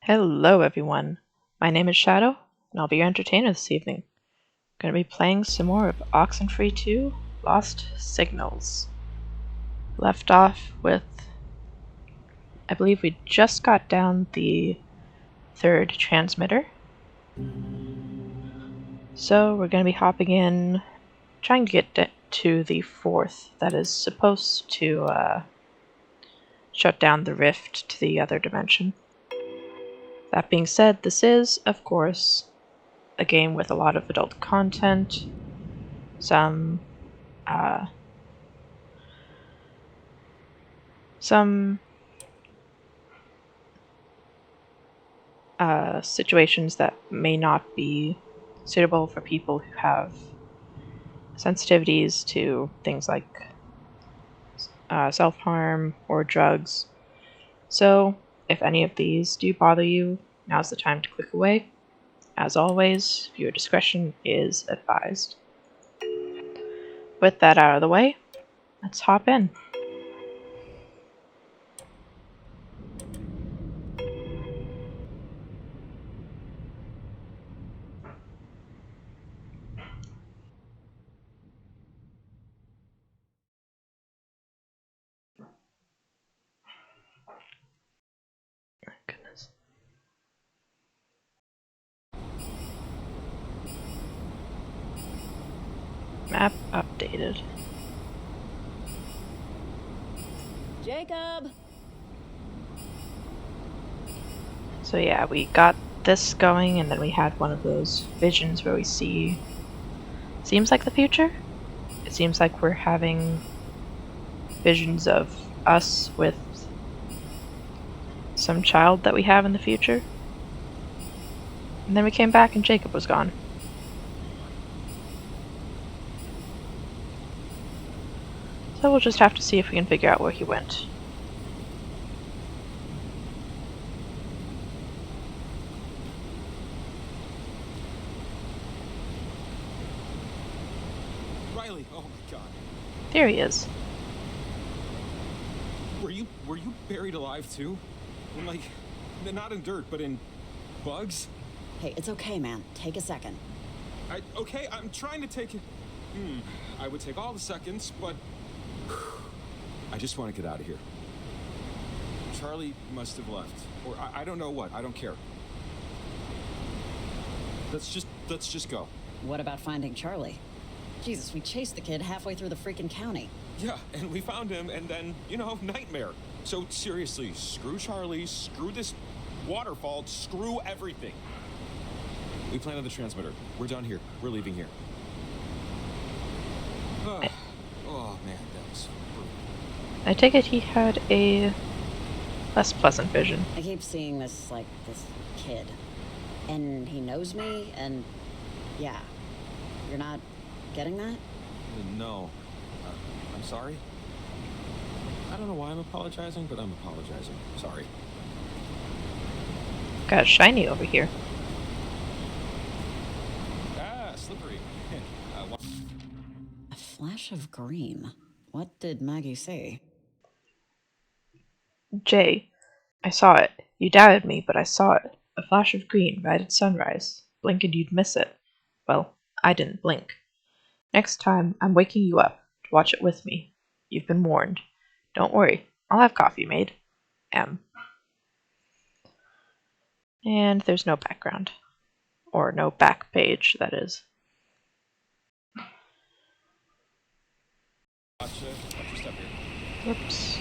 Hello everyone, my name is Shadow, and I'll be your entertainer this evening. I'm going to be playing some more of Oxenfree II, Lost Signals. Left off with, I believe we just got down the third transmitter. So we're going to be hopping in, trying to get to the fourth that is supposed to shut down the rift to the other dimension. That being said, this is, of course, a game with a lot of adult content, some situations that may not be suitable for people who have sensitivities to things like self-harm or drugs. So, if any of these do bother you, now's the time to click away. As always, viewer discretion is advised. With that out of the way, let's hop in. Goodness. Map updated. Jacob! So yeah, we got this going, and then we had one of those visions where we see... Seems like the future? It seems like we're having visions of us with some child that we have in the future. And then we came back and Jacob was gone. So we'll just have to see if we can figure out where he went. Riley, oh my god. There he is. Were you buried alive too? Like, not in dirt, but in bugs? Hey, it's okay, man. Take a second. Okay, I'm trying to take it. I would take all the seconds, but I just want to get out of here. Charlie must have left. Or I don't know what. I don't care. Let's just go. What about finding Charlie? Jesus, we chased the kid halfway through the freaking county. Yeah, and we found him, and then, nightmare. So seriously, screw Charlie, screw this waterfall, screw everything. We planted the transmitter. We're done here. We're leaving here. Oh man, that was brutal. I take it he had a less pleasant vision. I keep seeing this kid. And he knows me, and yeah. You're not getting that? No. I'm sorry. I don't know why I'm apologizing, but I'm apologizing. Sorry. Got shiny over here. Ah, slippery. A flash of green. What did Maggie say? Jay, I saw it. You doubted me, but I saw it. A flash of green right at sunrise. Blink and you'd miss it. Well, I didn't blink. Next time, I'm waking you up to watch it with me. You've been warned. Don't worry, I'll have coffee made. M. And there's no background. Or no back page, that is. Watch your step here. Whoops.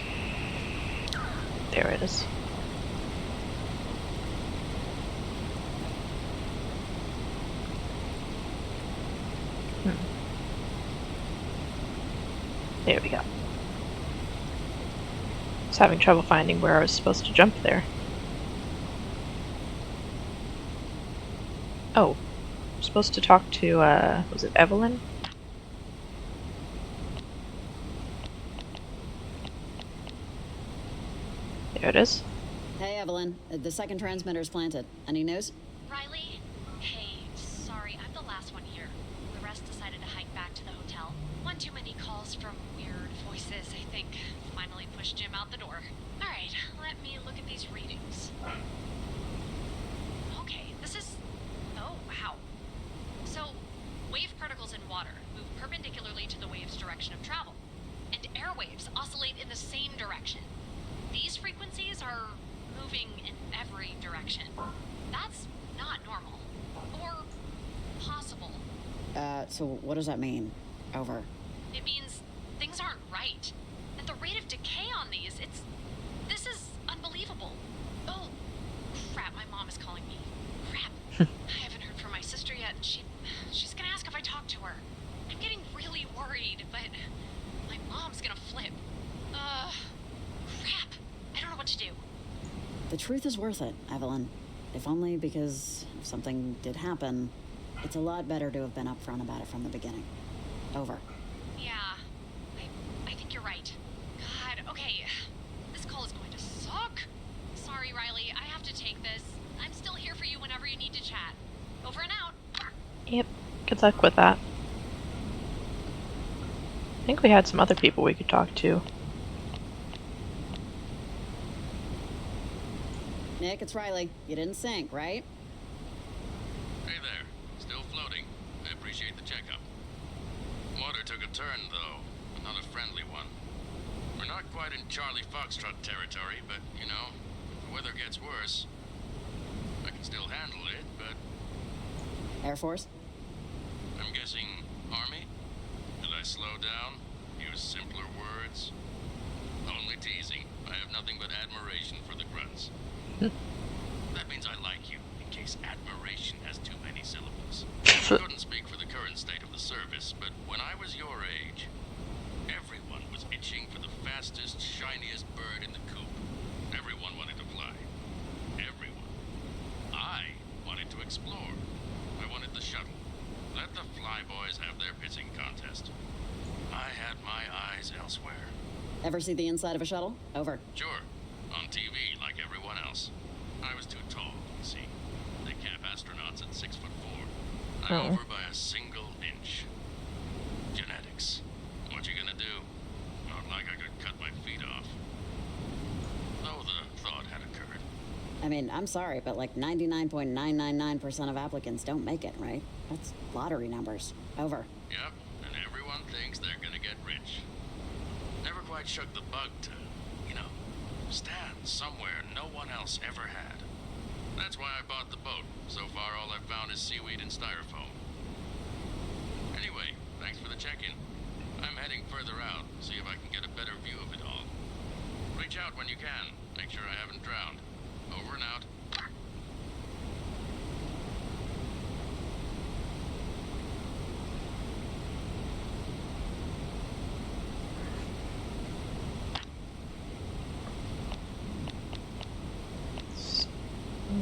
There it is. There we go. I was having trouble finding where I was supposed to jump there. Oh, I'm supposed to talk to, was it Evelyn? There it is. Hey, Evelyn. The second transmitter's planted. Any news? Riley? Hey, sorry, I'm the last one here. The rest decided to hike back to the hotel. One too many calls from weird voices, I think. Finally pushed Jim out the door. Alright, let me look at these readings. So what does that mean? Over. It means things aren't right. And the rate of decay on these, this is unbelievable. Oh, crap, my mom is calling me. Crap. I haven't heard from my sister yet, and she's gonna ask if I talked to her. I'm getting really worried, but my mom's gonna flip. Crap. I don't know what to do. The truth is worth it, Evelyn. If only because if something did happen, it's a lot better to have been upfront about it from the beginning. Over. Yeah, I think you're right. God, okay. This call is going to suck. Sorry, Riley, I have to take this. I'm still here for you whenever you need to chat. Over and out. Yep. Good luck with that. I think we had some other people we could talk to. Nick, it's Riley. You didn't sink, right? Hey there. Still floating. I appreciate the checkup. Water took a turn, though. Not a friendly one. We're not quite in Charlie Foxtrot territory, but, you know, if the weather gets worse, I can still handle it, but Air Force? I'm guessing Army? Should I slow down? Use simpler words? Only teasing. I have nothing but admiration for the grunts. That means I like you, in case admiration has too many syllables. I couldn't speak for the current state of the service, but when I was your age, everyone was itching for the fastest, shiniest bird in the coop. Everyone wanted to fly. Everyone. I wanted to explore. I wanted the shuttle. Let the flyboys have their pissing contest. I had my eyes elsewhere. Ever see the inside of a shuttle? Over. Sure. On TV, like everyone else. I was too tall, you see. They cap astronauts at 6'4". I'm over by a single inch. Genetics. What you gonna do? Not like I could cut my feet off. Though the thought had occurred. I mean, I'm sorry, but like 99.999% of applicants don't make it, right? That's lottery numbers. Over. Yep, and everyone thinks they're gonna get rich. Never quite shook the bug to, you know, stand somewhere no one else ever had. That's why I bought the boat. So far, all I've found is seaweed and styrofoam. Anyway, thanks for the check-in. I'm heading further out, see if I can get a better view of it all. Reach out when you can. Make sure I haven't drowned. Over and out.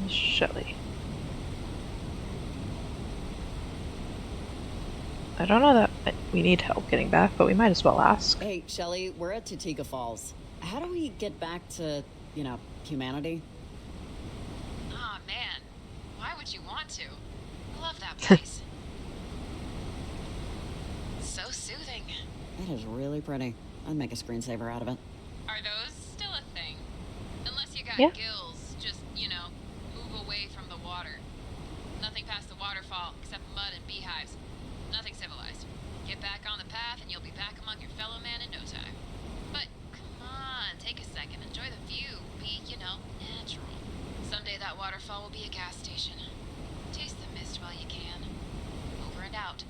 Shelly. I don't know that we need help getting back, but we might as well ask. Hey, Shelly, we're at Titiga Falls. How do we get back to, you know, humanity? Aw, man. Why would you want to? I love that place. So soothing. That is really pretty. I'd make a screensaver out of it. Are those still a thing? Unless you got Yeah. gills, just, you know, move away from the water. Nothing past the waterfall except mud and beehives. Nothing civilized. Get back on the path and you'll be back among your fellow man in no time. But come on, take a second, enjoy the view. Be, you know, natural. Someday that waterfall will be a gas station. Taste the mist while you can. Over and out.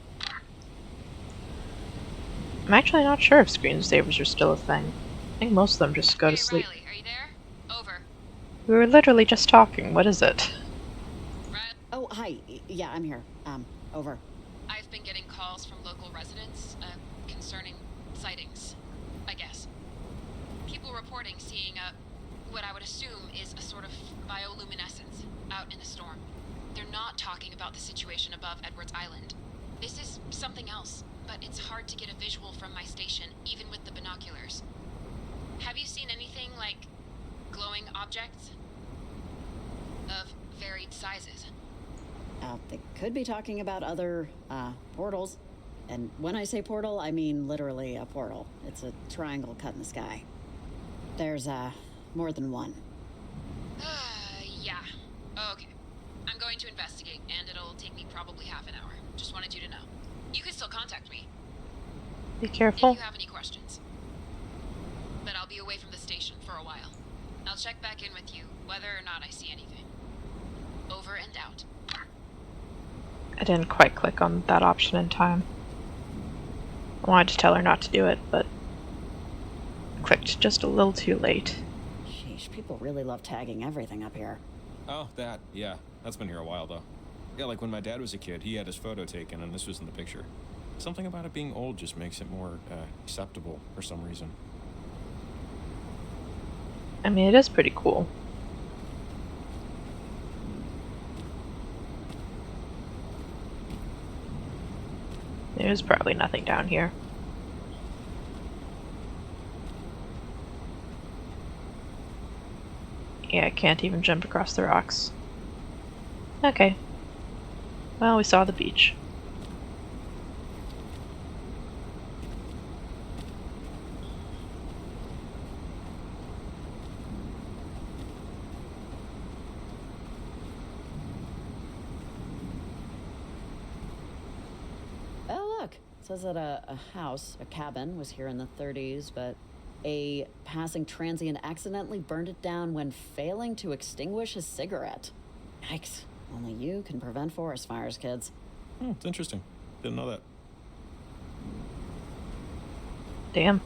I'm actually not sure if screensavers are still a thing. I think most of them just go to sleep. Riley, are you there? Over. We were literally just talking. What is it? Riley? Oh, hi. Yeah, I'm here. Over. I've been getting calls from local residents, concerning sightings, I guess. People reporting seeing, what I would assume is a sort of bioluminescence out in the storm. They're not talking about the situation above Edwards Island. This is something else, but it's hard to get a visual from my station, even with the binoculars. Have you seen anything like glowing objects of varied sizes? They could be talking about other, portals. And when I say portal, I mean literally a portal. It's a triangle cut in the sky. There's, more than one. Yeah. Okay. I'm going to investigate, and it'll take me probably half an hour. Just wanted you to know. You can still contact me Be if careful. you have any questions. But I'll be away from the station for a while. I'll check back in with you, whether or not I see anything. Over and out. I didn't quite click on that option in time. I wanted to tell her not to do it, but clicked just a little too late. Sheesh, people really love tagging everything up here. Oh, that. Yeah. That's been here a while, though. Yeah, like when my dad was a kid, he had his photo taken, and this was in the picture. Something about it being old just makes it more acceptable for some reason. I mean, it is pretty cool. There's probably nothing down here. Yeah, I can't even jump across the rocks. Okay. Well, we saw the beach. Oh, look. It says that a house, a cabin, was here in the 30s, but a passing transient accidentally burned it down when failing to extinguish his cigarette. Yikes. Only you can prevent forest fires, kids. Oh, it's interesting. Didn't know that. Damn.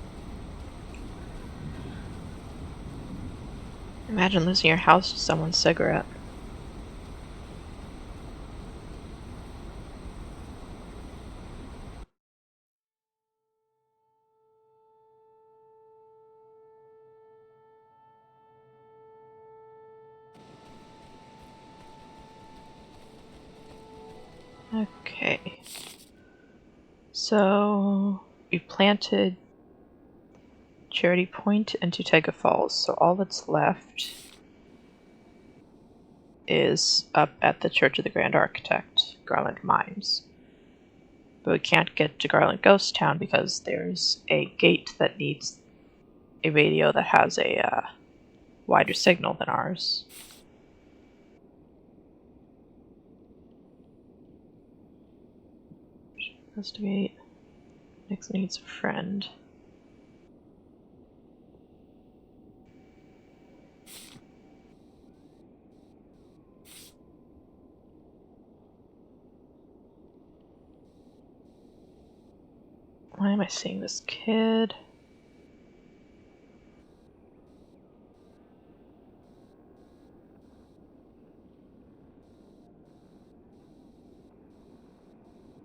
Imagine losing your house to someone's cigarette. Okay. So we planted Charity Point and Tutega Falls, so all that's left is up at the Church of the Grand Architect, Garland Mines. But we can't get to Garland Ghost Town because there's a gate that needs a radio that has a wider signal than ours. Investigate. Next needs a friend. Why am I seeing this kid?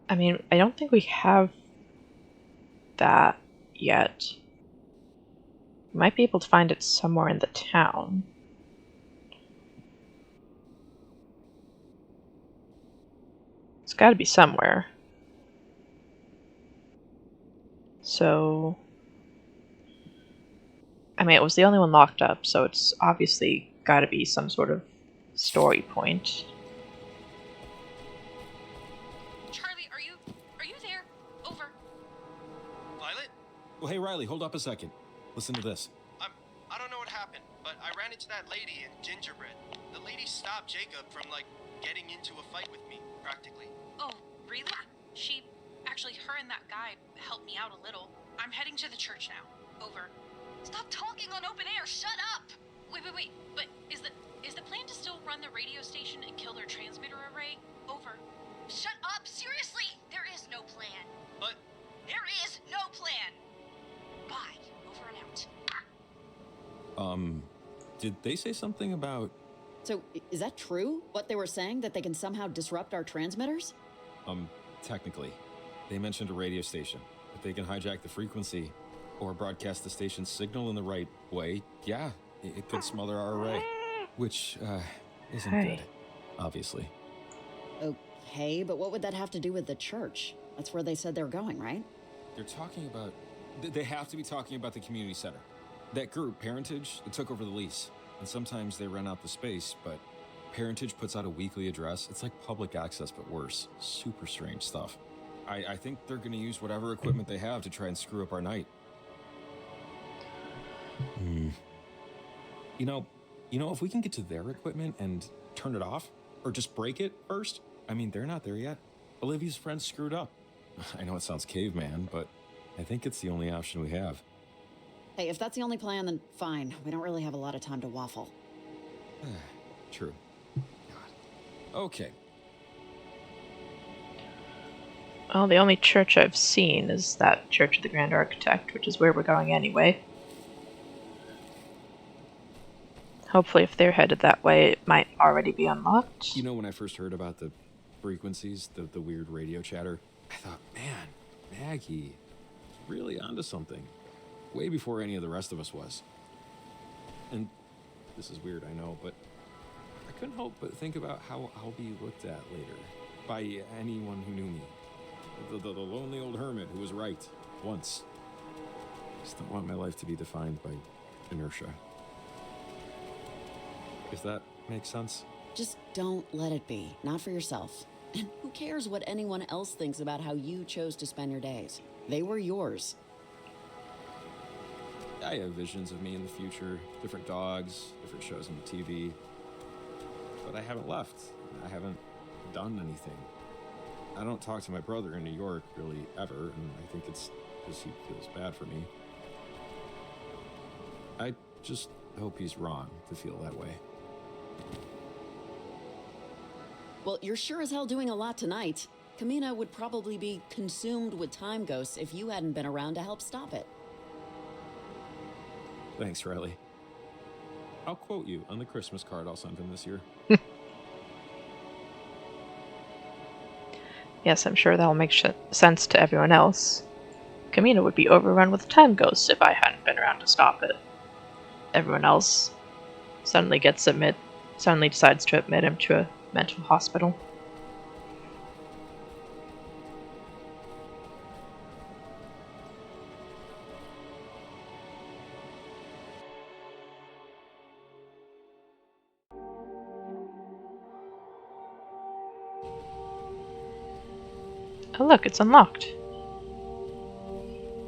I mean, I don't think we have that yet. We might be able to find it somewhere in the town. It's got to be somewhere. So, I mean, it was the only one locked up, so it's obviously got to be some sort of story point. Charlie, are you there? Over. Violet? Well, hey, Riley, hold up a second. Listen to this. I don't know what happened, but I ran into that lady in Gingerbread. The lady stopped Jacob from, getting into a fight with me, practically. Oh, really? Actually, her and that guy helped me out a little. I'm heading to the church now. Over. Stop talking on open air. Shut up. Wait. But is the plan to still run the radio station and kill their transmitter array? Over. Shut up. Seriously. There is no plan. But There is no plan. Bye. Over and out. Did they say something about, So, is that true? What they were saying? That they can somehow disrupt our transmitters? technically? They mentioned a radio station. If they can hijack the frequency or broadcast the station's signal in the right way, yeah, it could smother our array. Which, isn't Hey. good, obviously. Okay, but what would that have to do with the church? That's where they said they were going, right? They're talking about, they have to be talking about the community center. That group, Parentage, it took over the lease. And sometimes they rent out the space, but Parentage puts out a weekly address. It's like public access, but worse. Super strange stuff. I think they're gonna use whatever equipment they have to try and screw up our night. You know, if we can get to their equipment and turn it off, or just break it first, I mean, they're not there yet. Olivia's friends screwed up. I know it sounds caveman, but I think it's the only option we have. Hey, if that's the only plan, then fine. We don't really have a lot of time to waffle. True. God. Okay. Well, the only church I've seen is that Church of the Grand Architect, which is where we're going anyway. Hopefully if they're headed that way, it might already be unlocked. You know, when I first heard about the frequencies, the weird radio chatter, I thought, man, Maggie is really onto something. Way before any of the rest of us was. And this is weird, I know, but I couldn't help but think about how I'll be looked at later by anyone who knew me. The lonely old hermit who was right once. I just don't want my life to be defined by inertia. If that makes sense. Just don't let it be. Not for yourself. And who cares what anyone else thinks about how you chose to spend your days? They were yours. I have visions of me in the future, different dogs, different shows on the TV. But I haven't left. I haven't done anything. I don't talk to my brother in New York really ever, and I think it's because he feels bad for me. I just hope he's wrong to feel that way. Well, you're sure as hell doing a lot tonight. Kamina would probably be consumed with time ghosts if you hadn't been around to help stop it. Thanks, Riley. I'll quote you on the Christmas card I'll send him this year. Yes, I'm sure that'll make sense to everyone else. Kamina would be overrun with time ghosts if I hadn't been around to stop it. Everyone else suddenly decides to admit him to a mental hospital. Oh look, it's unlocked.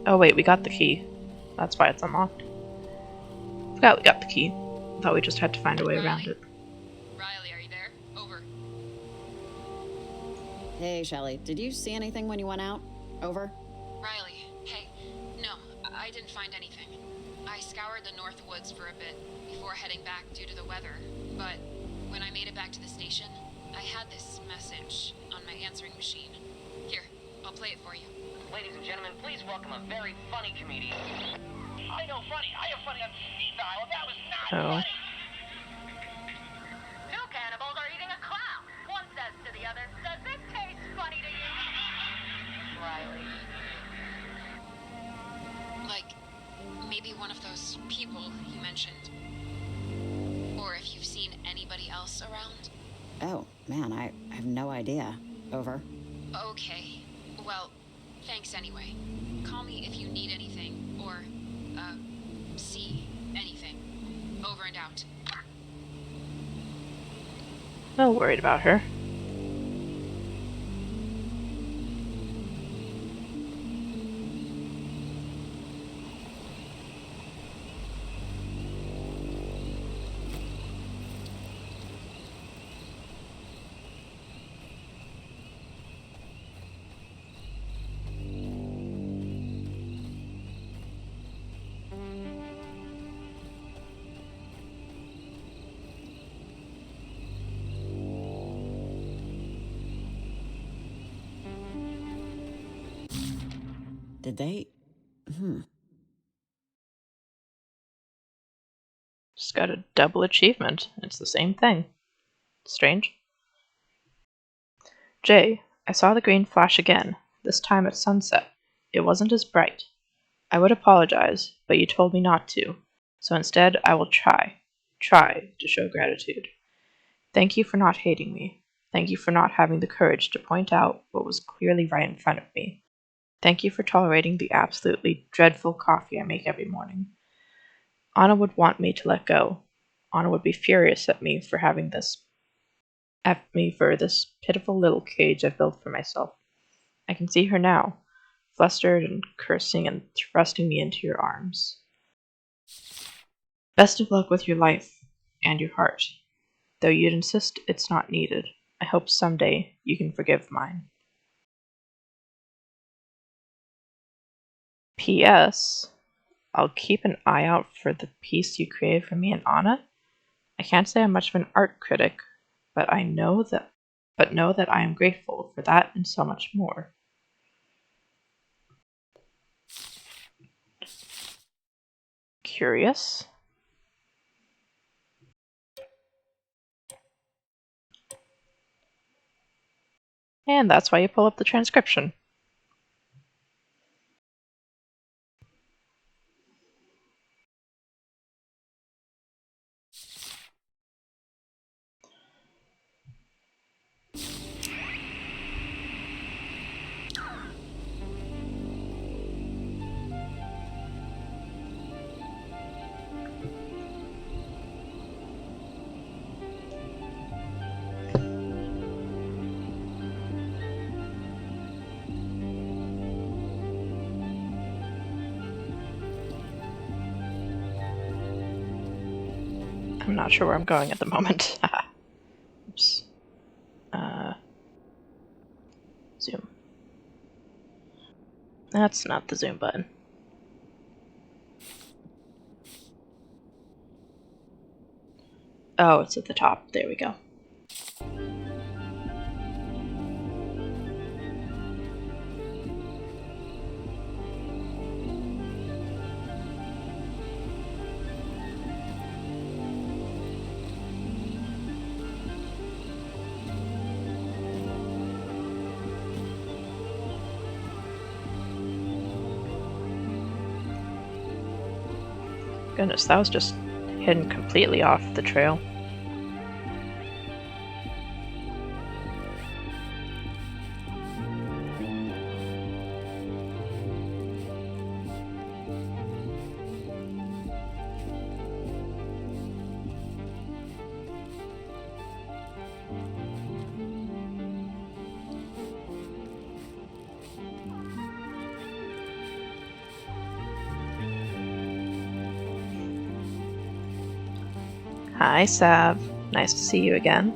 Oh wait, we got the key. That's why it's unlocked. Forgot we got the key. Thought we just had to find a way around it. Riley, are you there? Over. Hey, Shelly, did you see anything when you went out? Over? Riley, hey. No, I didn't find anything. I scoured the North Woods for a bit before heading back due to the weather, but when I made it back to the station, I had this message on my answering machine. Here, I'll play it for you. Ladies and gentlemen, please welcome a very funny comedian. I know funny. I am funny. I'm senile. That was not funny. Two cannibals are eating a clown. One says to the other, "Does this taste funny to you?" Riley. Like, maybe one of those people you mentioned. Or if you've seen anybody else around. Oh, man, I have no idea. Over. Okay. Well, thanks anyway. Call me if you need anything, or, see anything. Over and out. Well worried about her. Did they? Just got a double achievement. It's the same thing. Strange. Jay, I saw the green flash again, this time at sunset. It wasn't as bright. I would apologize, but you told me not to. So instead, I will try to show gratitude. Thank you for not hating me. Thank you for not having the courage to point out what was clearly right in front of me. Thank you for tolerating the absolutely dreadful coffee I make every morning. Anna would want me to let go. Anna would be furious at me for this pitiful little cage I've built for myself. I can see her now, flustered and cursing and thrusting me into your arms. Best of luck with your life and your heart. Though you'd insist it's not needed, I hope someday you can forgive mine. P.S. I'll keep an eye out for the piece you created for me and Anna. I can't say I'm much of an art critic, but know that I am grateful for that and so much more. curious. And that's why you pull up the transcription. I'm not sure where I'm going at the moment. Oops. Zoom. That's not the zoom button. Oh, it's at the top. There we go. Goodness, that was just hidden completely off the trail. Hi, Sav. Nice to see you again.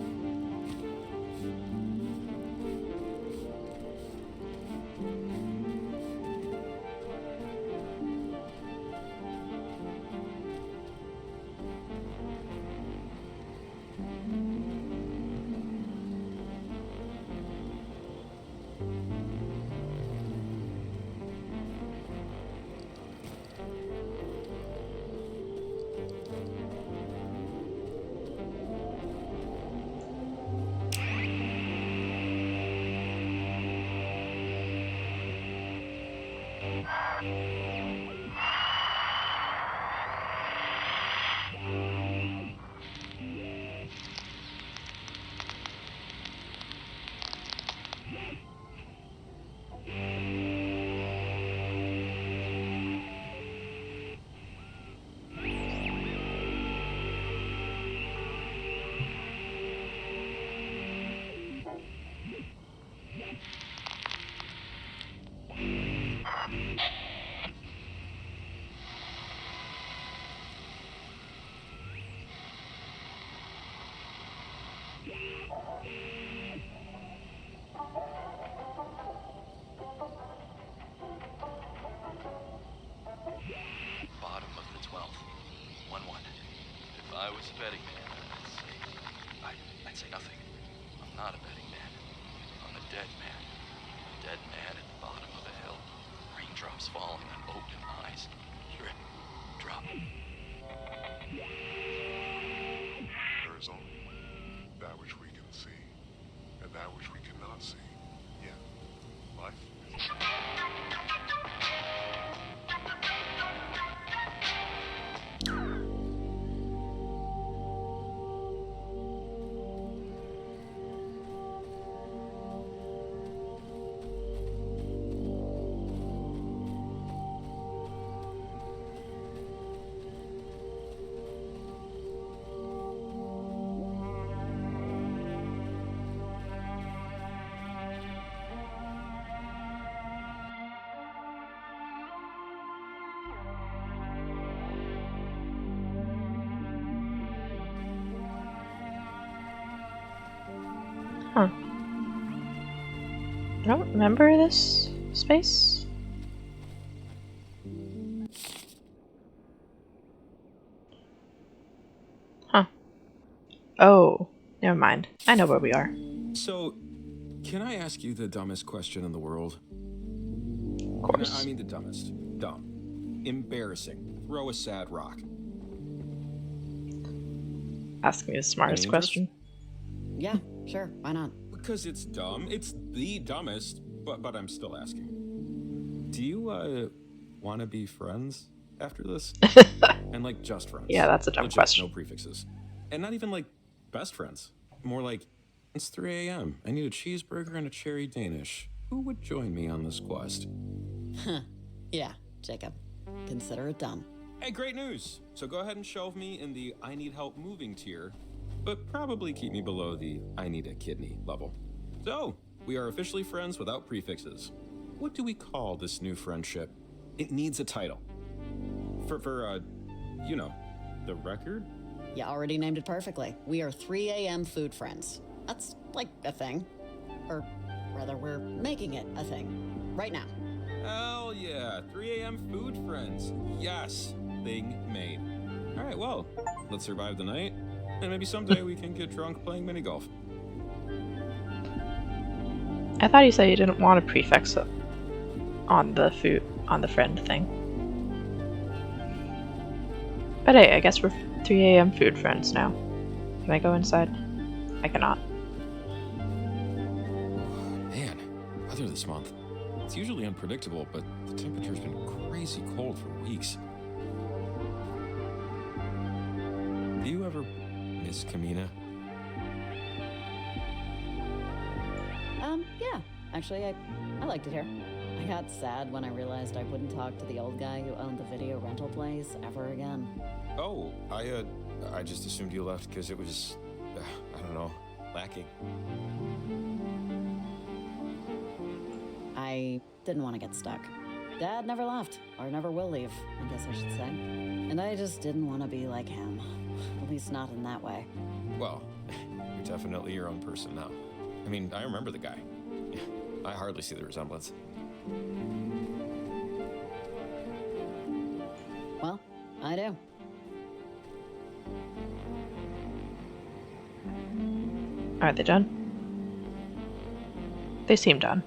Bottom of the 12th. 1-1. If I was a betting man, I'd say nothing. I'm not a betting man. I'm a dead man. A dead man at the bottom of a hill. Raindrops falling on open eyes. Drip, drop. There is only that which we can see, and that which we cannot see. Yeah, life is... Huh. I don't remember this space. Huh. Oh, never mind. I know where we are. So, can I ask you the dumbest question in the world? Of course. I mean the dumbest. Dumb. Embarrassing. throw a sad rock. Ask me the smartest Any interest? question. Yeah, sure, why not? Because it's dumb. It's the dumbest, but I'm still asking. Do you, want to be friends after this? And, like, just friends. Yeah, that's a dumb Legit, question. no prefixes. And not even, like, best friends. More like, it's 3 a.m. I need a cheeseburger and a cherry Danish. Who would join me on this quest? Yeah, Jacob. Consider it done. Hey, great news! So go ahead and shelve me in the I need help moving tier, but probably keep me below the I need a kidney level. So, we are officially friends without prefixes. What do we call this new friendship? It needs a title. For you know, the record? You already named it perfectly. We are 3 a.m. food friends. That's like a thing. Or rather, we're making it a thing. Right now. Hell yeah, 3 a.m. food friends. Yes, thing made. All right, well, let's survive the night, and maybe someday we can get drunk playing mini golf. I thought you said you didn't want a prefix on the friend thing. But hey, I guess we're 3 a.m. food friends now. Can I go inside? I cannot. Man, weather this month. It's usually unpredictable, but the temperature's been crazy cold for weeks. Do you ever miss Kamina? Yeah. Actually, I liked it here. I got sad when I realized I wouldn't talk to the old guy who owned the video rental place ever again. Oh, I just assumed you left because it was, I don't know, lacking. I didn't want to get stuck. Dad never left, or never will leave, I guess I should say. And I just didn't want to be like him. At least not in that way. Well, you're definitely your own person now. I mean, I remember the guy. I hardly see the resemblance. Well, I do. Are they done? They seem done.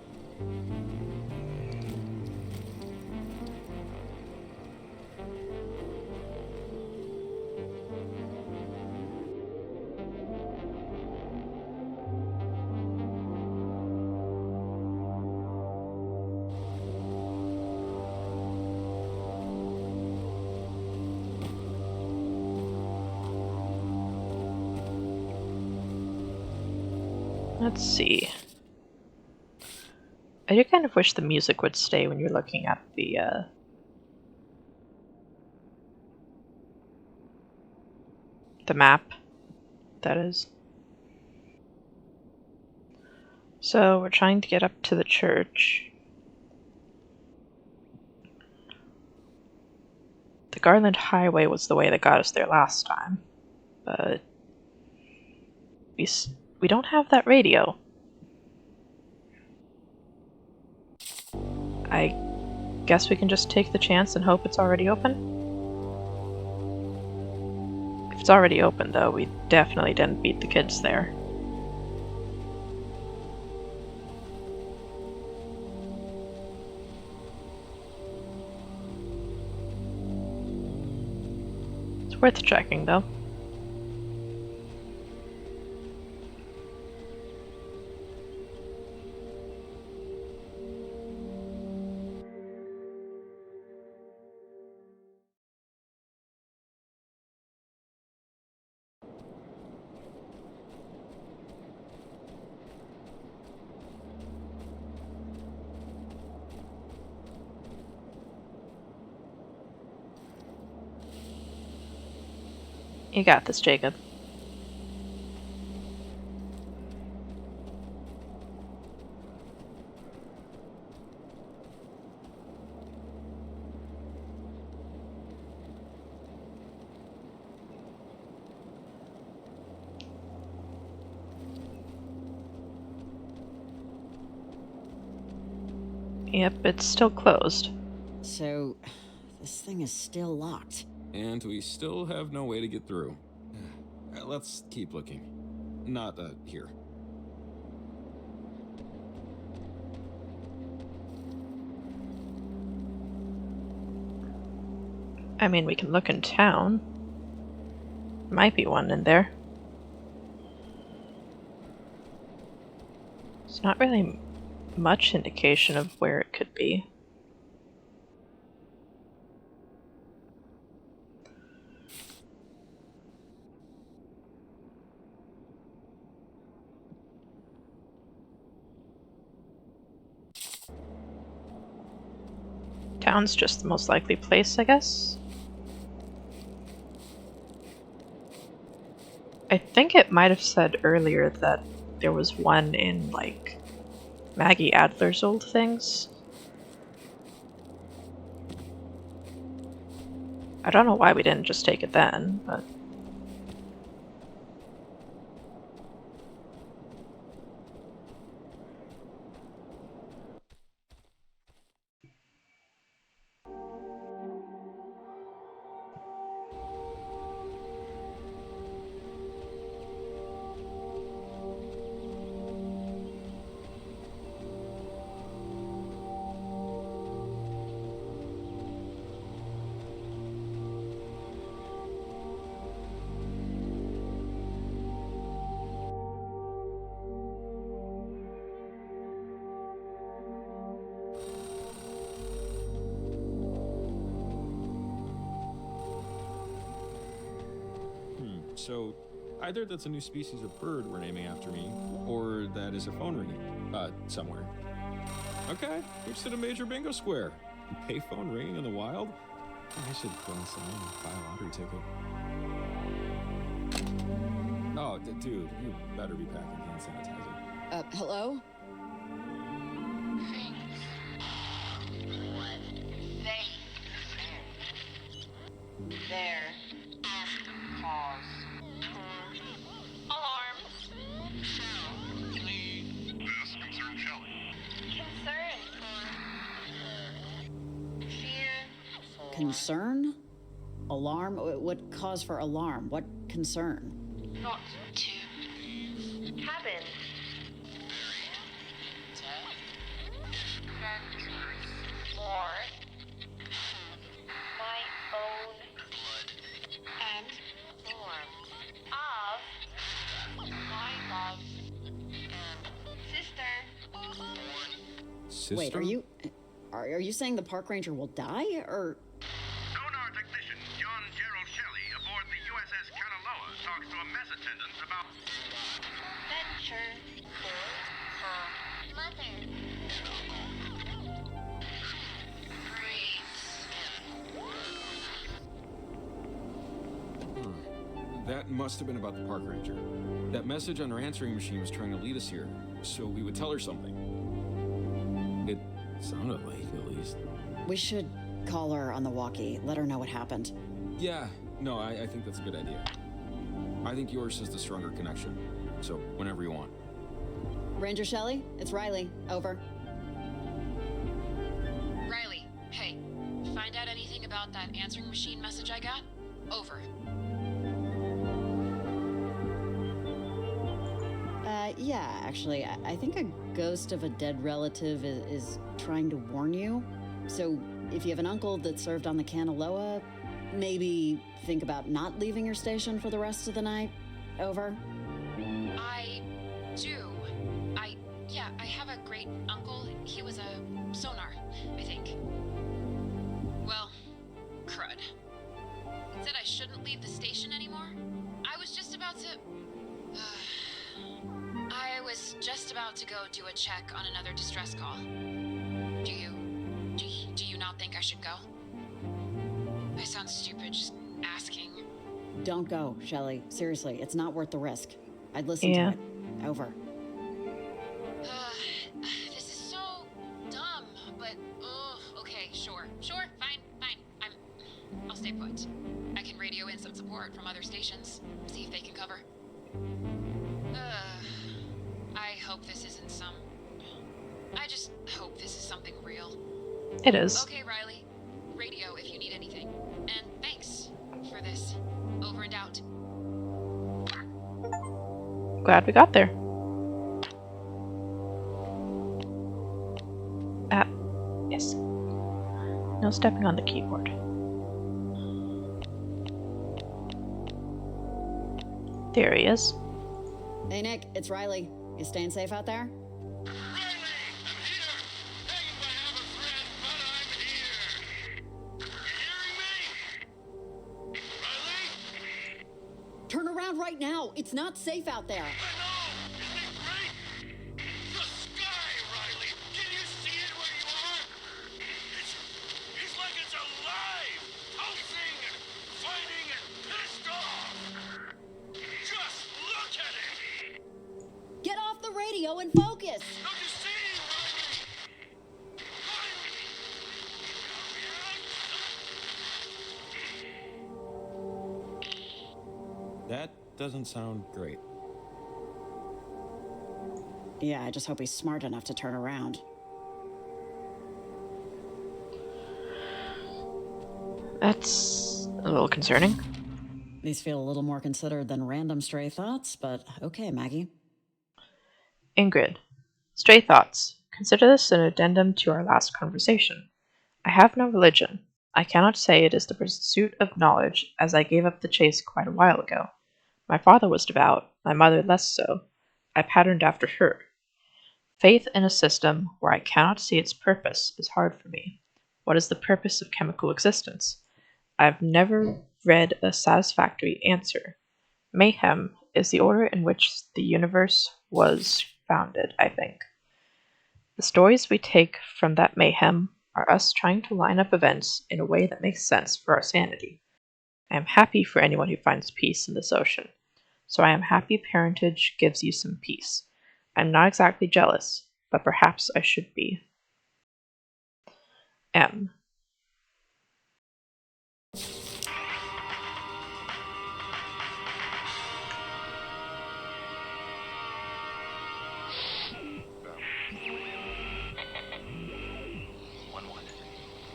Let's see. I do kind of wish the music would stay when you're looking at the map, that is. So we're trying to get up to the church. The Garland Highway was the way that got us there last time, but we don't have that radio. I guess we can just take the chance and hope it's already open? If it's already open, though, we definitely didn't beat the kids there. It's worth checking, though. You got this, Jacob. Yep, it's still closed. So, this thing is still locked. And we still have no way to get through. Let's keep looking. Not, here. I mean, we can look in town. Might be one in there. It's not really much indication of where it could be. Town's just the most likely place, I guess. I think it might have said earlier that there was one in, like, Maggie Adler's old things. I don't know why we didn't just take it then, but... So, either that's a new species of bird we're naming after me, or that is a phone ringing, somewhere. Okay, we've set a major bingo square. Payphone ringing in the wild? I should go inside and buy a lottery ticket. Oh, dude, you better be packing hand sanitizer. Hello? There. Pause. Alarms. This concerns Shelley. Concern. Fear. Concern? Alarm? What cause for alarm? What concern? Not to. Cabin. More. My own and form of my love sister. Wait, are you saying the park ranger will die, or? Sonar technician John Gerald Shelley aboard the USS Kanaloa talks to a mess attendant about Venture for her mother. That must have been about the park ranger. That message on her answering machine was trying to lead us here, so we would tell her something. It sounded like, at least. We should call her on the walkie, let her know what happened. Yeah, no, I think that's a good idea. I think yours is the stronger connection, so whenever you want. Ranger Shelley, it's Riley. Over. Riley, hey. Find out anything about that answering machine message I got? Over. Yeah, actually, I think a ghost of a dead relative is trying to warn you. So, if you have an uncle that served on the Kanaloa, maybe think about not leaving your station for the rest of the night. Over. I do. I have a great uncle. He was a sonar, I think. Well, crud. It said I shouldn't leave the station anymore. I was just about to go do a check on another distress call. Do you not think I should go? I sound stupid just asking. Don't go, Shelley. Seriously, it's not worth the risk. I'd listen to it. Over. This is so dumb, but okay, sure, fine. I'll stay put. I can radio in some support from other stations, see if they can cover. I hope this isn't I just hope this is something real. It is. Okay, Riley. Radio if you need anything. And thanks for this. Over and out. Glad we got there. Yes. No stepping on the keyboard. There he is. Hey, Nick, it's Riley. You staying safe out there? Riley, I'm here! Hanging by half a thread, but I'm here! You hearing me? Riley? Turn around right now. It's not safe out there. I know! Isn't it great? The sky, Riley! Can you see it where you are? It's like it's alive! Pulsing and fighting and pissed off! Just look at it! Get off the radio and focus. Don't you see, Riley? Riley! That doesn't sound great. Yeah, I just hope he's smart enough to turn around. That's a little concerning. These feel a little more considered than random stray thoughts, but okay, Maggie. Ingrid. Stray thoughts. Consider this an addendum to our last conversation. I have no religion. I cannot say it is the pursuit of knowledge, as I gave up the chase quite a while ago. My father was devout, my mother less so. I patterned after her. Faith in a system where I cannot see its purpose is hard for me. What is the purpose of chemical existence? I've never read a satisfactory answer. Mayhem is the order in which the universe was founded, I think. The stories we take from that mayhem are us trying to line up events in a way that makes sense for our sanity. I am happy for anyone who finds peace in this ocean. So I am happy parentage gives you some peace. I'm not exactly jealous, but perhaps I should be. M.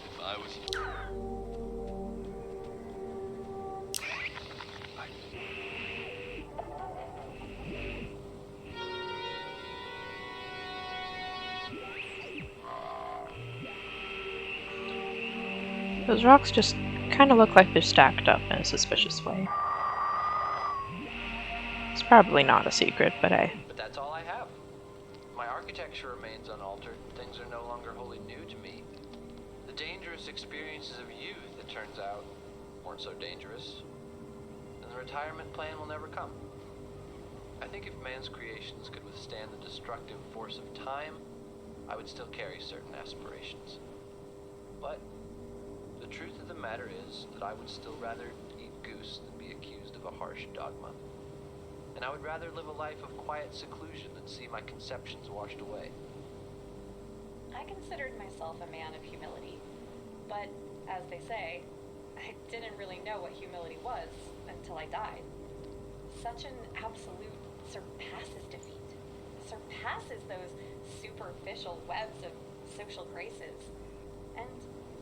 If I was... Those rocks just kind of look like they're stacked up in a suspicious way. It's probably not a secret, but hey. But that's all I have. My architecture remains unaltered. Things are no longer wholly new to me. The dangerous experiences of youth, it turns out, weren't so dangerous. And the retirement plan will never come. I think if man's creations could withstand the destructive force of time, I would still carry certain aspirations. But the truth of the matter is that I would still rather eat goose than be accused of a harsh dogma. And I would rather live a life of quiet seclusion than see my conceptions washed away. I considered myself a man of humility, but as they say, I didn't really know what humility was until I died. Such an absolute surpasses defeat, surpasses those superficial webs of social graces. And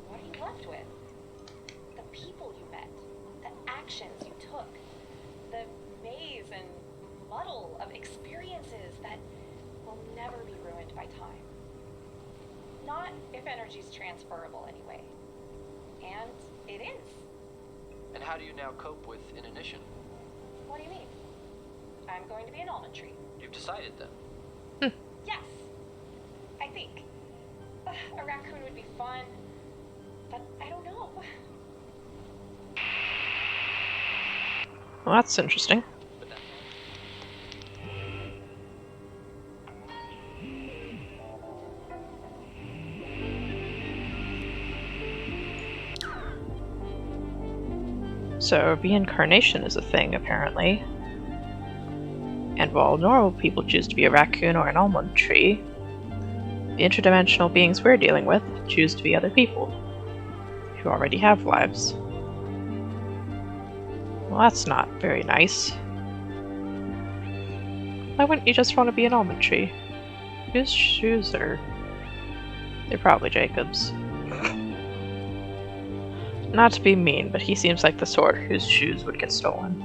what are you left with? The people you met, the actions you took, the maze and muddle of experiences that will never be ruined by time. Not if energy's transferable anyway. And it is. And how do you now cope with inanition? What do you mean? I'm going to be an almond tree. You've decided then? Yes. I think. A raccoon would be fun, but I don't know. Well, that's interesting. So, reincarnation is a thing, apparently. And while normal people choose to be a raccoon or an almond tree, the interdimensional beings we're dealing with choose to be other people who already have lives. Well, that's not very nice. Why wouldn't you just want to be an almond tree? Whose shoes are... They're probably Jacob's. Not to be mean, but he seems like the sort whose shoes would get stolen.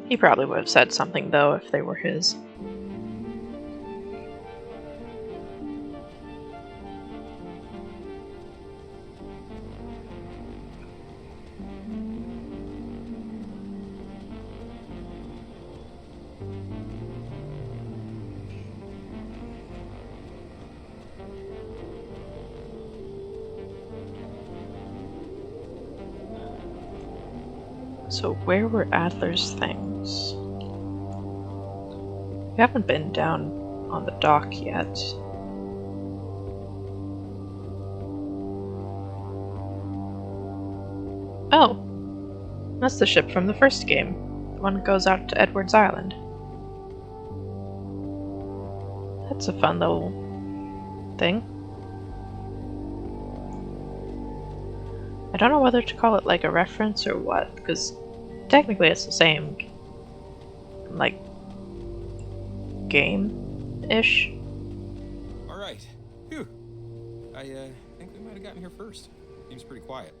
He probably would have said something, though, if they were his. So where were Adler's things? We haven't been down on the dock yet. Oh! That's the ship from the first game. The one that goes out to Edward's Island. That's a fun little thing. I don't know whether to call it like a reference or what, because technically it's the same, like, game-ish. Alright. Phew. I think we might have gotten here first. Seems pretty quiet.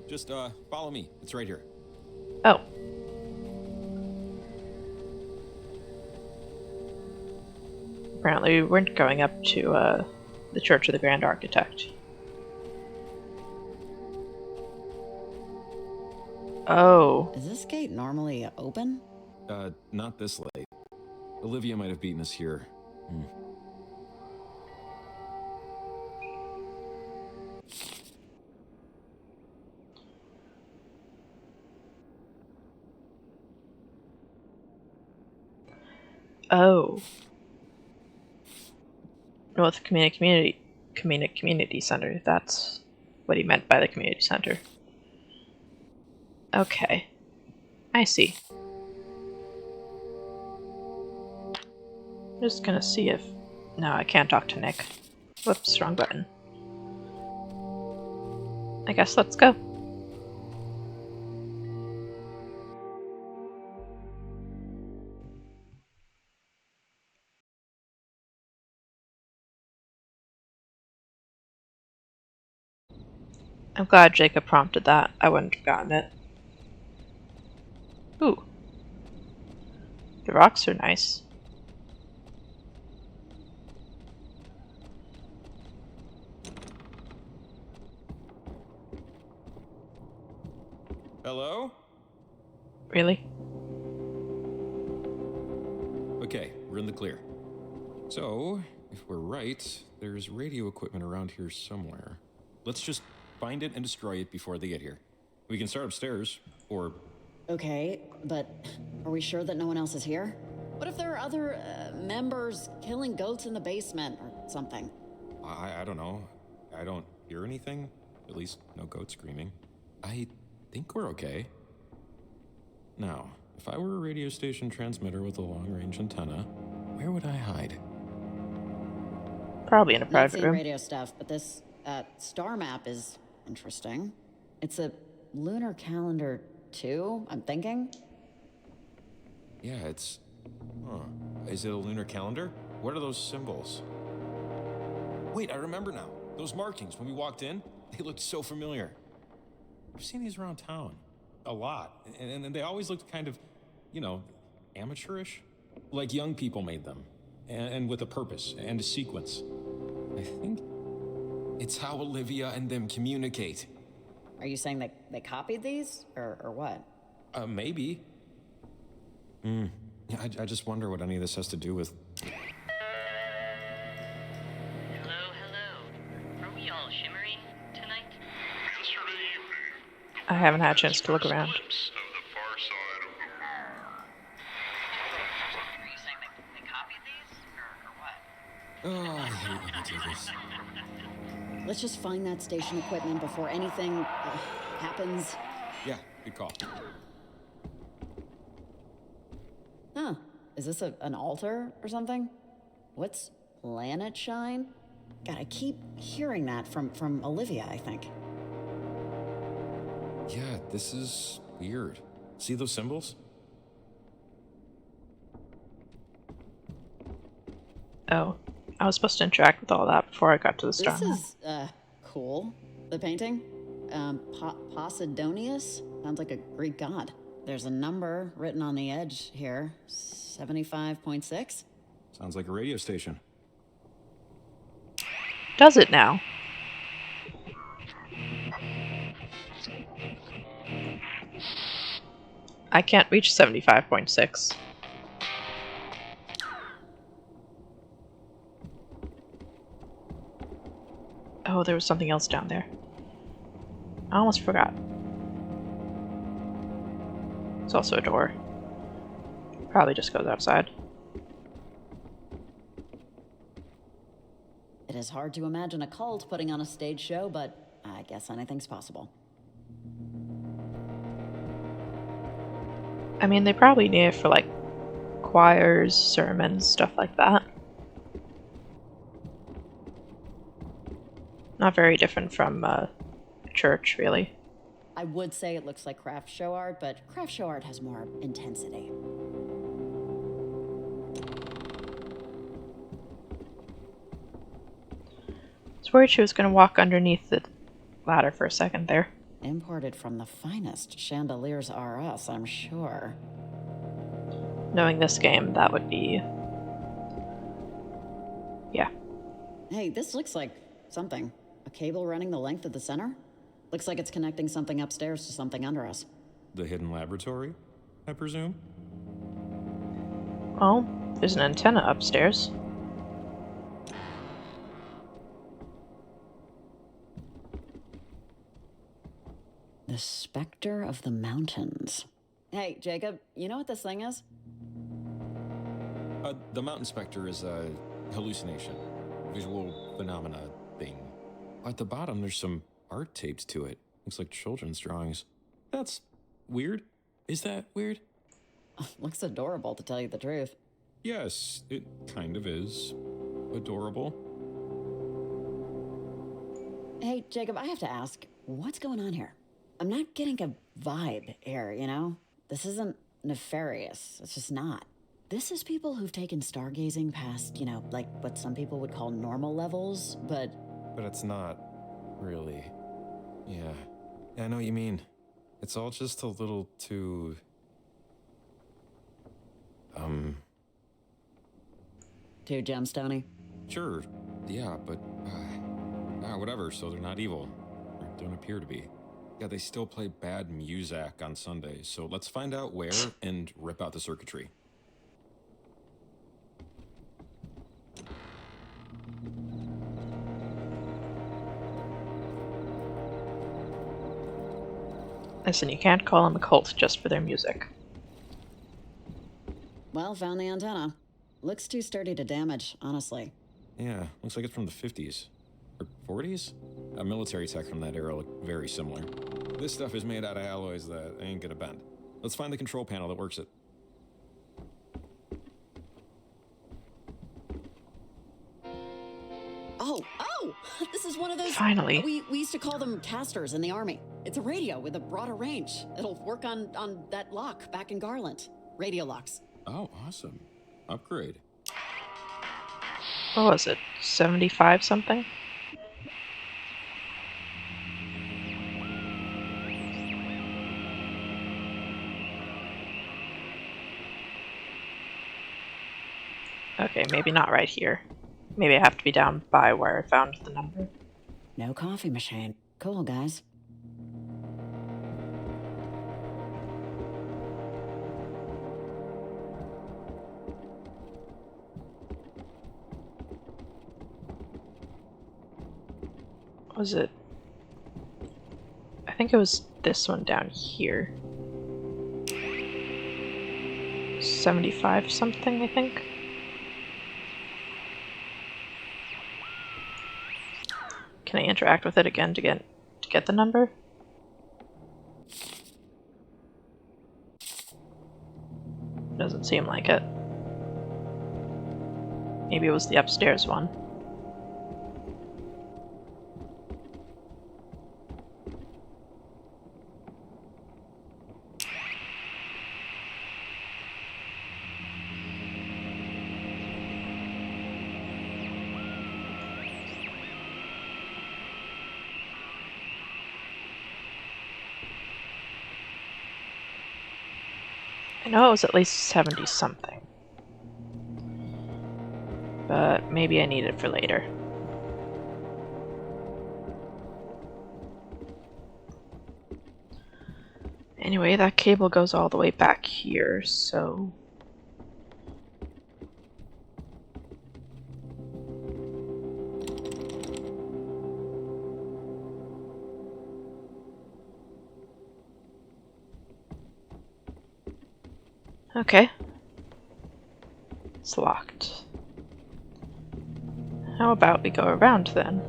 Just, follow me. It's right here. Oh. Apparently we weren't going up to, the Church of the Grand Architect. Oh. Is this gate normally open? Not this late. Olivia might have beaten us here. Oh. North Community Center. That's what he meant by the community center. Okay. I see. I'm just gonna see if... No, I can't talk to Nick. Whoops, wrong button. I guess let's go. I'm glad Jacob prompted that. I wouldn't have gotten it. Ooh. The rocks are nice. Hello? Really? Okay, we're in the clear. So, if we're right, there's radio equipment around here somewhere. Let's just find it and destroy it before they get here. We can start upstairs, or... Okay, but are we sure that no one else is here? What if there are other members killing goats in the basement or something? I don't know. I don't hear anything. At least no goat screaming. I think we're okay. Now, if I were a radio station transmitter with a long-range antenna, where would I hide? Probably in a Not private seeing room. radio stuff, but this star map is interesting. It's a lunar calendar too, I'm thinking. Yeah, it's... Huh. Is it a lunar calendar? What are those symbols? Wait, I remember now. Those markings, when we walked in, they looked so familiar. I've seen these around town. A lot. And they always looked kind of, you know, amateurish. Like young people made them. And with a purpose and a sequence. I think it's how Olivia and them communicate. Are you saying that they copied these? Or what? Maybe. I just wonder what any of this has to do with... Hello. Are we all shimmering tonight? Yesterday evening, I haven't had a chance to look around. glimpse of the far side of the moon. Are you saying they copied these? Or what? Oh, I hate when you do this. Let's just find that station equipment before anything happens. Yeah, good call. Huh. Is this an altar or something? What's Planetshine? God, I keep hearing that from Olivia, I think. Yeah, this is weird. See those symbols? Oh. I was supposed to interact with all that before I got to the star. This is, cool. The painting? Posidonius? Sounds like a Greek god. There's a number written on the edge here. 75.6? Sounds like a radio station. Does it now? I can't reach 75.6. Oh, there was something else down there. I almost forgot. It's also a door. Probably just goes outside. It is hard to imagine a cult putting on a stage show, but I guess anything's possible. I mean, they probably need it for, like, choirs, sermons, stuff like that. Not very different from church, really. I would say it looks like craft show art, but craft show art has more intensity. I was worried she was going to walk underneath the ladder for a second there. Imported from the finest chandeliers are us, I'm sure. Knowing this game, that would be... yeah. Hey, this looks like something. A cable running the length of the center? Looks like it's connecting something upstairs to something under us. The hidden laboratory, I presume? Well, there's an antenna upstairs. The Spectre of the Mountains. Hey, Jacob, you know what this thing is? The Mountain Spectre is a hallucination, visual phenomena thing. At the bottom, there's some art taped to it. Looks like children's drawings. That's weird. Is that weird? Looks adorable, to tell you the truth. Yes, it kind of is. Adorable. Hey, Jacob, I have to ask, what's going on here? I'm not getting a vibe here, you know? This isn't nefarious. It's just not. This is people who've taken stargazing past, you know, like what some people would call normal levels, but... But it's not really. Yeah. I know what you mean. It's all just a little too... Too gemstone-y? Sure. Yeah, but... whatever, so they're not evil. Or don't appear to be. Yeah, they still play bad music on Sundays, so let's find out where and rip out the circuitry. Listen, you can't call them a cult just for their music. Well, found the antenna. Looks too sturdy to damage, honestly. Yeah, looks like it's from the 50s. Or 40s? A military tech from that era looked very similar. This stuff is made out of alloys that ain't gonna bend. Let's find the control panel that works it. Oh! This is one of those... Finally. We used to call them casters in the Army. It's a radio with a broader range. It'll work on that lock back in Garland. Radio locks. Oh, awesome. Upgrade. What was it? 75 something? Okay, maybe not right here. Maybe I have to be down by where I found the number. No coffee machine. Cool, guys. Was it? I think it was this one down here. 75 something, I think. Can I interact with it again to get the number? Doesn't seem like it. Maybe it was the upstairs one. I know it was at least 70 something. But maybe I need it for later. Anyway, that cable goes all the way back here, so... Okay. It's locked. How about we go around then?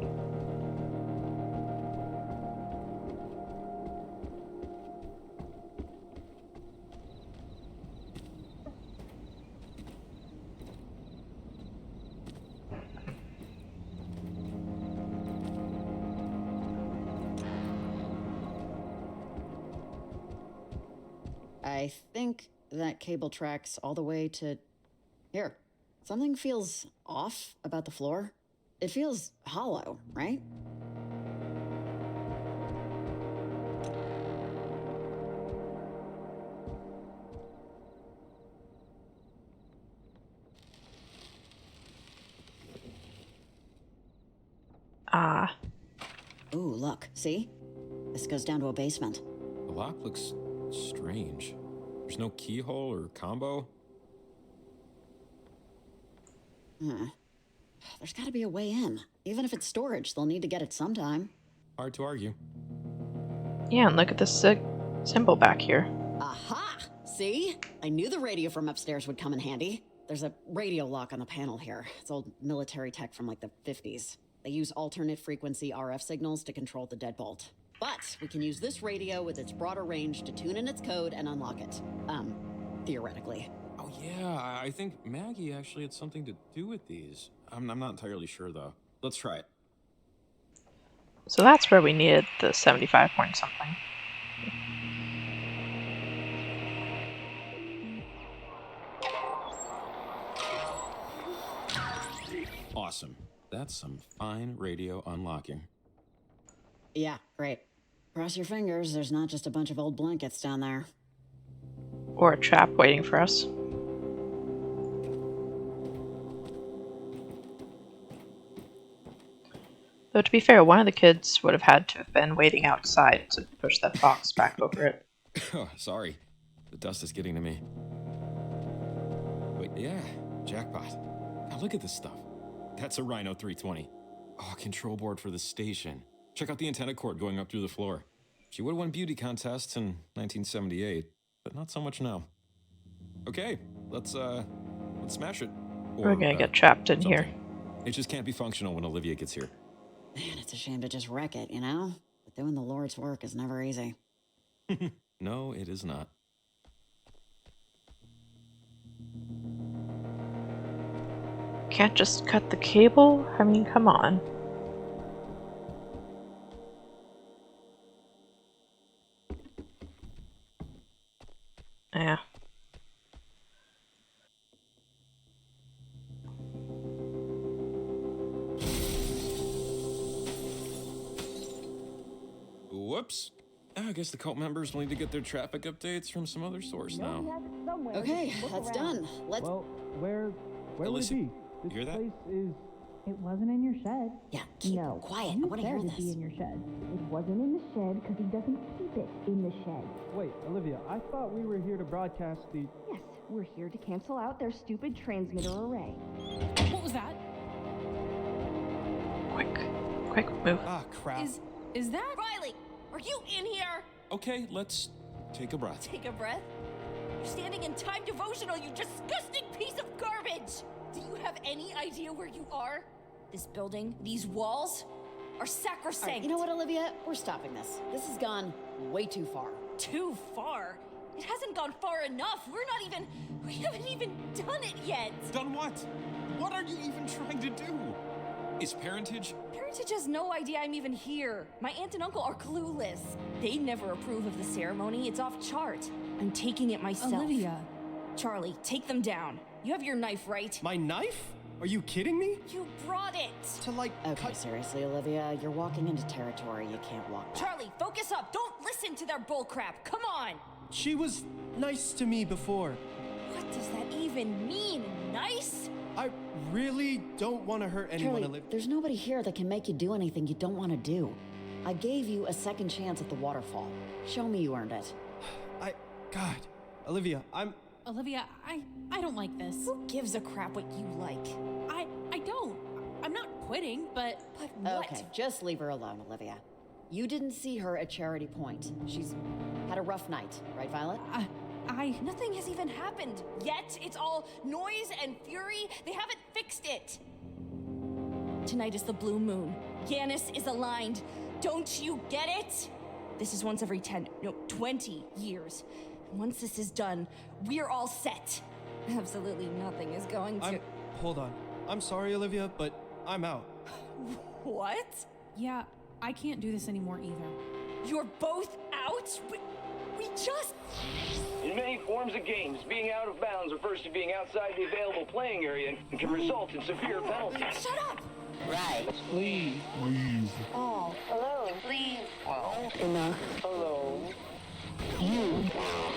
I think that cable tracks all the way to... Here. Something feels off about the floor. It feels hollow, right? Ah. Ooh, look. See? This goes down to a basement. The lock looks strange. There's no keyhole or combo. There's gotta be a way in. Even if it's storage, they'll need to get it sometime. Hard to argue. Yeah, and look at this symbol back here. Aha! See? I knew the radio from upstairs would come in handy. There's a radio lock on the panel here. It's old military tech from like the 50s. They use alternate frequency RF signals to control the deadbolt. But we can use this radio with its broader range to tune in its code and unlock it. Theoretically. Oh yeah, I think Maggie actually had something to do with these. I'm not entirely sure though. Let's try it. So that's where we needed the 75 point something. Awesome. That's some fine radio unlocking. Yeah, great. Cross your fingers, there's not just a bunch of old blankets down there. Or a trap waiting for us. Though to be fair, one of the kids would have had to have been waiting outside to push that box back over it. Oh, sorry. The dust is getting to me. But yeah, jackpot. Now look at this stuff. That's a Rhino 320. Oh, control board for the station. Check out the antenna cord going up through the floor. She would have won beauty contests in 1978, but not so much now. Okay, let's smash it. Or, We're gonna get trapped in something. here. It just can't be functional when Olivia gets here. Man, it's a shame to just wreck it, you know? But doing the Lord's work is never easy. No, it is not. Can't just cut the cable? I mean, come on. Yeah. Whoops. I guess the cult members will need to get their traffic updates from some other source now. Okay, that's done. Let's... Well, where would Alyssa, it be? you hear that? Place is... It wasn't in your shed. Yeah, keep quiet. I want to hear It'd this. be in your shed. It wasn't in the shed because he doesn't keep it in the shed. Wait, Olivia, I thought we were here to broadcast the... Yes, we're here to cancel out their stupid transmitter array. What was that? Quick move. Ah, crap. Is that... Riley, are you in here? Okay, let's take a breath. Take a breath. You're standing in time devotional, you disgusting piece of garbage! Do you have any idea where you are? This building, these walls, are sacrosanct. All right, you know what, Olivia? We're stopping this. This has gone way too far. Too far? It hasn't gone far enough. We haven't even done it yet. Done what? What are you even trying to do? Is parentage? Parentage has no idea I'm even here. My aunt and uncle are clueless. They never approve of the ceremony. It's off chart. I'm taking it myself. Olivia. Charlie, take them down. You have your knife, right? My knife? Are you kidding me? You brought it! To like... Okay, seriously, Olivia, you're walking into territory you can't walk back. Charlie, focus up! Don't listen to their bullcrap! Come on! She was nice to me before. What does that even mean? Nice? I really don't want to hurt anyone, Charlie, Olivia. there's nobody here that can make you do anything you don't want to do. I gave you a second chance at the waterfall. Show me you earned it. God, Olivia, Olivia, I don't like this. Who gives a crap what you like? I don't. I'm not quitting, but what? Okay, just leave her alone, Olivia. You didn't see her at Charity Point. She's had a rough night, right, Violet? Nothing has even happened yet. It's all noise and fury. They haven't fixed it. Tonight is the blue moon. Yanis is aligned. Don't you get it? This is once every 20 years. Once this is done, we're all set. Absolutely nothing is going to... Hold on. I'm sorry, Olivia, but I'm out. What? Yeah, I can't do this anymore either. You're both out? We just... In many forms of games, being out of bounds refers to being outside the available playing area and can result in severe penalties. Shut up! Right. Please. Please. Oh, Alone, please. Well, Enough. alone. You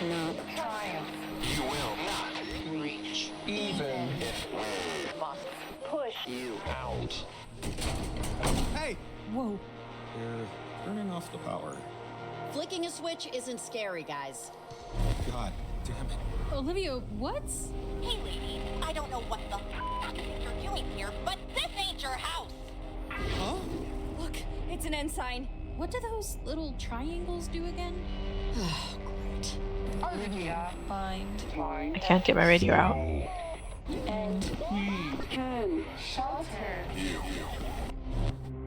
not Triumph. You will not reach, even if we Must push you out. Hey! Whoa. They're turning off the power. Flicking a switch isn't scary, guys. God damn it. Olivia, what? Hey, lady, I don't know what the f you're doing here, but this ain't your house. Huh? look, it's an ensign. What do those little triangles do again? Great. Olivia, find I can't get my radio out. and can shelter.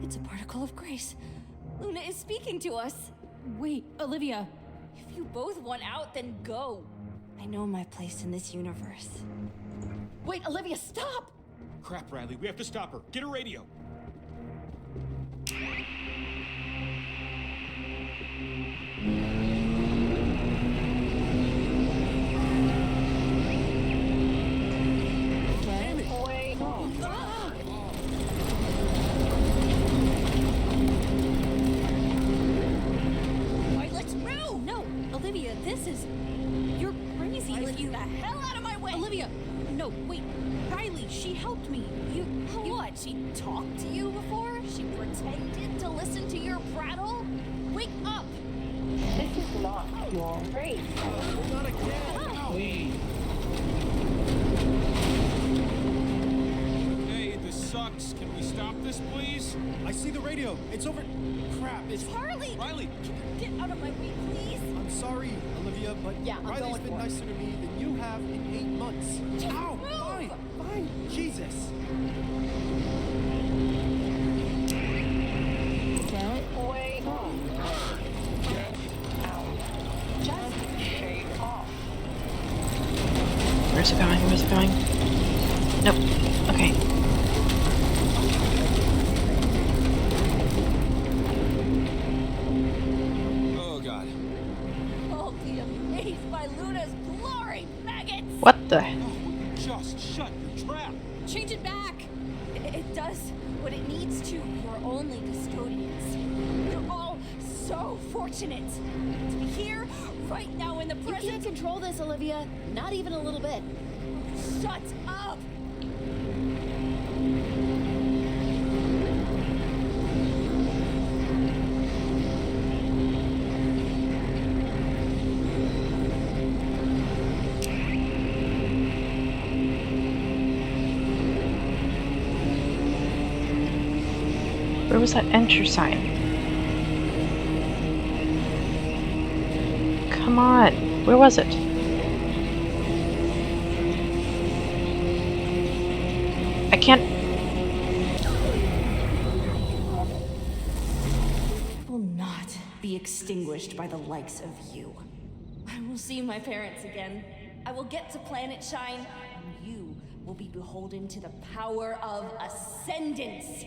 It's a particle of grace. Luna is speaking to us. Wait, Olivia. If you both want out, then go. I know my place in this universe. Wait, Olivia, stop! Crap, Riley, we have to stop her. Get a radio. Wait. All right, let's move! No, Olivia, this is... You're crazy. Get the hell out of my way! Olivia, no, wait. Riley, she helped me. You... What? She talked to you before? She pretended to listen to your prattle? Wake up! This is not your race. Not again! Please. Hey, this sucks. Can we stop this, please? I see the radio. It's over. Crap, it's... Charlie! Riley! Get out of my way, please! I'm sorry, Olivia, but Yeah, I'm Riley's going been for it. nicer to me than you have in 8 months. Just Ow! move! Fine. Jesus. Wait. Get out. Just shake off. Where's it going? Where's it going? Nope. Okay. Oh, God. I'll be amazed by Luna's glory, maggots! What the? Just shut your trap. Change it back. It does what it needs to. You're only custodians. You're all so fortunate to be here right now in the You can't present. control this, Olivia. Not even a little bit. Shut up! Where was that enter sign? Come on. Where was it? I can't... Will not be extinguished by the likes of you. I will see my parents again. I will get to Planetshine, and you will be beholden to the power of ascendance.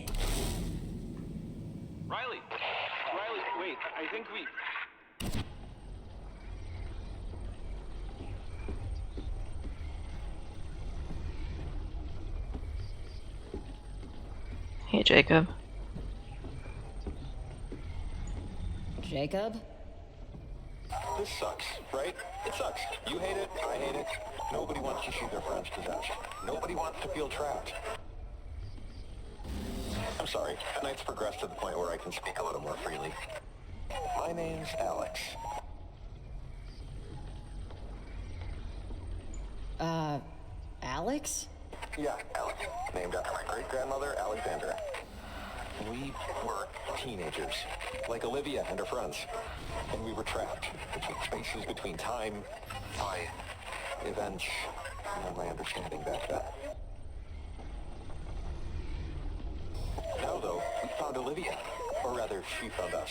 Riley! Riley, wait, I think we... Hey, Jacob. Jacob? This sucks, right? It sucks. You hate it, I hate it. Nobody wants to see their friends possessed. Nobody wants to feel trapped. I'm sorry, tonight's progressed to the point where I can speak a little more freely. My name's Alex. Alex? Yeah, Alex. Named after my great-grandmother, Alexandra. We were teenagers, like Olivia and her friends. And we were trapped between spaces, between time, by events, and my understanding back then. Now, though, we found Olivia. Or rather, she found us.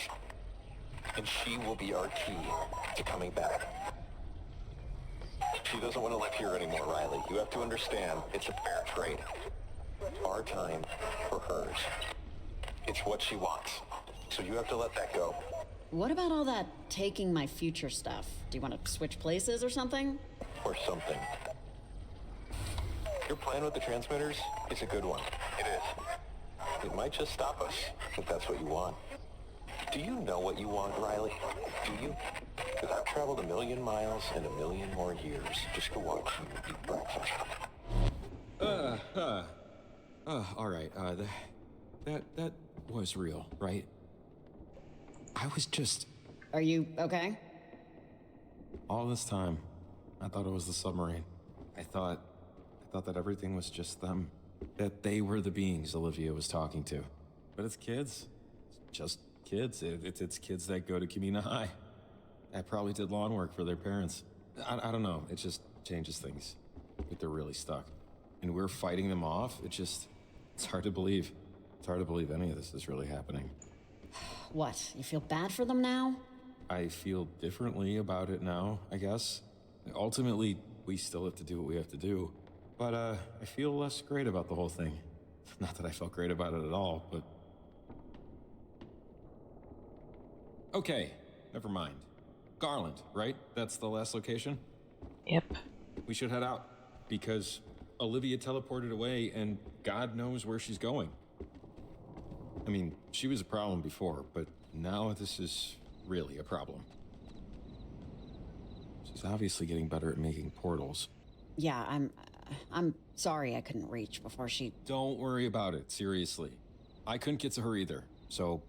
And she will be our key to coming back. She doesn't want to live here anymore, Riley. You have to understand, it's a fair trade. Our time for hers. It's what she wants. So you have to let that go. What about all that taking my future stuff? Do you want to switch places or something? Or something. Your plan with the transmitters is a good one. It is. It might just stop us, if that's what you want. Do you know what you want, Riley? Do you? Because I've traveled 1,000,000 miles and 1,000,000 more years just to watch you eat breakfast. All right, that was real, right? I was just... Are you okay? All this time, I thought it was the submarine. I thought that everything was just them. That they were the beings Olivia was talking to. But it's kids. It's just kids. It's kids that go to Kamina High. I probably did lawn work for their parents. I don't know. It just changes things. But they're really stuck. And we're fighting them off. It's hard to believe. It's hard to believe any of this is really happening. What, you feel bad for them now? I feel differently about it now, I guess. Ultimately, we still have to do what we have to do. But, I feel less great about the whole thing. Not that I felt great about it at all, but... Okay, never mind. Garland, right? That's the last location? Yep. We should head out, because Olivia teleported away, and God knows where she's going. I mean, she was a problem before, but now this is really a problem. She's obviously getting better at making portals. Yeah, I'm sorry I couldn't reach before she... Don't worry about it, seriously. I couldn't get to her either, so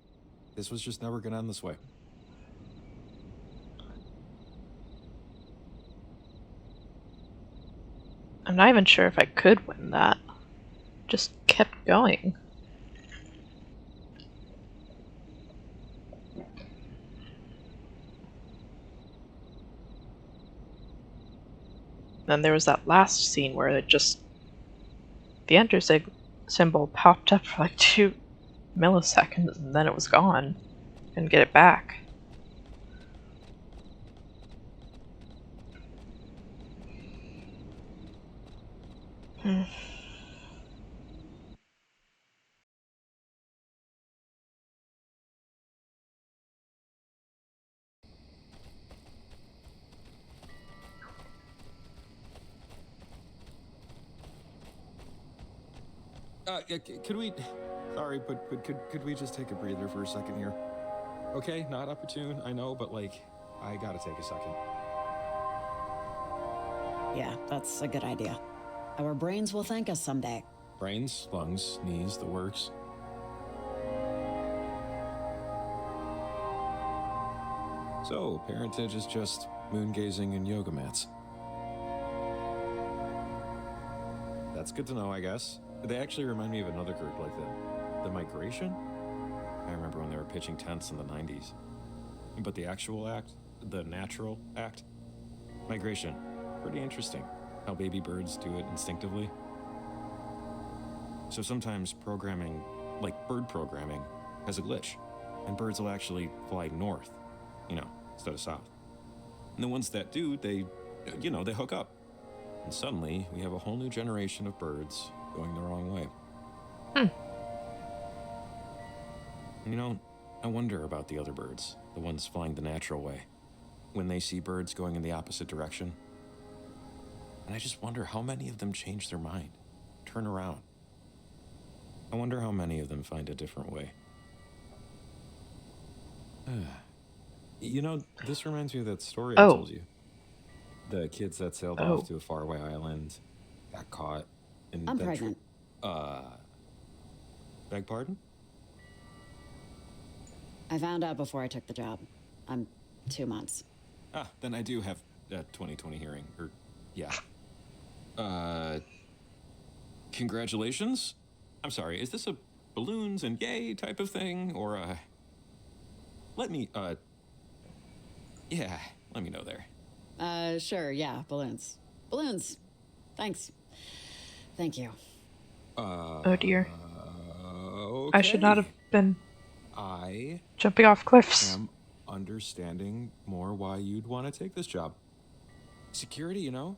this was just never gonna end this way. I'm not even sure if I could win that. Just kept going. Then there was that last scene where it just... the enter symbol popped up for like 2 milliseconds and then it was gone. Couldn't get it back. Could we... Sorry, but could we just take a breather for a second here? Okay, not opportune, I know, but like, I gotta take a second. Yeah, that's a good idea. Our brains will thank us someday. Brains, lungs, knees, the works. So, parentage is just moon gazing and yoga mats. That's good to know, I guess. They actually remind me of another group like that. The Migration? I remember when they were pitching tents in the 90s. But the actual act, the natural act, migration, pretty interesting. How baby birds do it instinctively. So sometimes programming, like bird programming, has a glitch. And birds will actually fly north, instead of south. And the ones that do, they hook up. And suddenly, we have a whole new generation of birds going the wrong way. I wonder about the other birds, the ones flying the natural way, when they see birds going in the opposite direction. And I just wonder how many of them change their mind, turn around. I wonder how many of them find a different way. You know, this reminds me of that story I Oh. told you. The kids that sailed Oh. off to a faraway island, got caught, and I'm then pregnant. Beg pardon? I found out before I took the job. I'm 2 months. Ah, then I do have a 2020 hearing. Or, yeah. Congratulations? I'm sorry, is this a balloons and yay type of thing? Or, let me know there. Sure, yeah, balloons. Balloons. Thanks. Thank you. Oh dear. Okay. I should not have been I jumping off cliffs. am understanding more why you'd want to take this job. Security, you know?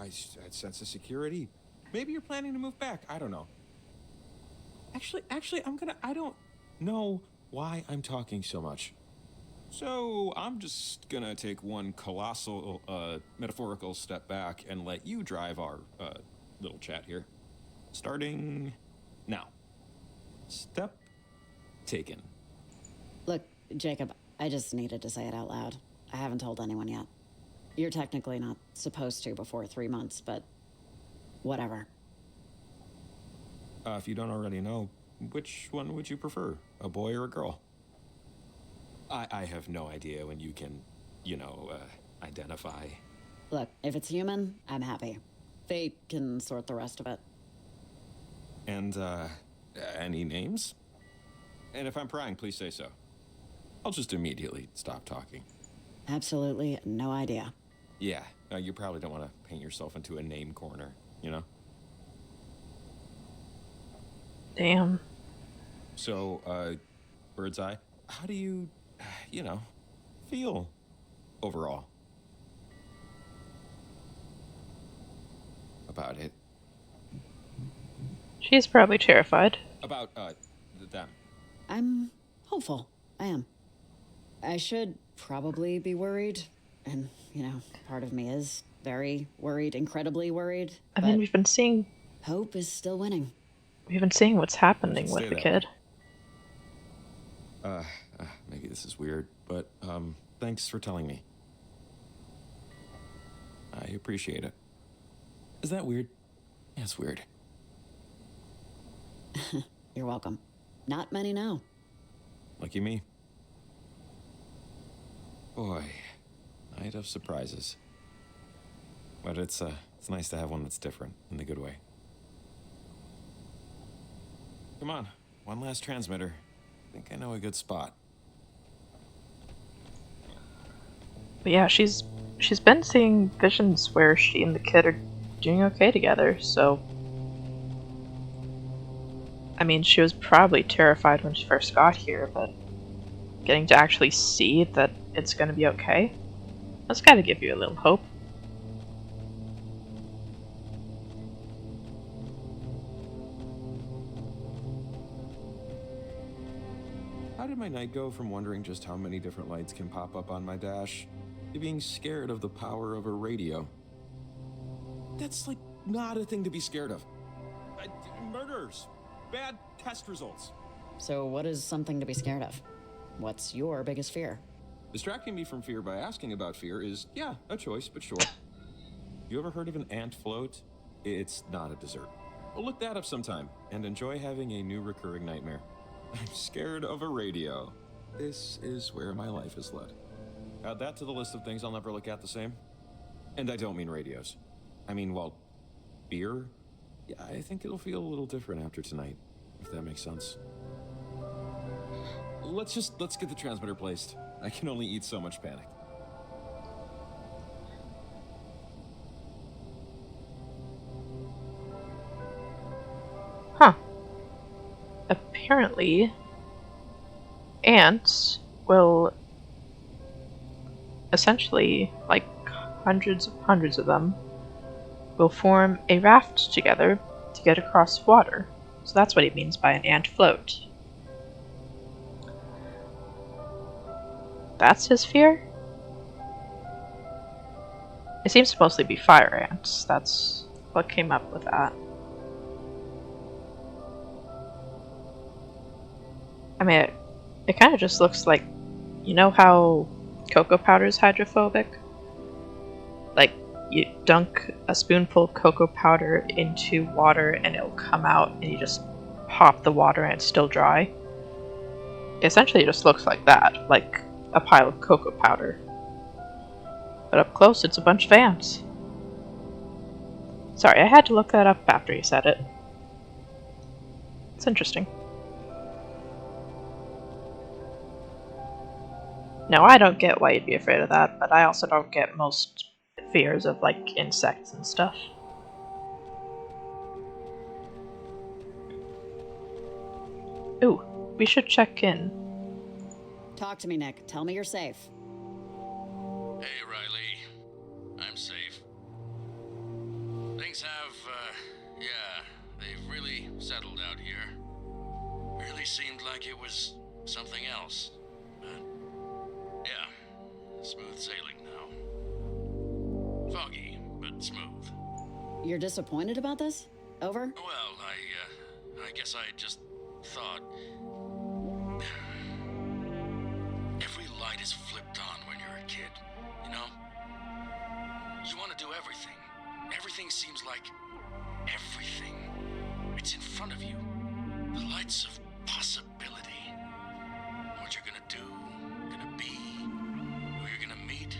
I sense a security. Maybe you're planning to move back. I don't know. Actually, I don't know why I'm talking so much. So I'm just gonna take one colossal, metaphorical step back and let you drive our, little chat here. Starting now. Step taken. Look, Jacob, I just needed to say it out loud. I haven't told anyone yet. You're technically not supposed to before 3 months, but whatever. If you don't already know, which one would you prefer, a boy or a girl? I have no idea when you can, identify. Look, if it's human, I'm happy. Fate can sort the rest of it. And, any names? And if I'm prying, please say so. I'll just immediately stop talking. Absolutely no idea. Yeah, you probably don't want to paint yourself into a name corner, you know? Damn. So, bird's eye, how do you, feel overall about it? She's probably terrified. About, them. I'm hopeful. I am. I should probably be worried. And, part of me is very worried, incredibly worried. I mean, we've been seeing... Hope is still winning. We've been seeing what's happening with the kid. Maybe this is weird, but, thanks for telling me. I appreciate it. Is that weird? Yeah, it's weird. You're welcome. Not many know. Lucky me. Boy, night of surprises. But it's nice to have one that's different, in the good way. Come on, one last transmitter. I think I know a good spot. But yeah, she's been seeing visions where she and the kid are doing okay together, so... I mean, she was probably terrified when she first got here, but getting to actually see that it's gonna be okay, that's gotta give you a little hope. How did my night go from wondering just how many different lights can pop up on my dash to being scared of the power of a radio? That's, not a thing to be scared of. Murders. Bad test results. So what is something to be scared of? What's your biggest fear? Distracting me from fear by asking about fear is, yeah, a choice, but sure. You ever heard of an ant float? It's not a dessert. Well, look that up sometime and enjoy having a new recurring nightmare. I'm scared of a radio. This is where my life is led. Add that to the list of things I'll never look at the same. And I don't mean radios. I mean, beer? Yeah, I think it'll feel a little different after tonight, if that makes sense. Let's get the transmitter placed. I can only eat so much panic. Huh. Apparently, ants will essentially, hundreds of them, will form a raft together to get across water. So that's what he means by an ant float. That's his fear? It seems to mostly be fire ants. That's what came up with that. I mean, it kind of just looks like, You know how cocoa powder is hydrophobic? Like, you dunk a spoonful of cocoa powder into water and it'll come out, and you just pop the water and it's still dry. Essentially, it just looks like that, like a pile of cocoa powder. But up close, it's a bunch of ants. Sorry, I had to look that up after you said it. It's interesting. No, I don't get why you'd be afraid of that, but I also don't get most fears of, like, insects and stuff. Ooh, we should check in. Talk to me, Nick. Tell me you're safe. Hey, Riley. I'm safe. Things have, yeah, they've really settled out here. Really seemed like it was something else. But, yeah, smooth sailing now. Foggy, but smooth. You're disappointed about this? Over? Well, I guess I just thought... Every light is flipped on when you're a kid, you know? You want to do everything. Everything seems like... everything. It's in front of you. The lights of possibility. What you're gonna do, gonna be, who you're gonna meet.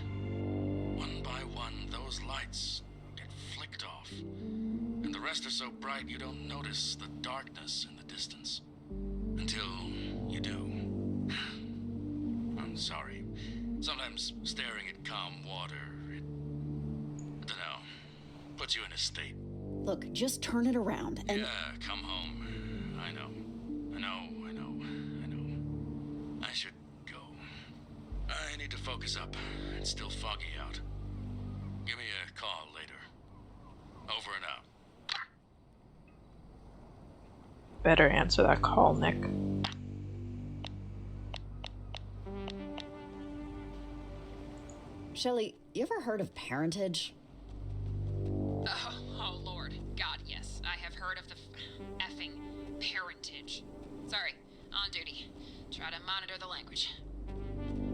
One by one, those lights get flicked off. And the rest are so bright you don't notice the darkness in the distance. Until you do. I'm sorry. Sometimes staring at calm water, it... I don't know. Puts you in a state. Look, just turn it around and... Yeah, come home. I know. I should go. I need to focus up. It's still foggy out. Give me a call later. Over and out. Better answer that call, Nick. Shelley, you ever heard of parentage? Oh, Lord. God, yes. I have heard of the effing parentage. Sorry, on duty. Try to monitor the language.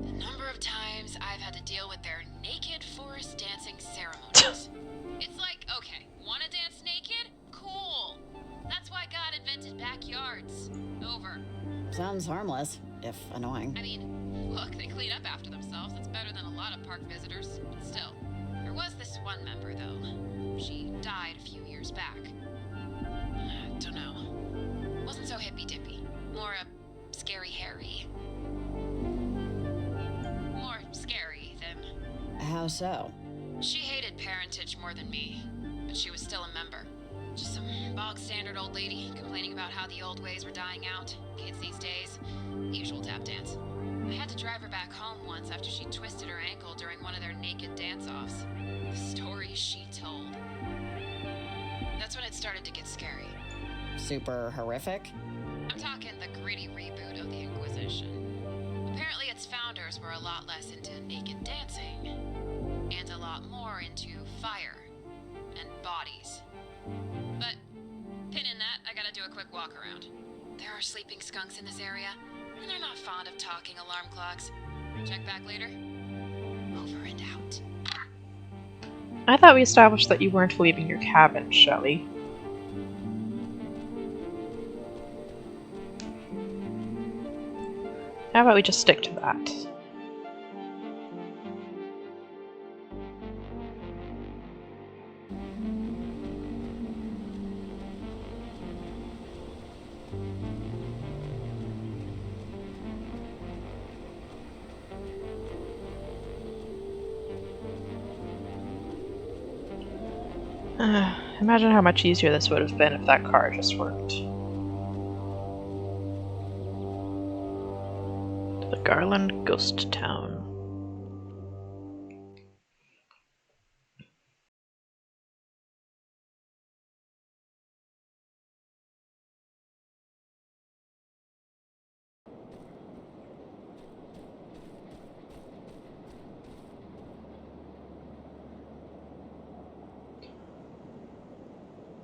The number of times I've had to deal with their naked forest dancing ceremonies. It's like, okay, wanna dance naked? Cool. That's why God invented backyards. Over. Sounds harmless, if annoying. I mean, look, they clean up after themselves. That's better than a lot of park visitors. But still, there was this one member, though. She died a few years back. Don't know. Wasn't so hippy-dippy. More a scary Harry. More scary than... How so? She hated parentage more than me, but she was still a member. Just some bog-standard old lady complaining about how the old ways were dying out. Kids these days, usual tap dance. I had to drive her back home once after she twisted her ankle during one of their naked dance-offs. The stories she told. That's when it started to get scary. Super horrific? I'm talking the gritty reboot of the Inquisition. Apparently its founders were a lot less into naked dancing, and a lot more into fire and bodies. But, pin in that, I gotta do a quick walk around. There are sleeping skunks in this area, and they're not fond of talking alarm clocks. Check back later. Over and out. I thought we established that you weren't leaving your cabin, Shelley. How about we just stick to that? Imagine how much easier this would have been if that car just worked. The Garland Ghost Town.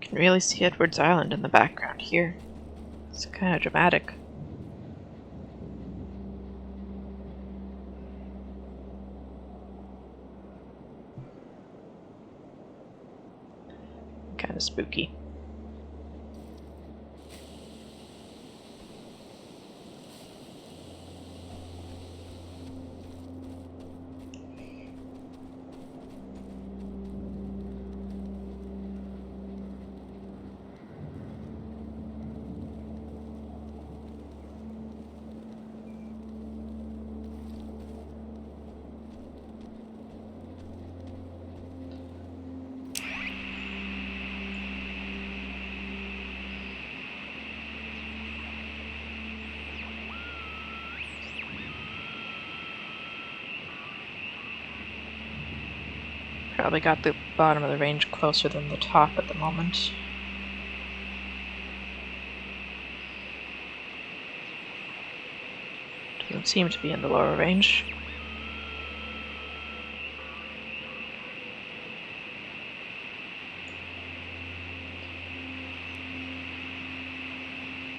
Can really see Edwards Island in the background here. It's kind of dramatic. kind of spooky. Probably got the bottom of the range closer than the top at the moment. Doesn't seem to be in the lower range.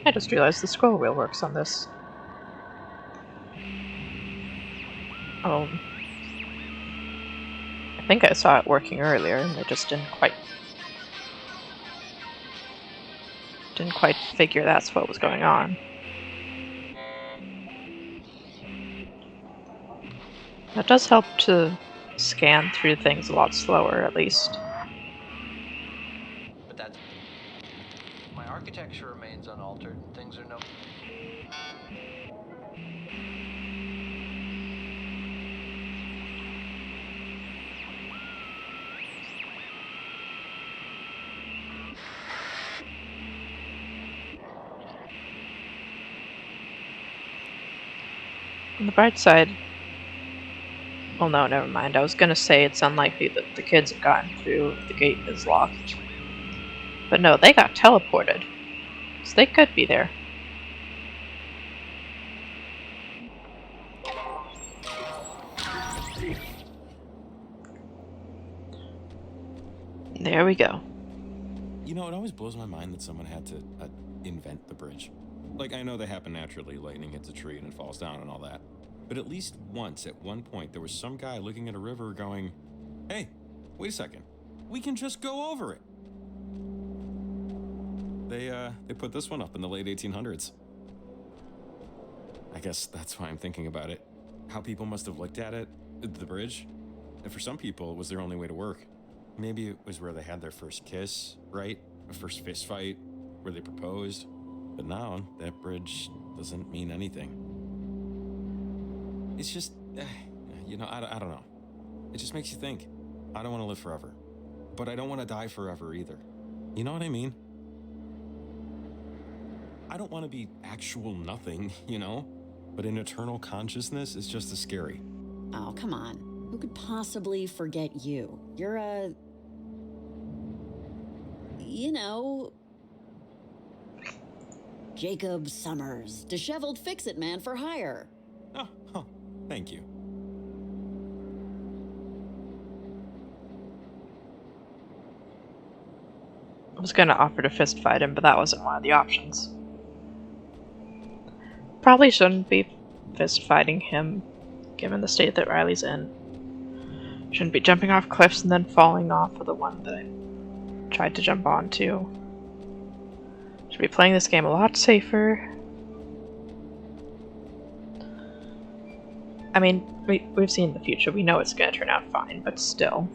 I just realized the scroll wheel works on this. I think I saw it working earlier, and I just didn't quite figure that's what was going on. That does help to scan through things a lot slower, at least. But that's... My architecture remains unaltered. Things are no... On the bright side... Well, no, never mind. I was gonna say it's unlikely that the kids have gotten through if the gate is locked. But no, they got teleported. So they could be there. There we go. You know, it always blows my mind that someone had to invent the bridge. Like, I know they happen naturally, lightning hits a tree and it falls down and all that. But at least once, at one point, there was some guy looking at a river going, hey, wait a second, we can just go over it. They put this one up in the late 1800s. I guess that's why I'm thinking about it. How people must have looked at it, the bridge. And for some people, it was their only way to work. Maybe it was where they had their first kiss, right? A first fist fight, where they proposed. But now, that bridge doesn't mean anything. It's just, you know, I don't know. It just makes you think. I don't want to live forever. But I don't want to die forever either. You know what I mean? I don't want to be actual nothing, you know? But an eternal consciousness is just as scary. Oh, come on. Who could possibly forget you? You're a... You know... Jacob Summers. Disheveled fix-it man for hire. Oh, thank you. I was gonna offer to fist fight him, but that wasn't one of the options. Probably shouldn't be fist fighting him, given the state that Riley's in. Shouldn't be jumping off cliffs and then falling off of the one that I tried to jump onto. Should be playing this game a lot safer. I mean, we've seen the future. We know it's gonna turn out fine, but still.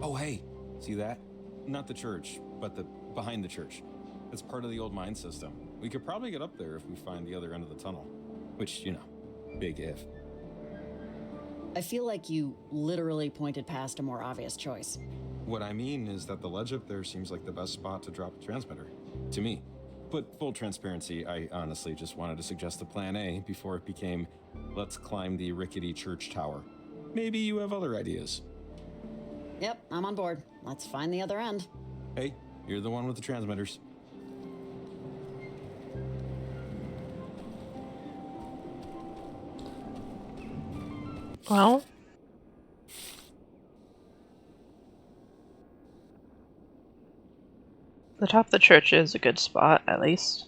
Oh, hey, see that? Not the church, but the behind the church. It's part of the old mine system. We could probably get up there if we find the other end of the tunnel. Which, you know, big if. I feel like you literally pointed past a more obvious choice. What I mean is that the ledge up there seems like the best spot to drop a transmitter. To me. But full transparency, I honestly just wanted to suggest a plan A before it became, let's climb the rickety church tower. Maybe you have other ideas. Yep, I'm on board. Let's find the other end. Hey, you're the one with the transmitters. Well, The top of the church is a good spot, at least.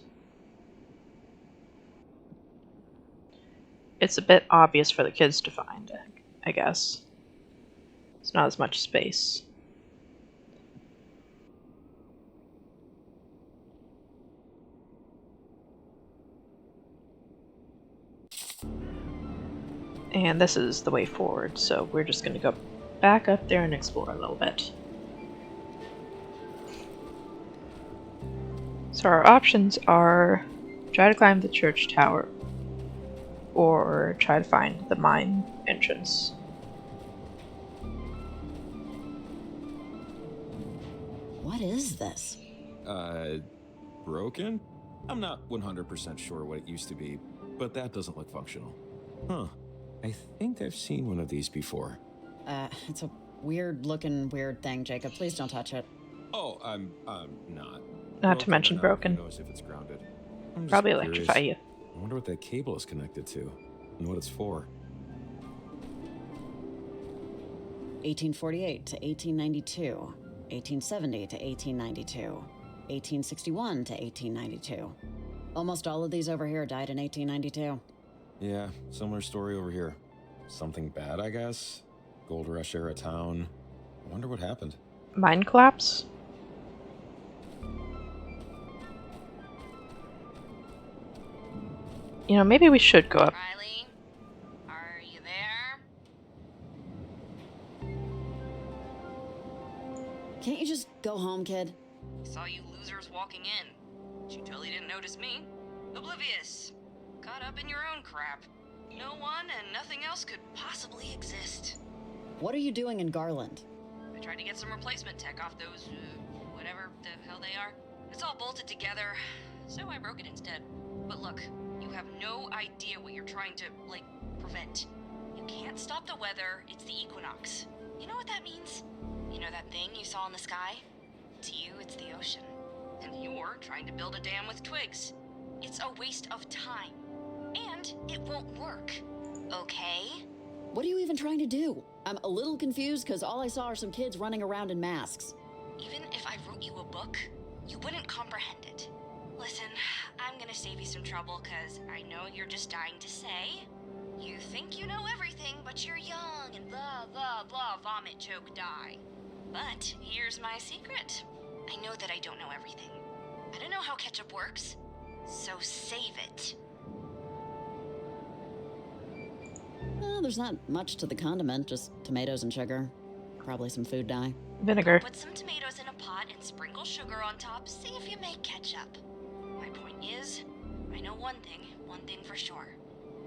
It's a bit obvious for the kids to find, I guess. It's not as much space. And this is the way forward, so we're just going to go back up there and explore a little bit. So our options are try to climb the church tower or try to find the mine entrance. What is this? Broken? I'm not 100% sure what it used to be, but that doesn't look functional. Huh. I think I've seen one of these before. It's a weird-looking weird thing, Jacob. Please don't touch it. Oh, I'm not. Not to mention broken. Who knows if it's grounded? Probably electrify you. I wonder what that cable is connected to, and what it's for. 1848 to 1892, 1870 to 1892, 1861 to 1892. Almost all of these over here died in 1892. Yeah, similar story over here. Something bad, I guess? Gold rush era town. I wonder what happened. Mine collapse? You know, maybe we should go up. Riley, are you there? Can't you just go home, kid? Saw you losers walking in. But you totally didn't notice me. Oblivious. Caught up in your own crap. No one and nothing else could possibly exist. What are you doing in Garland? I tried to get some replacement tech off those, whatever the hell they are. It's all bolted together, so I broke it instead. But look, you have no idea what you're trying to, prevent. You can't stop the weather, it's the equinox. You know what that means? You know that thing you saw in the sky? To you, it's the ocean. And you're trying to build a dam with twigs. It's a waste of time. And it won't work. Okay? What are you even trying to do? I'm a little confused because all I saw are some kids running around in masks. Even if I wrote you a book, you wouldn't comprehend it. Listen, I'm gonna save you some trouble because I know you're just dying to say. You think you know everything, but you're young and blah, blah, blah, vomit, choke, die. But here's my secret. I know that I don't know everything. I don't know how ketchup works, so save it. Well, there's not much to the condiment, just tomatoes and sugar. Probably some food dye. Vinegar. Put some tomatoes in a pot and sprinkle sugar on top. See if you make ketchup. My point is, I know one thing for sure.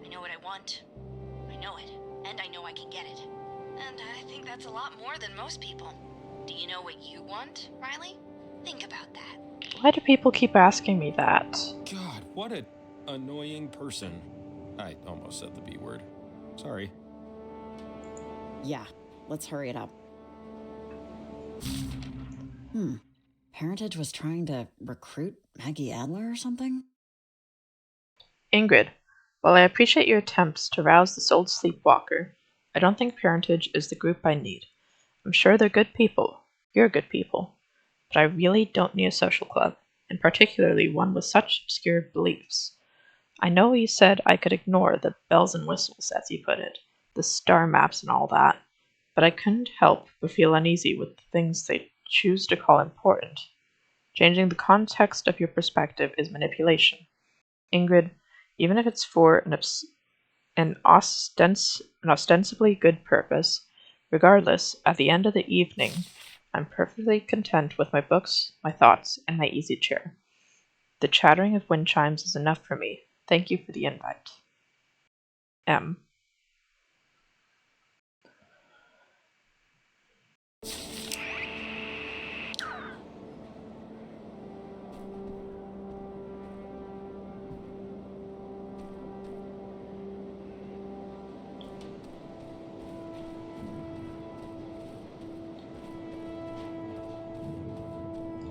I know what I want. I know it, and I know I can get it. And I think that's a lot more than most people. Do you know what you want, Riley? Think about that. Why do people keep asking me that? God, what an annoying person. I almost said the B word. Sorry. Yeah, let's hurry it up. Parentage was trying to recruit Maggie Adler or something? Ingrid, while I appreciate your attempts to rouse this old sleepwalker, I don't think Parentage is the group I need. I'm sure they're good people. You're good people. But I really don't need a social club, and particularly one with such obscure beliefs. I know you said I could ignore the bells and whistles, as you put it, the star maps and all that, but I couldn't help but feel uneasy with the things they choose to call important. Changing the context of your perspective is manipulation. Ingrid, even if it's for an ostensibly good purpose, regardless, at the end of the evening, I'm perfectly content with my books, my thoughts, and my easy chair. The chattering of wind chimes is enough for me. Thank you for the invite. M.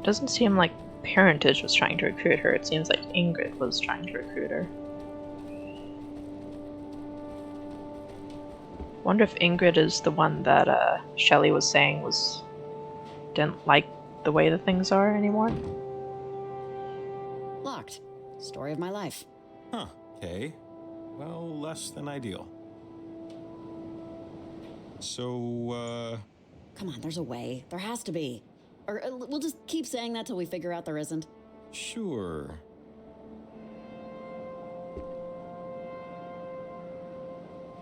Doesn't seem like Parentage was trying to recruit her. It seems like Ingrid was trying to recruit her. Wonder if Ingrid is the one that Shelley was saying didn't like the way the things are anymore. Story of my life. Huh, okay. Well, less than ideal. So, Come on, there's a way. There has to be. Or we'll just keep saying that till we figure out there isn't. Sure.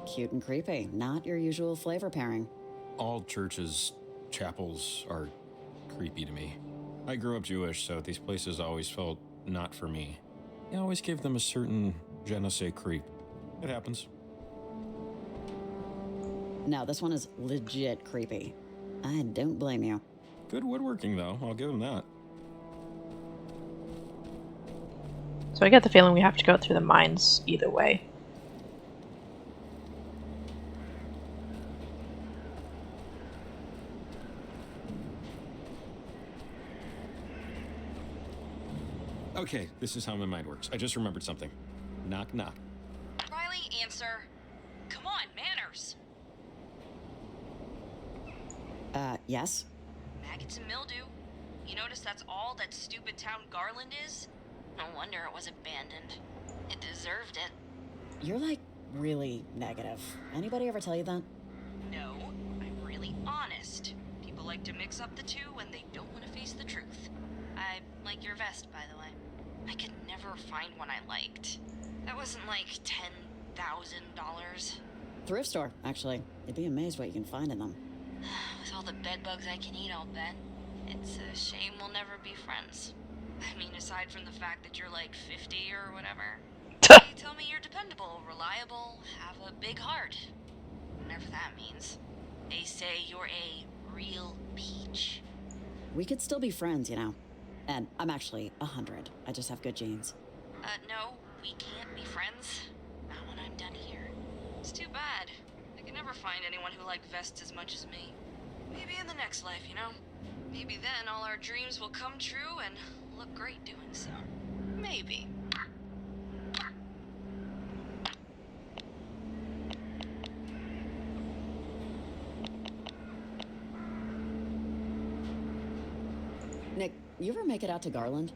Cute and creepy. Not your usual flavor pairing. All churches, chapels are creepy to me. I grew up Jewish, so these places always felt not for me. I always gave them a certain je ne sais creep. It happens. No, this one is legit creepy. I don't blame you. Good woodworking, though. I'll give him that. So I get the feeling we have to go through the mines either way. Okay, this is how my mind works. I just remembered something. Knock, knock. Riley, answer. Come on, manners. Yes? Maggots and mildew. You notice that's all that stupid town Garland is? No wonder it was abandoned. It deserved it. You're like really negative. Anybody ever tell you that? No, I'm really honest. People like to mix up the two when they don't want to face the truth. I like your vest, by the way. I could never find one I liked. That wasn't like $10,000. Thrift store, actually. You'd be amazed what you can find in them. With all the bedbugs I can eat, I'll bet. It's a shame we'll never be friends. I mean, aside from the fact that you're like 50 or whatever. They tell me you're dependable, reliable, have a big heart. Whatever that means. They say you're a real peach. We could still be friends, you know. And I'm actually 100. I just have good genes. No, we can't be friends. Not when I'm done here. It's too bad. I could never find anyone who liked vests as much as me. Maybe in the next life, you know? Maybe then all our dreams will come true and look great doing so. Maybe. Nick, you ever make it out to Garland?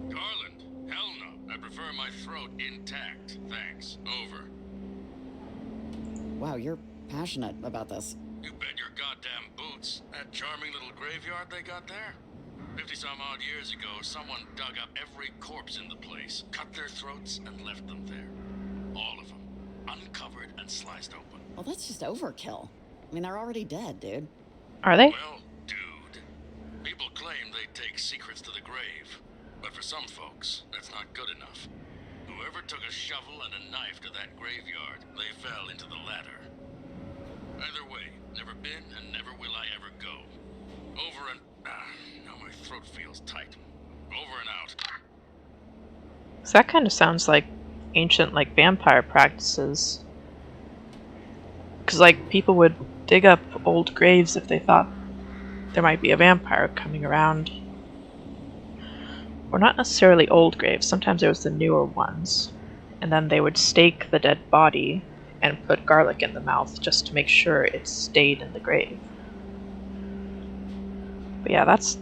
Garland? Hell no. I prefer my throat intact. Thanks. Over. Wow, you're passionate about this. You bet your goddamn boots. That charming little graveyard they got there? 50-some-odd years ago, someone dug up every corpse in the place, cut their throats, and left them there. All of them. Uncovered and sliced open. Well, that's just overkill. I mean, they're already dead, dude. Are they? Well, dude, people claim they take secrets to the grave. But for some folks, that's not good enough. Whoever took a shovel and a knife to that graveyard, they fell into the latter. Either way, never been and never will I ever go. Over and... now my throat feels tight. Over and out. So that kind of sounds like ancient, like, vampire practices. Because, like, people would dig up old graves if they thought there might be a vampire coming around. Or not necessarily old graves, sometimes it was the newer ones. And then they would stake the dead body and put garlic in the mouth just to make sure it stayed in the grave. But yeah, that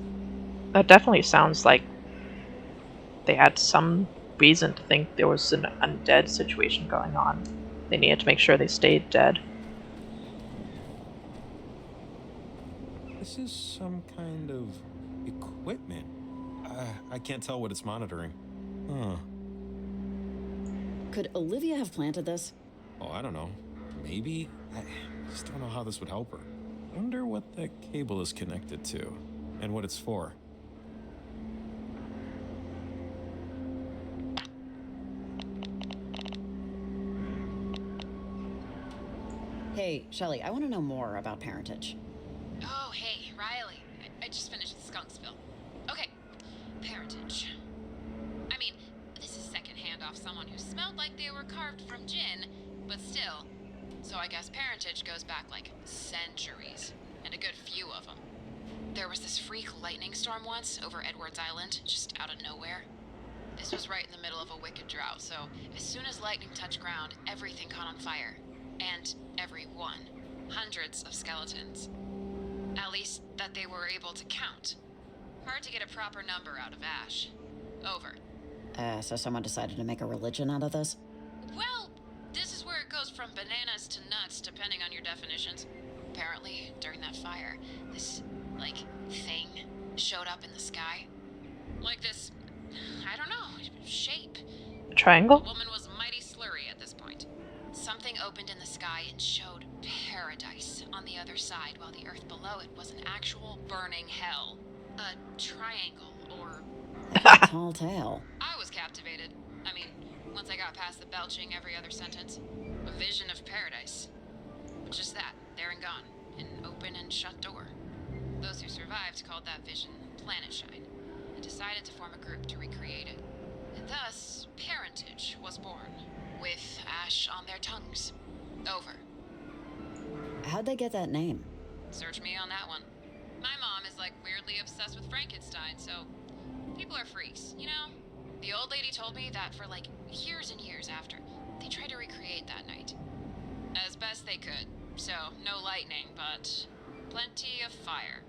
definitely sounds like they had some reason to think there was an undead situation going on. They needed to make sure they stayed dead. This is some kind of equipment. I can't tell what it's monitoring. Huh. Could Olivia have planted this? Oh, I don't know. Maybe? I just don't know how this would help her. Wonder what that cable is connected to, and what it's for. Hey, Shelly, I want to know more about parentage. Oh, hey, Riley. I just finished Skunksville. Okay, parentage. I mean, this is secondhand off someone who smelled like they were carved from gin, but still. So I guess parentage goes back like centuries, and a good few of them. There was this freak lightning storm once over Edwards Island, just out of nowhere. This was right in the middle of a wicked drought, so as soon as lightning touched ground, everything caught on fire. And everyone. Hundreds of skeletons. At least that they were able to count. Hard to get a proper number out of Ash. Over. So someone decided to make a religion out of this? Well, this is where it goes from bananas to nuts, depending on your definitions. Apparently, during that fire, this, thing showed up in the sky. Like this, I don't know, shape. Triangle? The woman was mighty slurry at this point. Something opened in the sky and showed paradise on the other side, while the earth below it was an actual burning hell. A triangle, or... That's a tall tale. I was captivated. I mean, once I got past the belching every other sentence. A vision of paradise. Just that, there and gone. An open and shut door. Those who survived called that vision Planetshine, and decided to form a group to recreate it. And thus, parentage was born, with ash on their tongues. Over. How'd they get that name? Search me on that one. My mom is weirdly obsessed with Frankenstein, so people are freaks, you know? The old lady told me that for years and years after, they tried to recreate that night. As best they could, so no lightning, but plenty of fire.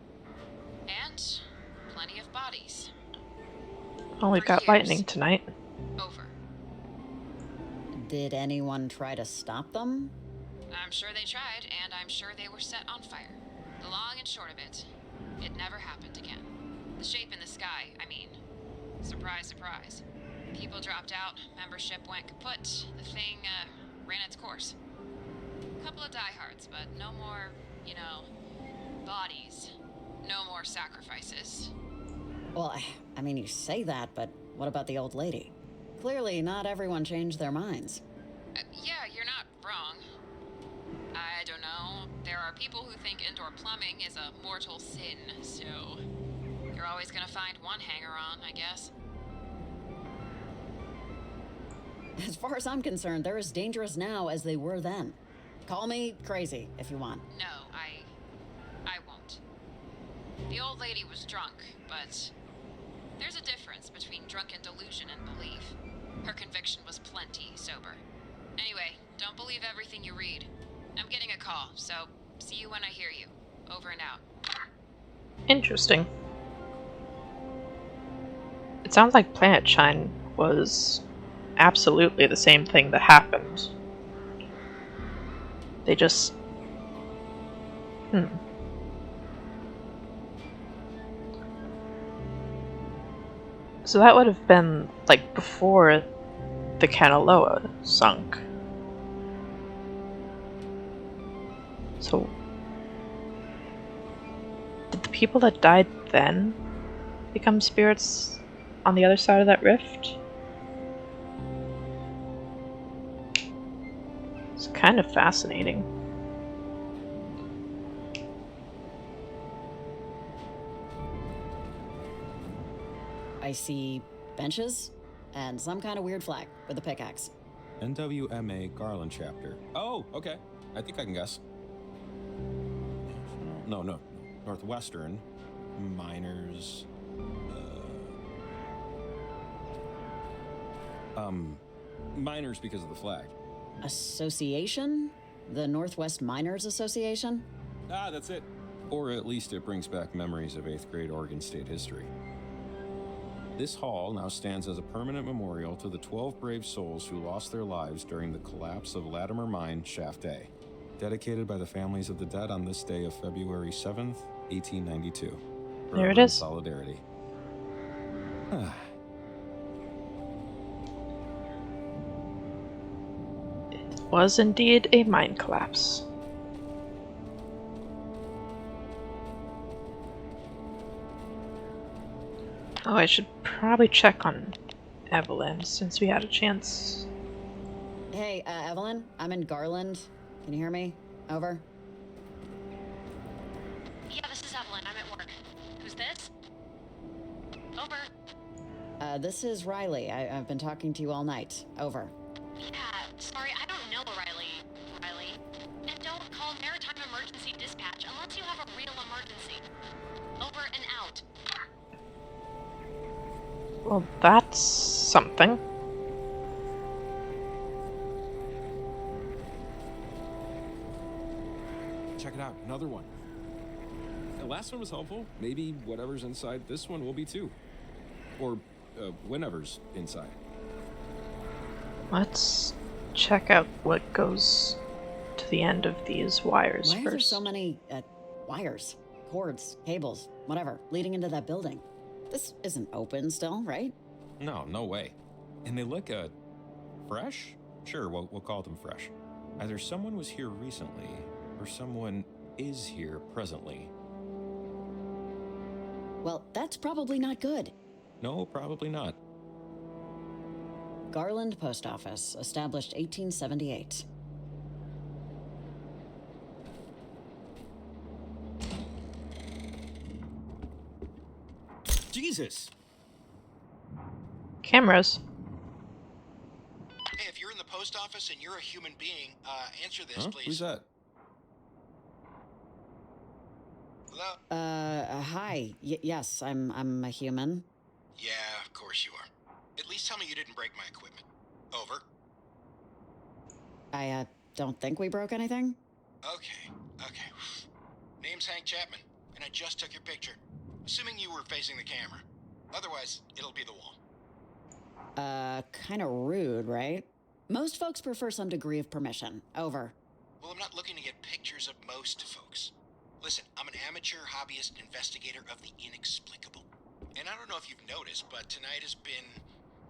And plenty of bodies. Oh, we've got lightning tonight. Over. Did anyone try to stop them? I'm sure they tried, and I'm sure they were set on fire. The long and short of it, it never happened again. The shape in the sky, I mean. Surprise, surprise. People dropped out, membership went kaput, the thing, ran its course. A couple of diehards, but no more, bodies. No more sacrifices. Well, I mean, you say that, but what about the old lady? Clearly, not everyone changed their minds. Yeah, you're not wrong. I don't know. There are people who think indoor plumbing is a mortal sin, so you're always gonna find one hanger-on, I guess. As far as I'm concerned, they're as dangerous now as they were then. Call me crazy if you want. No, I won't. The old lady was drunk, but there's a difference between drunken delusion and belief. Her conviction was plenty sober. Anyway, don't believe everything you read. I'm getting a call, so see you when I hear you. Over and out. Interesting. It sounds like Planetshine was absolutely the same thing that happened. They just... So that would have been, before the Kanaloa sunk. So... Did the people that died then become spirits on the other side of that rift? It's kind of fascinating. I see benches and some kind of weird flag with a pickaxe. NWMA Garland chapter. Oh, okay. I think I can guess. No. Northwestern. Miners. Miners because of the flag. Association? The Northwest Miners Association? Ah, that's it. Or at least it brings back memories of 8th grade Oregon State history. This hall now stands as a permanent memorial to the 12 brave souls who lost their lives during the collapse of Latimer Mine Shaft A, dedicated by the families of the dead on this day of February 7th, 1892. There it is. Solidarity. It was indeed a mine collapse. Oh, I should probably check on Evelyn since we had a chance. Hey, Evelyn, I'm in Garland. Can you hear me? Over. Yeah, this is Evelyn. I'm at work. Who's this? Over. This is Riley. I've been talking to you all night. Over. Yeah, sorry, I don't know Riley. And don't call Maritime Emergency Dispatch unless you have a real emergency. Over and out. Well, that's something. Check it out, another one. The last one was helpful. Maybe whatever's inside this one will be too. Or whenever's inside. Let's check out what goes to the end of these wires Why first. are there so many wires, cords, cables, whatever, leading into that building? This isn't open still, right? No, no way. And they look, fresh? Sure, we'll call them fresh. Either someone was here recently, or someone is here presently. Well, that's probably not good. No, probably not. Garland Post Office, established 1878. Jesus! Cameras. Hey, if you're in the post office and you're a human being, answer this, Huh? please. Who's that? Hello? Hi. Yes, I'm a human. Yeah, of course you are. At least tell me you didn't break my equipment. Over. I, don't think we broke anything. Okay. Name's Hank Chapman, and I just took your picture. Assuming you were facing the camera. Otherwise, it'll be the wall. Kinda rude, right? Most folks prefer some degree of permission. Over. Well, I'm not looking to get pictures of most folks. Listen, I'm an amateur hobbyist investigator of the inexplicable. And I don't know if you've noticed, but tonight has been...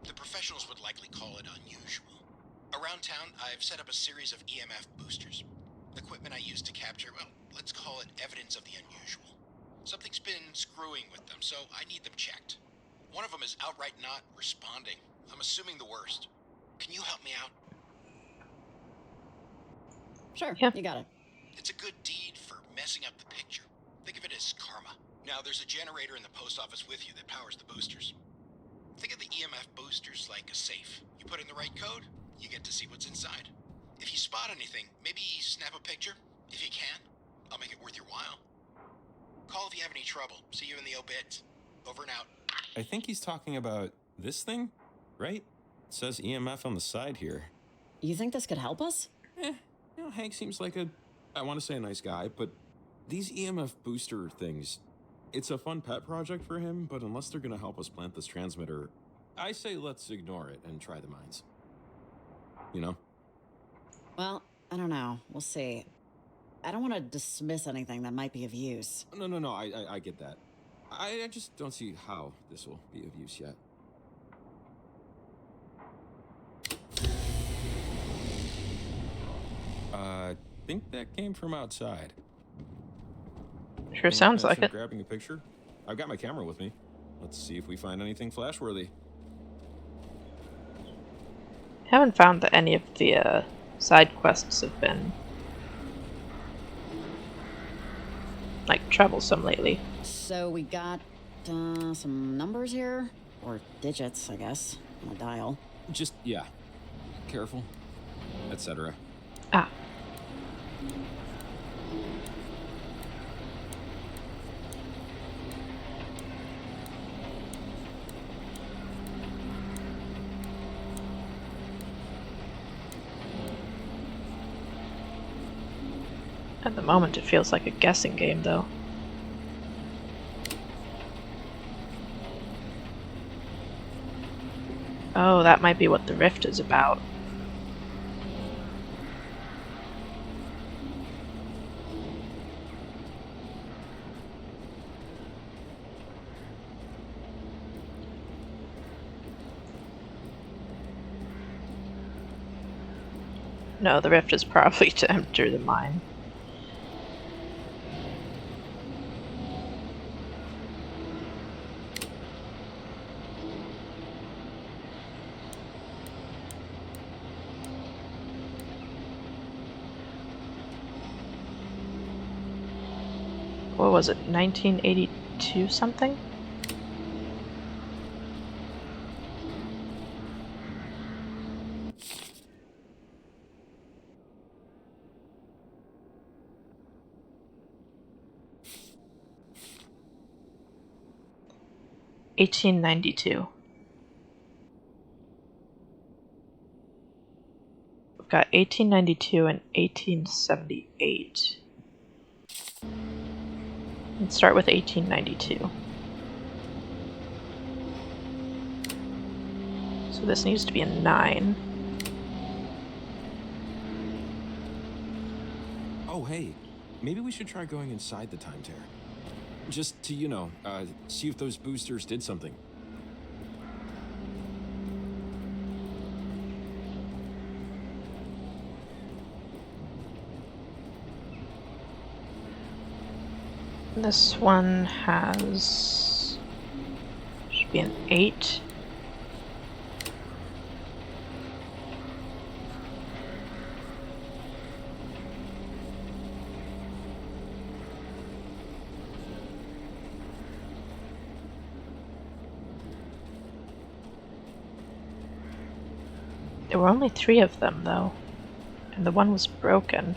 the professionals would likely call it unusual. Around town, I've set up a series of EMF boosters. Equipment I use to capture, well, let's call it evidence of the unusual. Something's been screwing with them, so I need them checked. One of them is outright not responding. I'm assuming the worst. Can you help me out? Sure, yeah. You got it. It's a good deed for messing up the picture. Think of it as karma. Now, there's a generator in the post office with you that powers the boosters. Think of the EMF boosters like a safe. You put in the right code, you get to see what's inside. If you spot anything, maybe snap a picture. If you can, I'll make it worth your while. Call if you have any trouble. See you in the obits. Over and out. I think he's talking about this thing, right? It says EMF on the side here. You think this could help us? Hank seems like I want to say a nice guy, but these EMF booster things, it's a fun pet project for him, but unless they're going to help us plant this transmitter, I say let's ignore it and try the mines. You know? Well, I don't know. We'll see. I don't want to dismiss anything that might be of use. No, I get that. I just don't see how this will be of use yet. I think that came from outside. Sure sounds like it. Grabbing a picture? I've got my camera with me. Let's see if we find anything flashworthy. Haven't found that any of the side quests have been like troublesome lately. So we got some numbers here, or digits, I guess, on a dial. Just yeah, careful, etc. Ah. At the moment, it feels like a guessing game, though. Oh, that might be what the rift is about. No, the rift is probably to enter the mine. What was it, 1982 something? $1892. We've got 1892 and 1878. Let's start with 1892. So this needs to be a 9. Oh, hey, maybe we should try going inside the time tear. Just to, you know, see if those boosters did something. This one has... should be an 8. There were only 3 of them, though, and the one was broken.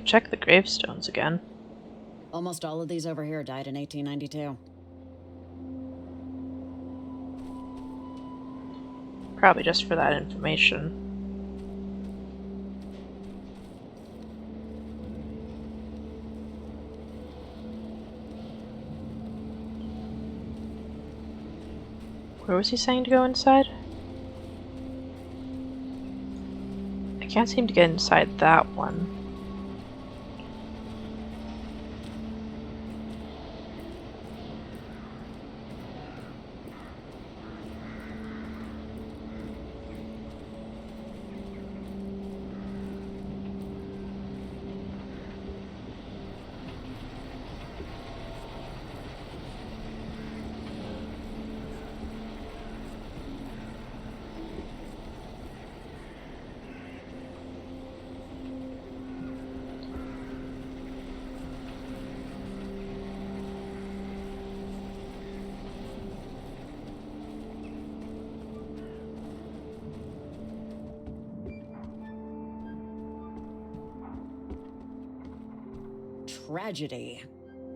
Check the gravestones again. Almost all of these over here died in 1892. Probably just for that information. Where was he saying to go inside? I can't seem to get inside that one. Tragedy.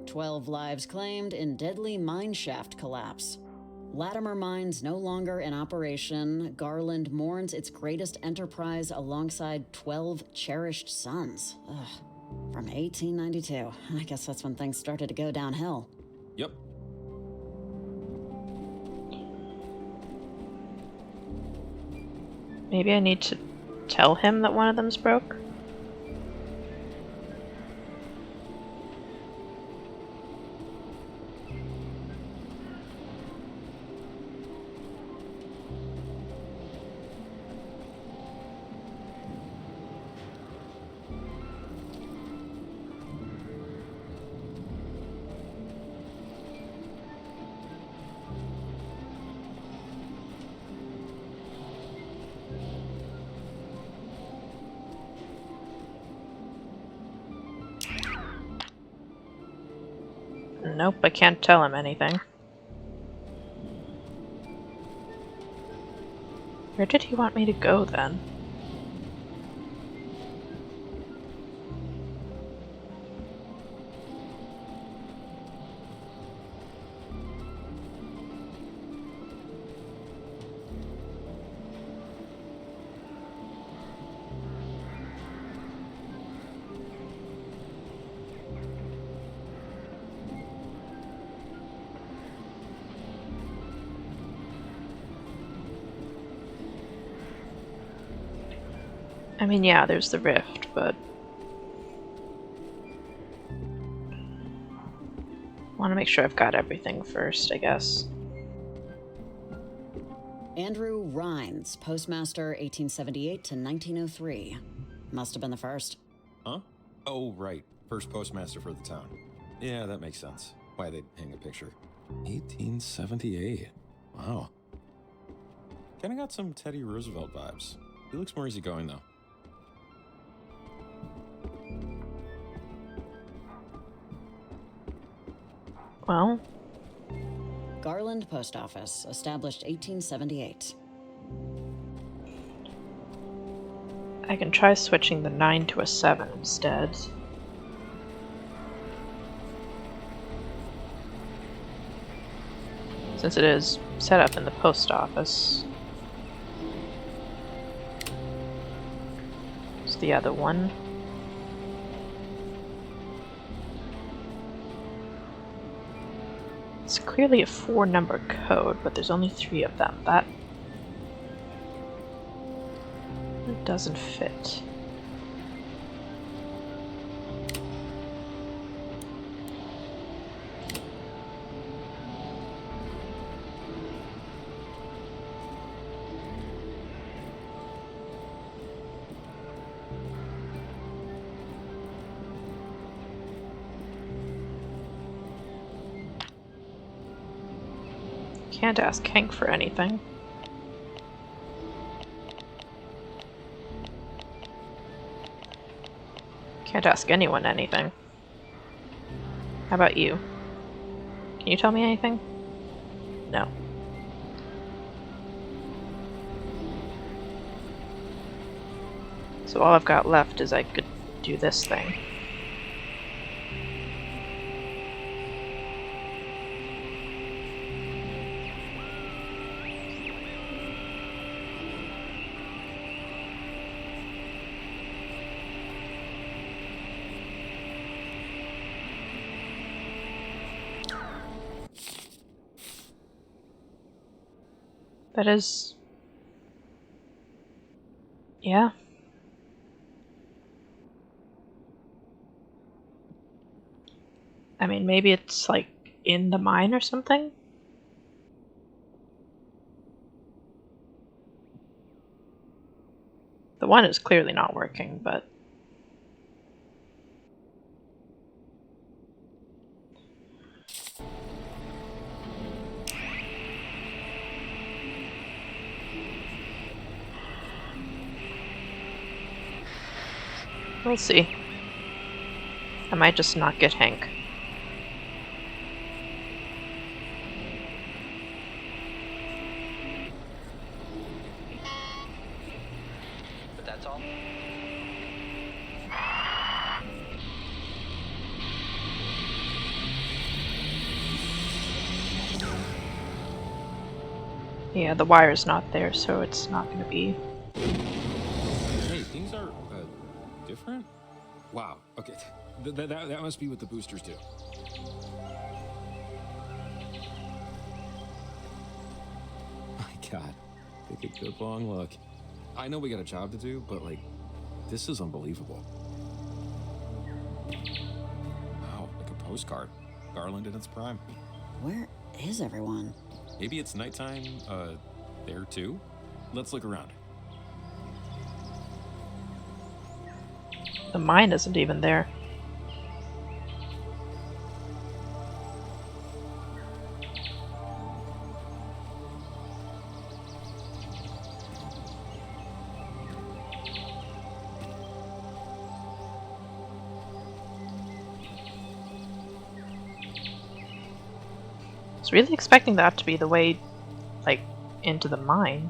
12 lives claimed in deadly mine shaft collapse. Latimer Mines no longer in operation. Garland mourns its greatest enterprise alongside 12 cherished sons. Ugh. From 1892. I guess that's when things started to go downhill. Yep. Maybe I need to tell him that one of them's broke? Nope, I can't tell him anything. Where did he want me to go then? I mean, yeah, there's the rift, but... want to make sure I've got everything first, I guess. Andrew Rhines, postmaster 1878 to 1903. Must have been the first. Huh? Oh, right. First postmaster for the town. Yeah, that makes sense. Why they'd hang a picture. 1878. Wow. Kinda got some Teddy Roosevelt vibes. He looks more easygoing, though. Well... Garland Post Office, established 1878. I can try switching the 9 to a 7 instead. Since it is set up in the post office. It's the other one. It's clearly a 4-number code, but there's only 3 of them. That doesn't fit. Can't ask Hank for anything. Can't ask anyone anything. How about you? Can you tell me anything? No. So all I've got left is I could do this thing. That is... yeah. I mean, maybe it's like in the mine or something? The one is clearly not working, but... we'll see. I might just not get Hank. But that's all? Yeah, the wire's not there, so it's not going to be... Hey, things are, different? Wow, okay. That must be what the boosters do. My god. Take a good long look. I know we got a job to do, but, like, this is unbelievable. Wow, like a postcard. Garland in its prime. Where is everyone? Maybe it's nighttime, there too? Let's look around. The mine isn't even there. I was really expecting that to be the way, like, into the mine.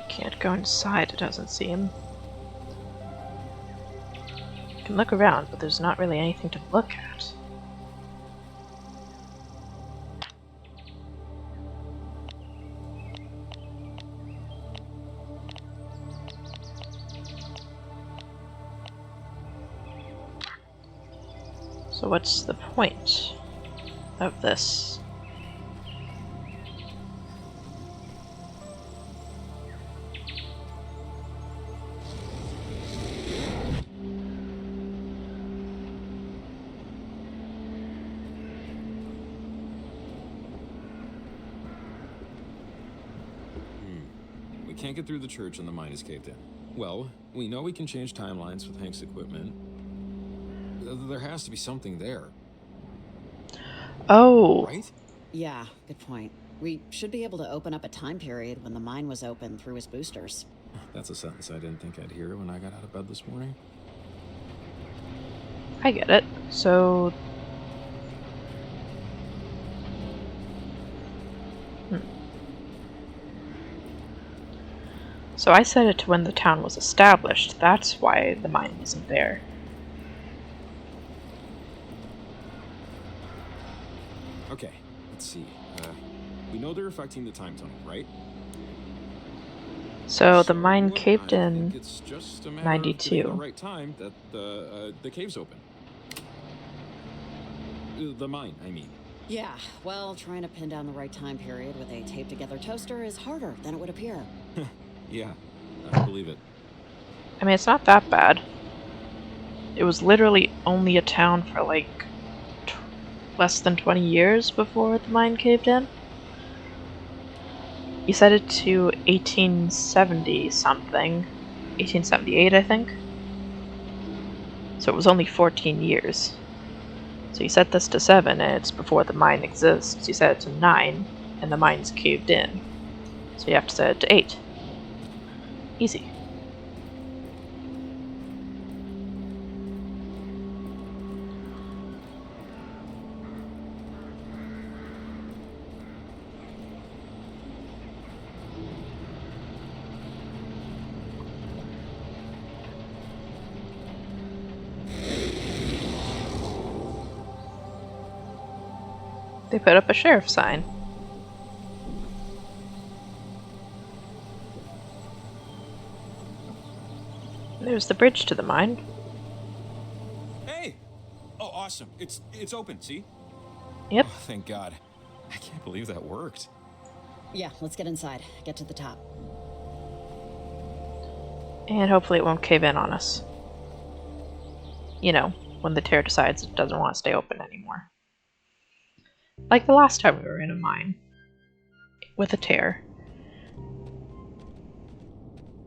Can't go inside, it doesn't seem. You can look around, but there's not really anything to look at. So what's the point of this? We can't get through the church and the mine is caved in. Well, we know we can change timelines with Hank's equipment. There has to be something there. Oh. Right? Yeah, good point. We should be able to open up a time period when the mine was open through his boosters. That's a sentence I didn't think I'd hear when I got out of bed this morning. I get it. So... So I set it to when the town was established. That's why the mine wasn't there. Okay, let's see. We know they're affecting the time tunnel, right? So the mine caved I in think it's just a matter of 92. getting the right time that the cave's open. The mine, I mean. Yeah, well, trying to pin down the right time period with a taped-together toaster is harder than it would appear. Yeah, I believe it. I mean, it's not that bad. It was literally only a town for like less than 20 years before the mine caved in. You set it to 1870 something. 1878, I think. So it was only 14 years. So you set this to 7 and it's before the mine exists. You set it to 9 and the mine's caved in. So you have to set it to 8. Easy. They put up a sheriff sign. There's the bridge to the mine. Hey! Oh, awesome. It's open, see? Yep. Oh, thank God. I can't believe that worked. Yeah, let's get inside. Get to the top. And hopefully it won't cave in on us. You know, when the tear decides it doesn't want to stay open anymore. Like the last time we were in a mine. With a tear.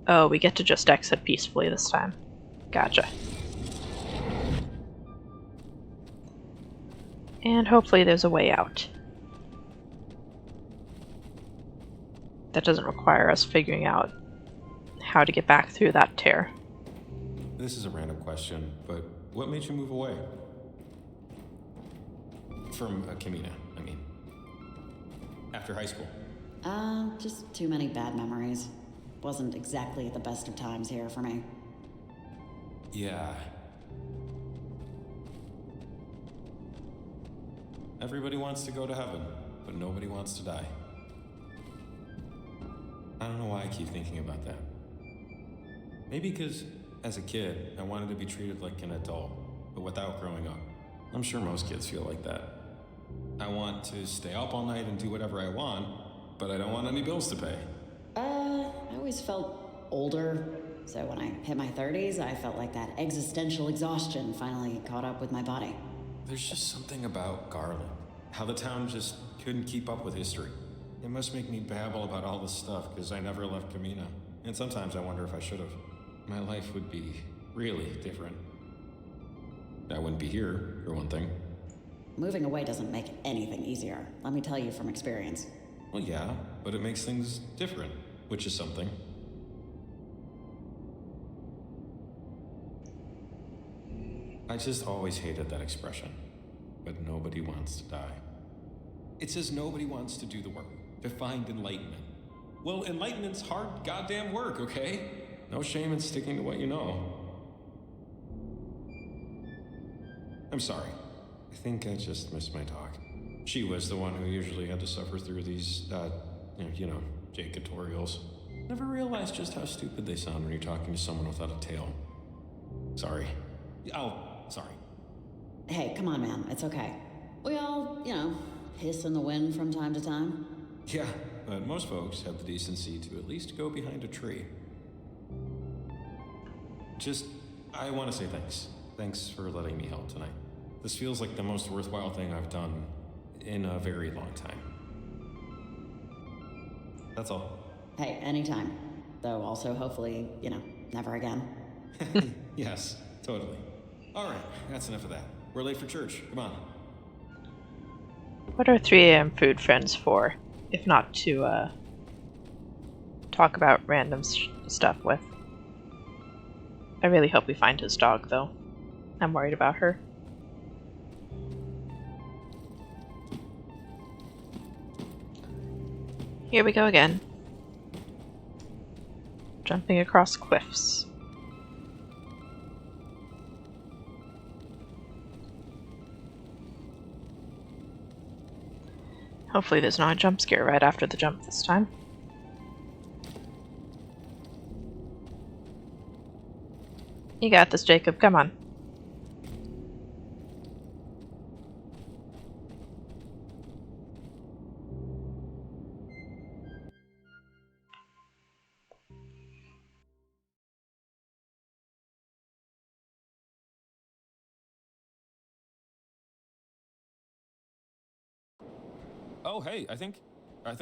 Oh, we get to just exit peacefully this time. Gotcha. And hopefully there's a way out. That doesn't require us figuring out how to get back through that tear. This is a random question, but what made you move away? From Kamina, I mean. After high school. Just too many bad memories. Wasn't exactly the best of times here for me. Yeah. Everybody wants to go to heaven, but nobody wants to die. I don't know why I keep thinking about that. Maybe because, as a kid, I wanted to be treated like an adult, but without growing up. I'm sure most kids feel like that. I want to stay up all night and do whatever I want, but I don't want any bills to pay. I always felt older, so when I hit my 30s, I felt like that existential exhaustion finally caught up with my body. There's just something about Garland. How the town just couldn't keep up with history. It must make me babble about all this stuff, because I never left Kamina. And sometimes I wonder if I should have. My life would be really different. I wouldn't be here, for one thing. Moving away doesn't make anything easier, let me tell you from experience. Well, yeah, but it makes things different, which is something. I just always hated that expression. But nobody wants to die. It says nobody wants to do the work, to find enlightenment. Well, enlightenment's hard goddamn work, okay? No shame in sticking to what you know. I'm sorry. I think I just missed my dog. She was the one who usually had to suffer through these, Jake tutorials. Never realized just how stupid they sound when you're talking to someone without a tail. Sorry. Sorry. Hey, come on, man. It's okay. We all, hiss in the wind from time to time. Yeah, but most folks have the decency to at least go behind a tree. I want to say thanks. Thanks for letting me help tonight. This feels like the most worthwhile thing I've done in a very long time. That's all. Hey, anytime. Though also, hopefully, never again. Yes, totally. All right, that's enough of that. We're late for church. Come on. What are 3 a.m. food friends for, if not to talk about random stuff with? I really hope we find his dog, though. I'm worried about her. Here we go again. Jumping across cliffs. Hopefully there's not a jump scare right after the jump this time. You got this, Jacob. Come on. Oh, hey, I think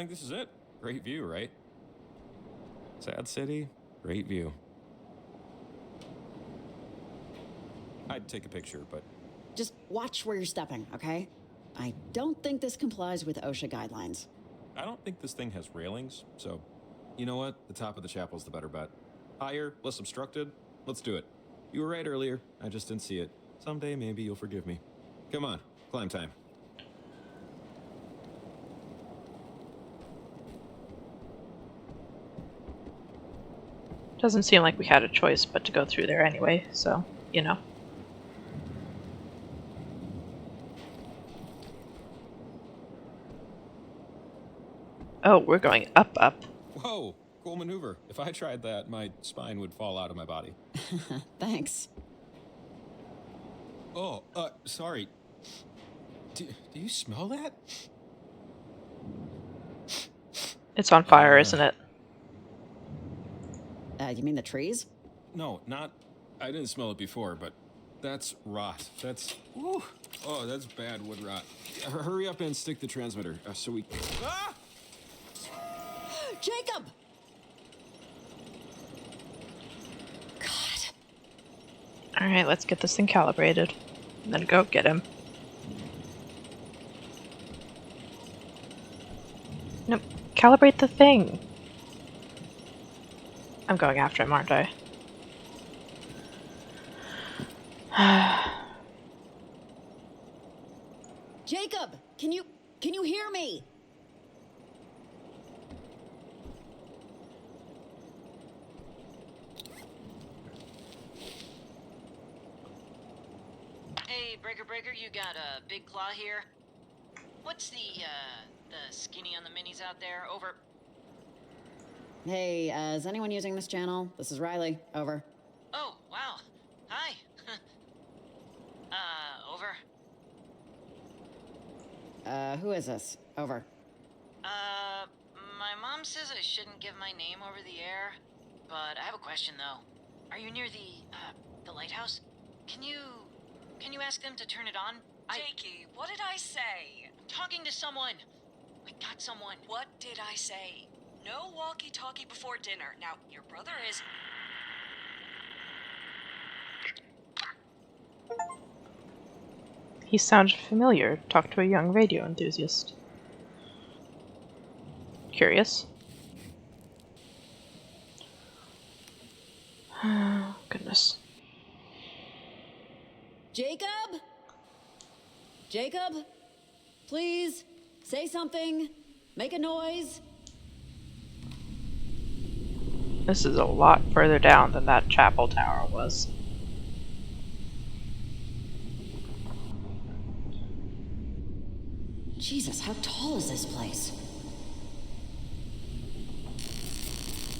this is it. Great view, right? Sad city, great view. I'd take a picture, but... Just watch where you're stepping, okay? I don't think this complies with OSHA guidelines. I don't think this thing has railings, so... You know what? The top of the chapel's the better bet. Higher, less obstructed. Let's do it. You were right earlier. I just didn't see it. Someday, maybe you'll forgive me. Come on, climb time. Doesn't seem like we had a choice but to go through there anyway, so, Oh, we're going up. Whoa, cool maneuver. If I tried that, my spine would fall out of my body. Thanks. Oh, sorry. Do you smell that? It's on fire, isn't it? You mean the trees? No, not... I didn't smell it before, but that's rot. That's... Woo, oh, that's bad wood rot. Hurry up and stick the transmitter, so we... Ah! Jacob! Alright, let's get this thing calibrated. And then go get him. Nope. Calibrate the thing! I'm going after him, aren't I? Jacob! Can you hear me? Hey, Breaker, you got a Big Claw here? What's the skinny on the minis out there? Over. Hey, is anyone using this channel? This is Riley. Over. Oh, wow. Hi. Over. Who is this? Over. My mom says I shouldn't give my name over the air, but I have a question, though. Are you near the lighthouse? Can you ask them to turn it on? Jakey, what did I say? I'm talking to someone. I got someone. What did I say? No walkie-talkie before dinner. Now, your brother is... He sounded familiar. Talk to a young radio enthusiast. Curious. Oh, goodness. Jacob? Jacob? Please, say something. Make a noise. This is a lot further down than that chapel tower was. Jesus, how tall is this place?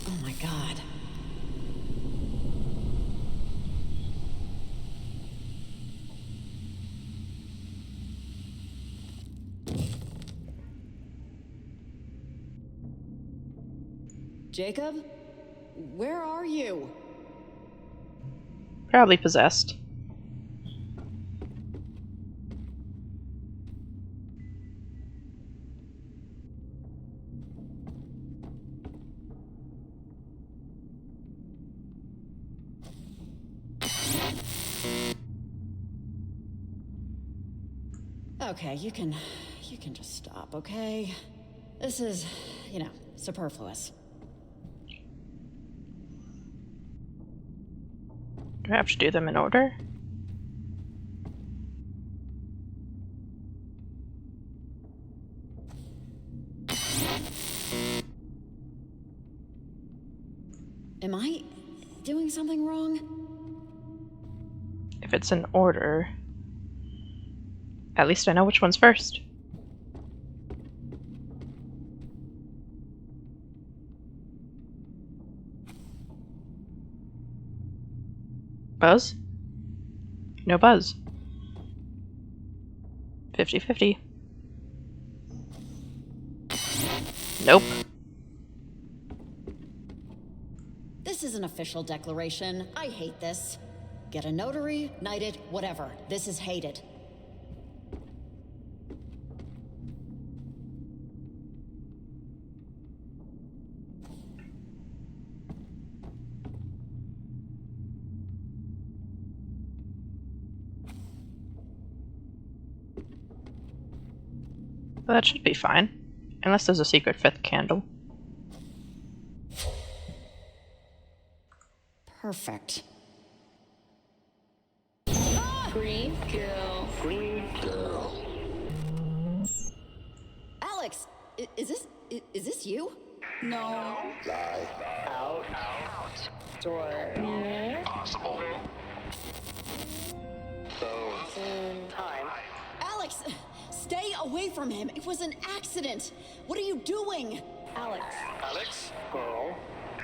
Oh my God. Jacob? Where are you? Probably possessed. Okay, you can just stop, okay? This is, superfluous. Do I have to do them in order? Am I doing something wrong? If it's in order, at least I know which one's first. Buzz? No buzz. 50-50. Nope. This is an official declaration. I hate this. Get a notary, knight it, whatever. This is hated. Well, that should be fine. Unless there's a secret fifth candle. Perfect. Green girl. Green girl. Alex, is this you? No. Lie. Out. Door. Possible. Time. Alex, stay away from him. It was an accident. What are you doing? Alex. Alex. Girl.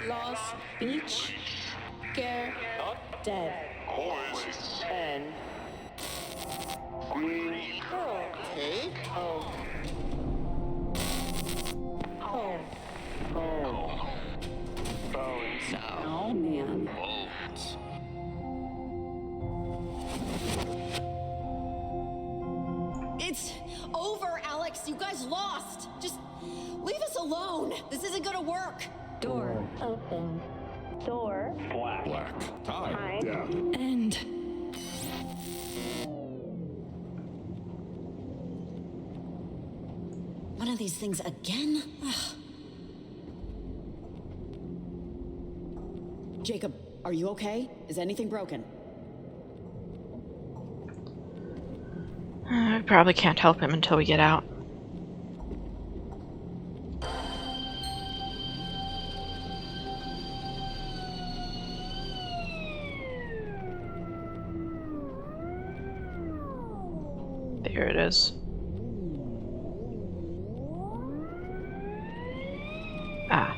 Lost. Beach. Scare. Dead. Always. And. Green. Girl. Hey. Home. Home. Oh. Bones. Oh, man. Bones. It's over, Alex. You guys lost. Just leave us alone. This isn't gonna work. Door. Open. Door. Black. Time. Death. End. One of these things again? Ugh. Jacob, are you okay? Is anything broken? I probably can't help him until we get out. There it is. Ah.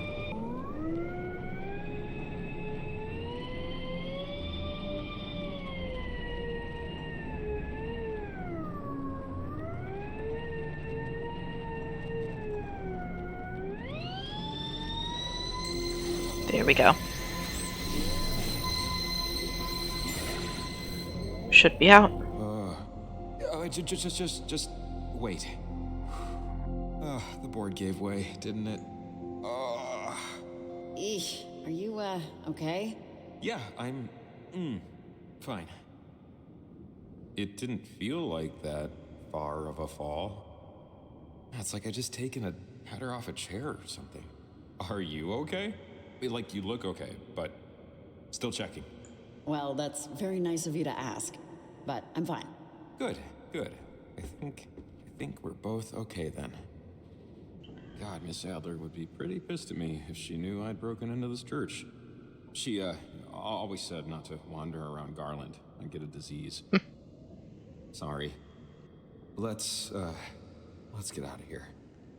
There we go. Should be out. Just wait. The board gave way, didn't it? Eesh. Are you, okay? Yeah, I'm, fine. It didn't feel like that far of a fall. It's like I just taken a header off a chair or something. Are you okay? Like, you look okay, but still checking. Well, that's very nice of you to ask, but I'm fine. Good. I think we're both okay then. God, Miss Adler would be pretty pissed at me if she knew I'd broken into this church. She, always said not to wander around Garland and get a disease. Sorry. Let's get out of here.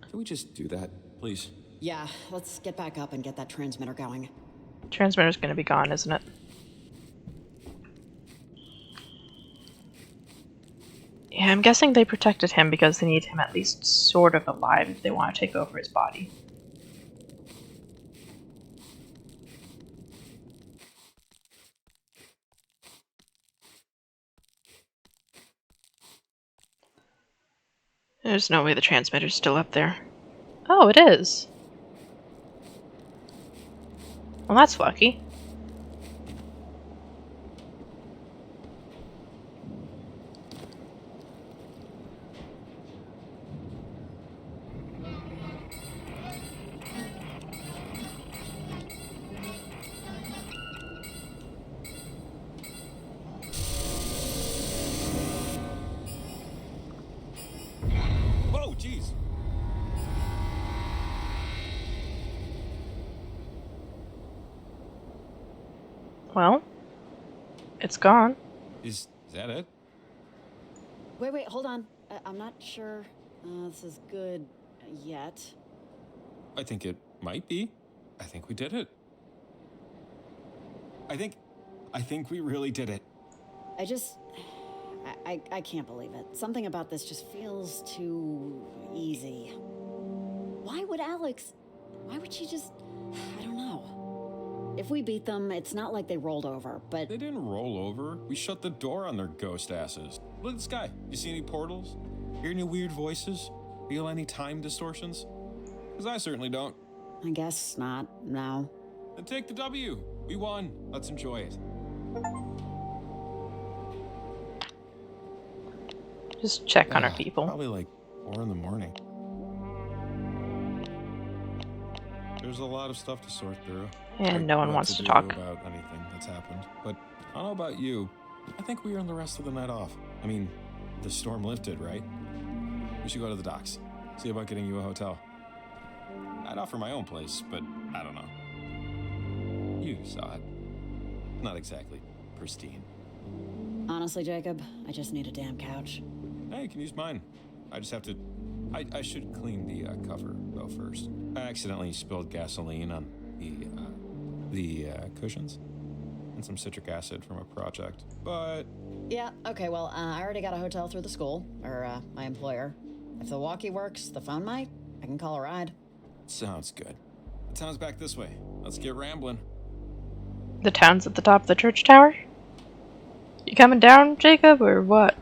Can we just do that, please? Yeah, let's get back up and get that transmitter going. Transmitter's gonna be gone, isn't it? Yeah, I'm guessing they protected him because they need him at least sort of alive if they want to take over his body. There's no way the transmitter's still up there. Oh, it is. Well, that's lucky. Whoa, jeez. Well, it's gone. Is that it? Wait, hold on. I'm not sure this is good yet. I think it might be. I think we did it. I think we really did it. I can't believe it. Something about this just feels too easy. Why would she just, I don't know. If we beat them, it's not like they rolled over, but... They didn't roll over. We shut the door on their ghost asses. Look at the sky. You see any portals? Hear any weird voices? Feel any time distortions? Because I certainly don't. I guess not, no. Then take the W. We won. Let's enjoy it. Just check on our people. Probably like 4 in the morning. There's a lot of stuff to sort through. And no one wants to do talk about anything that's happened. But I don't know about you. I think we earned the rest of the night off. I mean, the storm lifted, right? We should go to the docks. See about getting you a hotel. I'd offer my own place, but I don't know. You saw it. Not exactly pristine. Honestly, Jacob, I just need a damn couch. Hey, you can use mine. I just have to... I should clean the cover, though, first. I accidentally spilled gasoline on the cushions and some citric acid from a project, but... Yeah, okay, well, I already got a hotel through the school, or my employer. If the walkie works, the phone might. I can call a ride. Sounds good. The town's back this way. Let's get rambling. The town's at the top of the church tower? You coming down, Jacob, or what?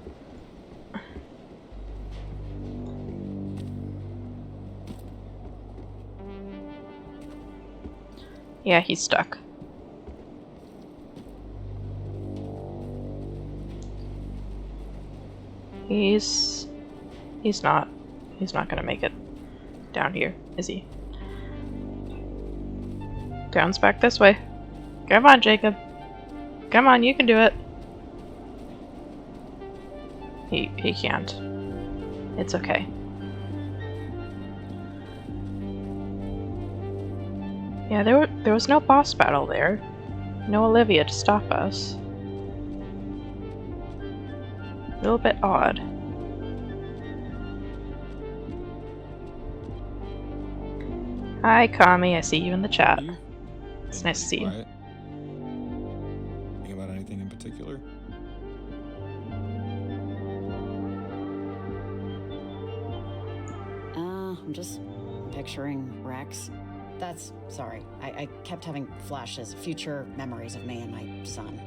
Yeah, he's stuck. He's not gonna make it down here, is he? Down's back this way. Come on, Jacob. Come on, you can do it. He can't. It's okay. Yeah, there was no boss battle there. No Olivia to stop us. A little bit odd. Hi, Kami. I see you in the chat. It's nice to see you. Think about anything in particular? I'm just picturing Rex. Sorry, I kept having flashes, future memories of me and my son.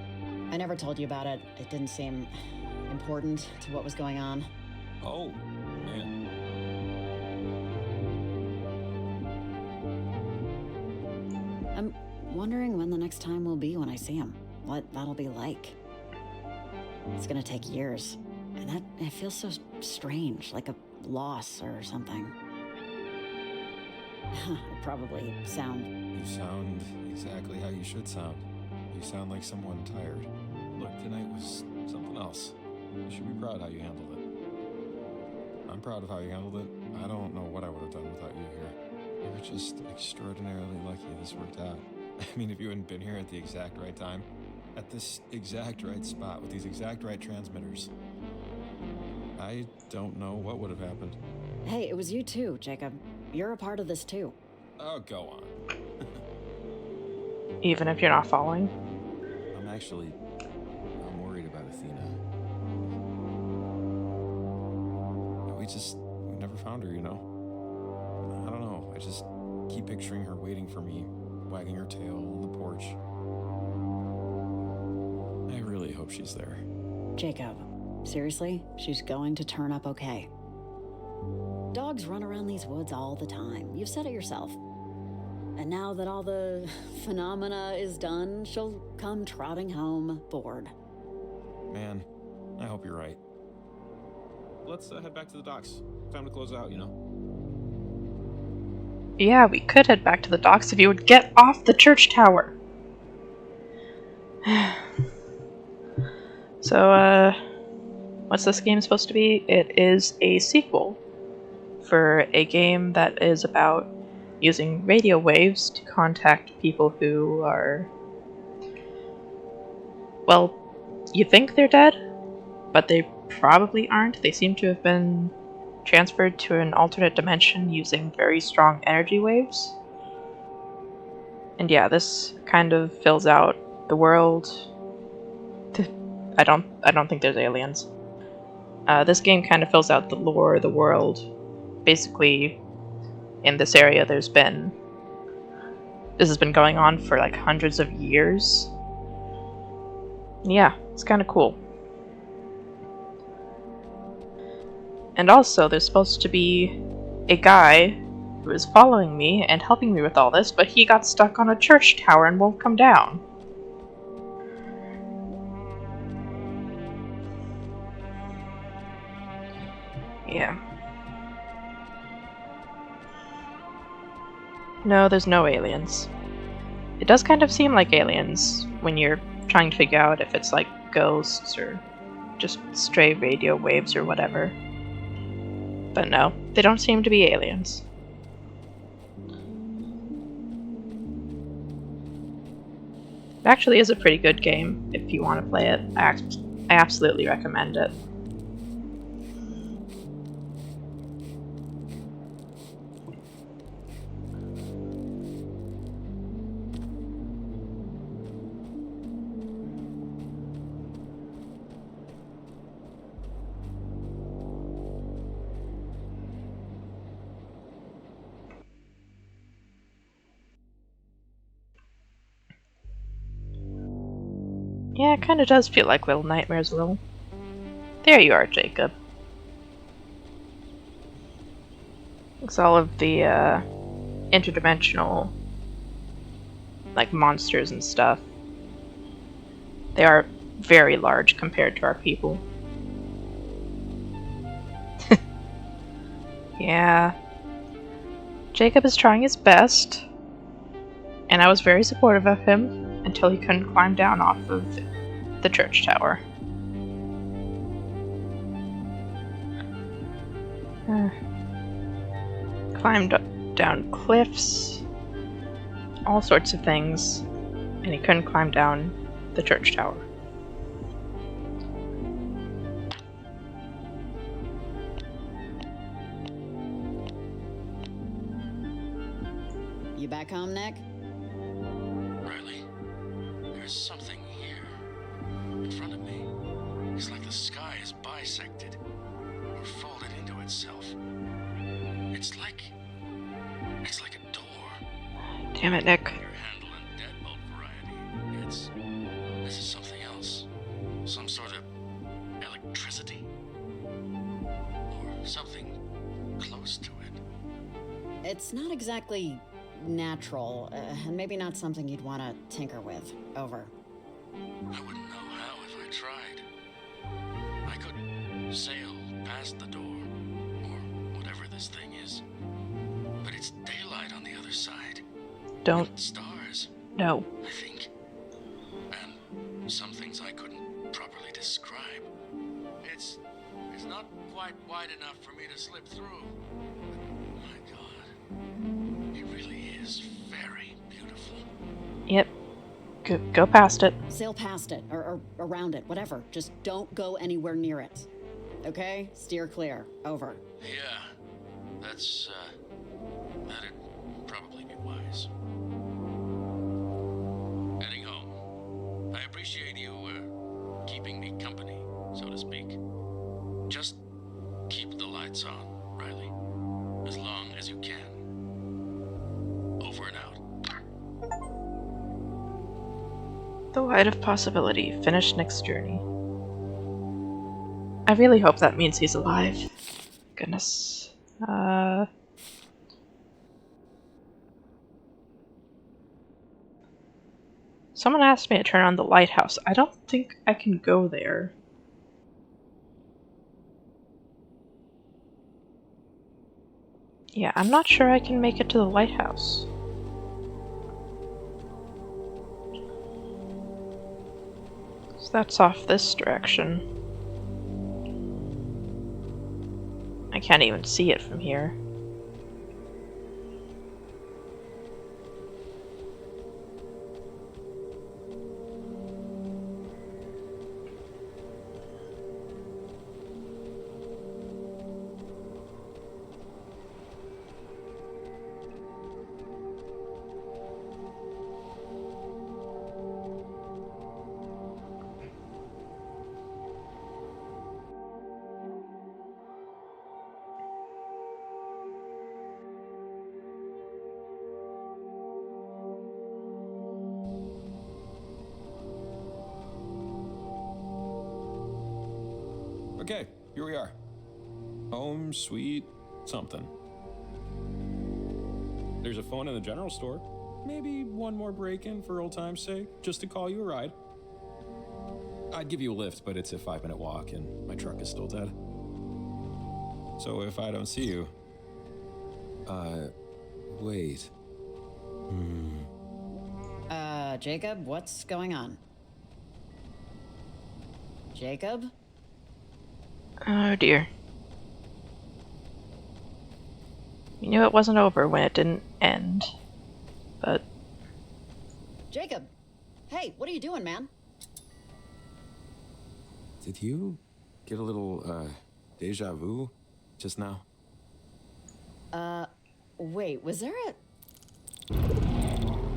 I never told you about it. It didn't seem important to what was going on. Oh, man. I'm wondering when the next time will be when I see him. What that'll be like. It's gonna take years. And it feels so strange, like a loss or something. I probably sound... You sound exactly how you should sound. You sound like someone tired. Look, tonight was something else. You should be proud how you handled it. I'm proud of how you handled it. I don't know what I would have done without you here. You were just extraordinarily lucky this worked out. I mean, if you hadn't been here at the exact right time, at this exact right spot, with these exact right transmitters, I don't know what would have happened. Hey, it was you too, Jacob. You're a part of this too. Oh, go on. Even if you're not following? I'm worried about Athena. We never found her, you know? I don't know, I just keep picturing her waiting for me, wagging her tail on the porch. I really hope she's there. Jacob, seriously? She's going to turn up okay. Dogs run around these woods all the time. You've said it yourself. And now that all the phenomena is done, she'll come trotting home, bored. Man, I hope you're right. Let's head back to the docks. Time to close out, you know? Yeah, we could head back to the docks if you would get off the church tower. So, what's this game supposed to be? It is a sequel for a game that is about using radio waves to contact people who are... well, you think they're dead, but they probably aren't. They seem to have been transferred to an alternate dimension using very strong energy waves. And yeah, this kind of fills out the world. I don't think there's aliens. This game kind of fills out the lore of the world. Basically, in this area, this has been going on for like hundreds of years. Yeah, it's kind of cool. And also, there's supposed to be a guy who is following me and helping me with all this, but he got stuck on a church tower and won't come down. Yeah. No, there's no aliens. It does kind of seem like aliens when you're trying to figure out if it's like ghosts or just stray radio waves or whatever. But no, they don't seem to be aliens. It actually is a pretty good game if you want to play it. I absolutely recommend it. Yeah, it kind of does feel like Little Nightmares a little. There you are, Jacob. It's all of the interdimensional like monsters and stuff. They are very large compared to our people. Yeah. Jacob is trying his best, and I was very supportive of him until he couldn't climb down off of the church tower. Climbed down cliffs, all sorts of things, and he couldn't climb down the church tower. You back home, Nick? Riley, there's something here. In front of me. It's like the sky is bisected. Or folded into itself. It's like a door. Damn it, Nick. Your handle and deadbolt variety. This is something else. Some sort of electricity. Or something close to it. It's not exactly natural, and maybe not something you'd want to tinker with. Over. I wouldn't know how if I tried. I could sail past the door, or whatever this thing is. But it's daylight on the other side. Don't. And stars. No. I think. And some things I couldn't properly describe. It's not quite wide enough for me to slip through. But my God. It really is very beautiful. Yep. Go past it. Sail past it, or around it, whatever. Just don't go anywhere near it. Okay? Steer clear. Over. Yeah. That'd probably be wise. Heading home. I appreciate you, keeping me company, so to speak. Just keep the lights on, Riley. As long as you can. Over and out. The Light of Possibility. Finish Nick's journey. I really hope that means he's alive. Goodness. Someone asked me to turn on the lighthouse. I don't think I can go there. Yeah, I'm not sure I can make it to the lighthouse. So that's off this direction. I can't even see it from here. Okay, here we are. Home, sweet, something. There's a phone in the general store. Maybe one more break-in for old time's sake, just to call you a ride. I'd give you a lift, but it's a 5-minute walk and my truck is still dead. So if I don't see you... wait. Jacob, what's going on? Jacob? Oh dear. You knew it wasn't over when it didn't end, but... Jacob! Hey, what are you doing, man? Did you get a little, deja vu just now? Wait, was there a...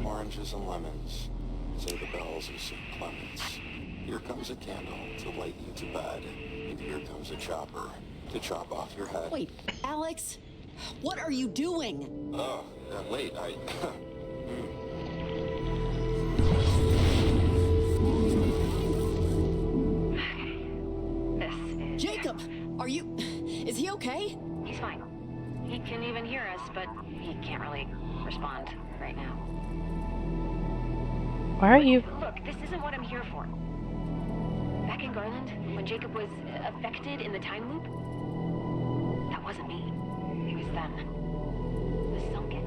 Oranges and lemons, say the bells of St. Clement's. Here comes a candle to light you to bed, and here comes a chopper to chop off your head. Wait, Alex? What are you doing? Oh, wait, Jacob! Are you... Is he okay? He's fine. He can even hear us, but he can't really respond right now. Why are you... Look, this isn't what I'm here for. Back in Garland, when Jacob was affected in the time loop, that wasn't me. It was them. The Sunken.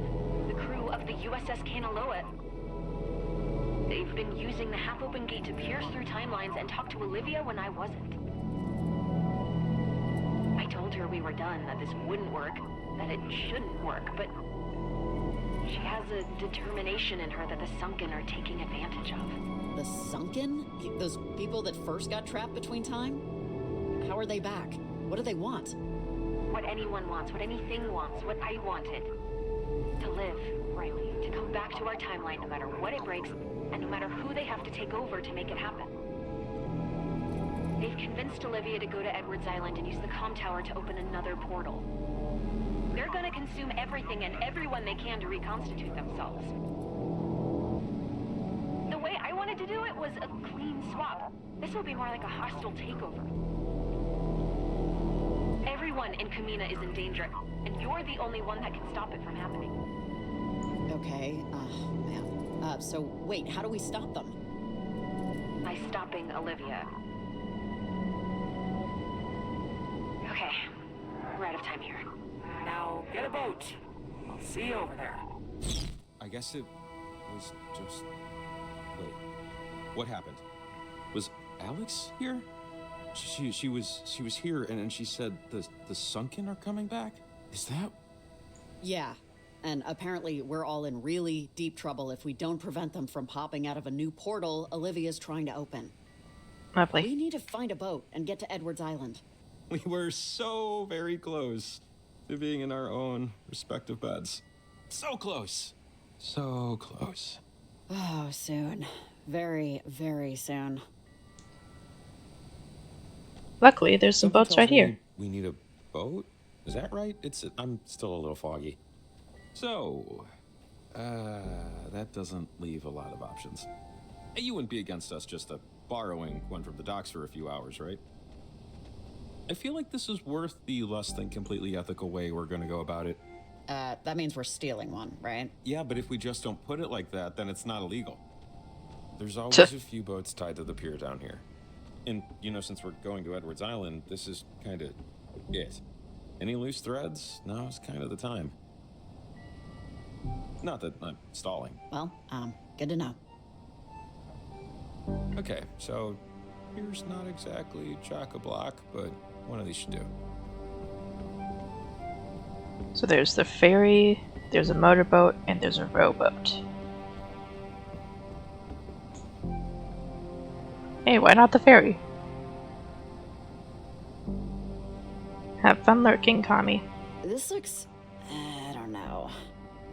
The crew of the USS Kanaloa. They've been using the half-open gate to pierce through timelines and talk to Olivia when I wasn't. I told her we were done, that this wouldn't work, that it shouldn't work, but she has a determination in her that the Sunken are taking advantage of. The Sunken? Those people that first got trapped between time? How are they back? What do they want? What anyone wants, what anything wants, what I wanted. To live, Riley. To come back to our timeline no matter what it breaks, and no matter who they have to take over to make it happen. They've convinced Olivia to go to Edwards Island and use the comm tower to open another portal. They're gonna consume everything and everyone they can to reconstitute themselves. The way I wanted to do it was a clean swap. This will be more like a hostile takeover. Everyone in Kamina is in danger, and you're the only one that can stop it from happening. Okay, man. So wait, how do we stop them? By stopping Olivia. Okay, we're out of time here. Now, get a boat. I'll see you over there. I guess it was just... Wait, what happened? Was Alex here? She was here, and she said the Sunken are coming back? Is that... Yeah, and apparently we're all in really deep trouble if we don't prevent them from popping out of a new portal Olivia's trying to open. Lovely. We need to find a boat and get to Edwards Island. We were so very close to being in our own respective beds. So close. So close. Oh, soon. Very, very soon. Luckily, there's some boats right here. We need a boat? Is that right? I'm still a little foggy. So, that doesn't leave a lot of options. You wouldn't be against us just borrowing one from the docks for a few hours, right? I feel like this is worth the less than completely ethical way we're gonna go about it. That means we're stealing one, right? Yeah, but if we just don't put it like that, then it's not illegal. There's always a few boats tied to the pier down here. And, you know, since we're going to Edwards Island, this is kind of it. Any loose threads? Now's kind of the time. Not that I'm stalling. Well, good to know. Okay, so here's not exactly chock-a-block, but one of these should do. So there's the ferry, there's a motorboat, and there's a rowboat. Hey, why not the ferry? Have fun lurking, Kami. This looks... I don't know.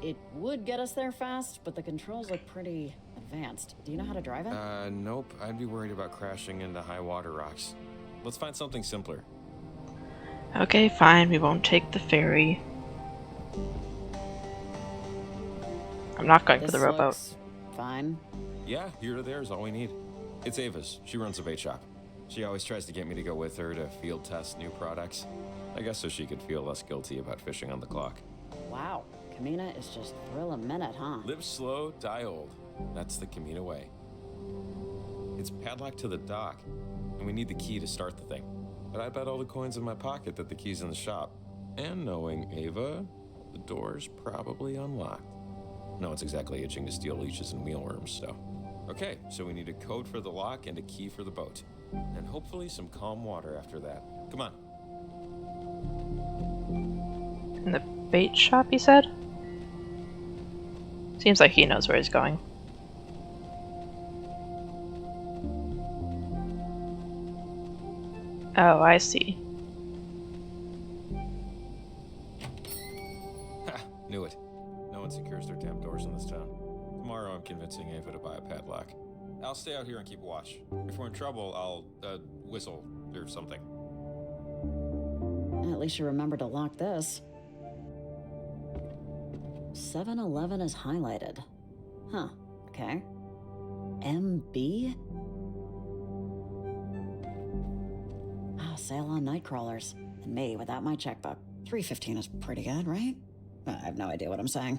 It would get us there fast, but the controls look pretty advanced. Do you know how to drive it? Nope. I'd be worried about crashing into high water rocks. Let's find something simpler. Okay, fine. We won't take the ferry. I'm not going for the rowboat. Fine. Yeah, here to there is all we need. It's Ava's. She runs a bait shop. She always tries to get me to go with her to field test new products. I guess so she could feel less guilty about fishing on the clock. Wow. Kamina is just thrill a minute, huh? Live slow, die old. That's the Kamina way. It's padlocked to the dock, and we need the key to start the thing. But I bet all the coins in my pocket that the key's in the shop. And knowing Ava, the door's probably unlocked. No one's exactly itching to steal leeches and mealworms, so... Okay, so we need a code for the lock and a key for the boat. And hopefully some calm water after that. Come on. In the bait shop, he said? Seems like he knows where he's going. Oh, I see. Ha! Knew it. No one secures their damn doors in this town. Tomorrow I'm convincing Ava to buy a padlock. I'll stay out here and keep watch. If we're in trouble, I'll, whistle or something. At least you remember to lock this. 7-Eleven is highlighted. Huh, okay. MB? Ah, sale on night crawlers. And me without my checkbook. $3.15 is pretty good, right? I have no idea what I'm saying.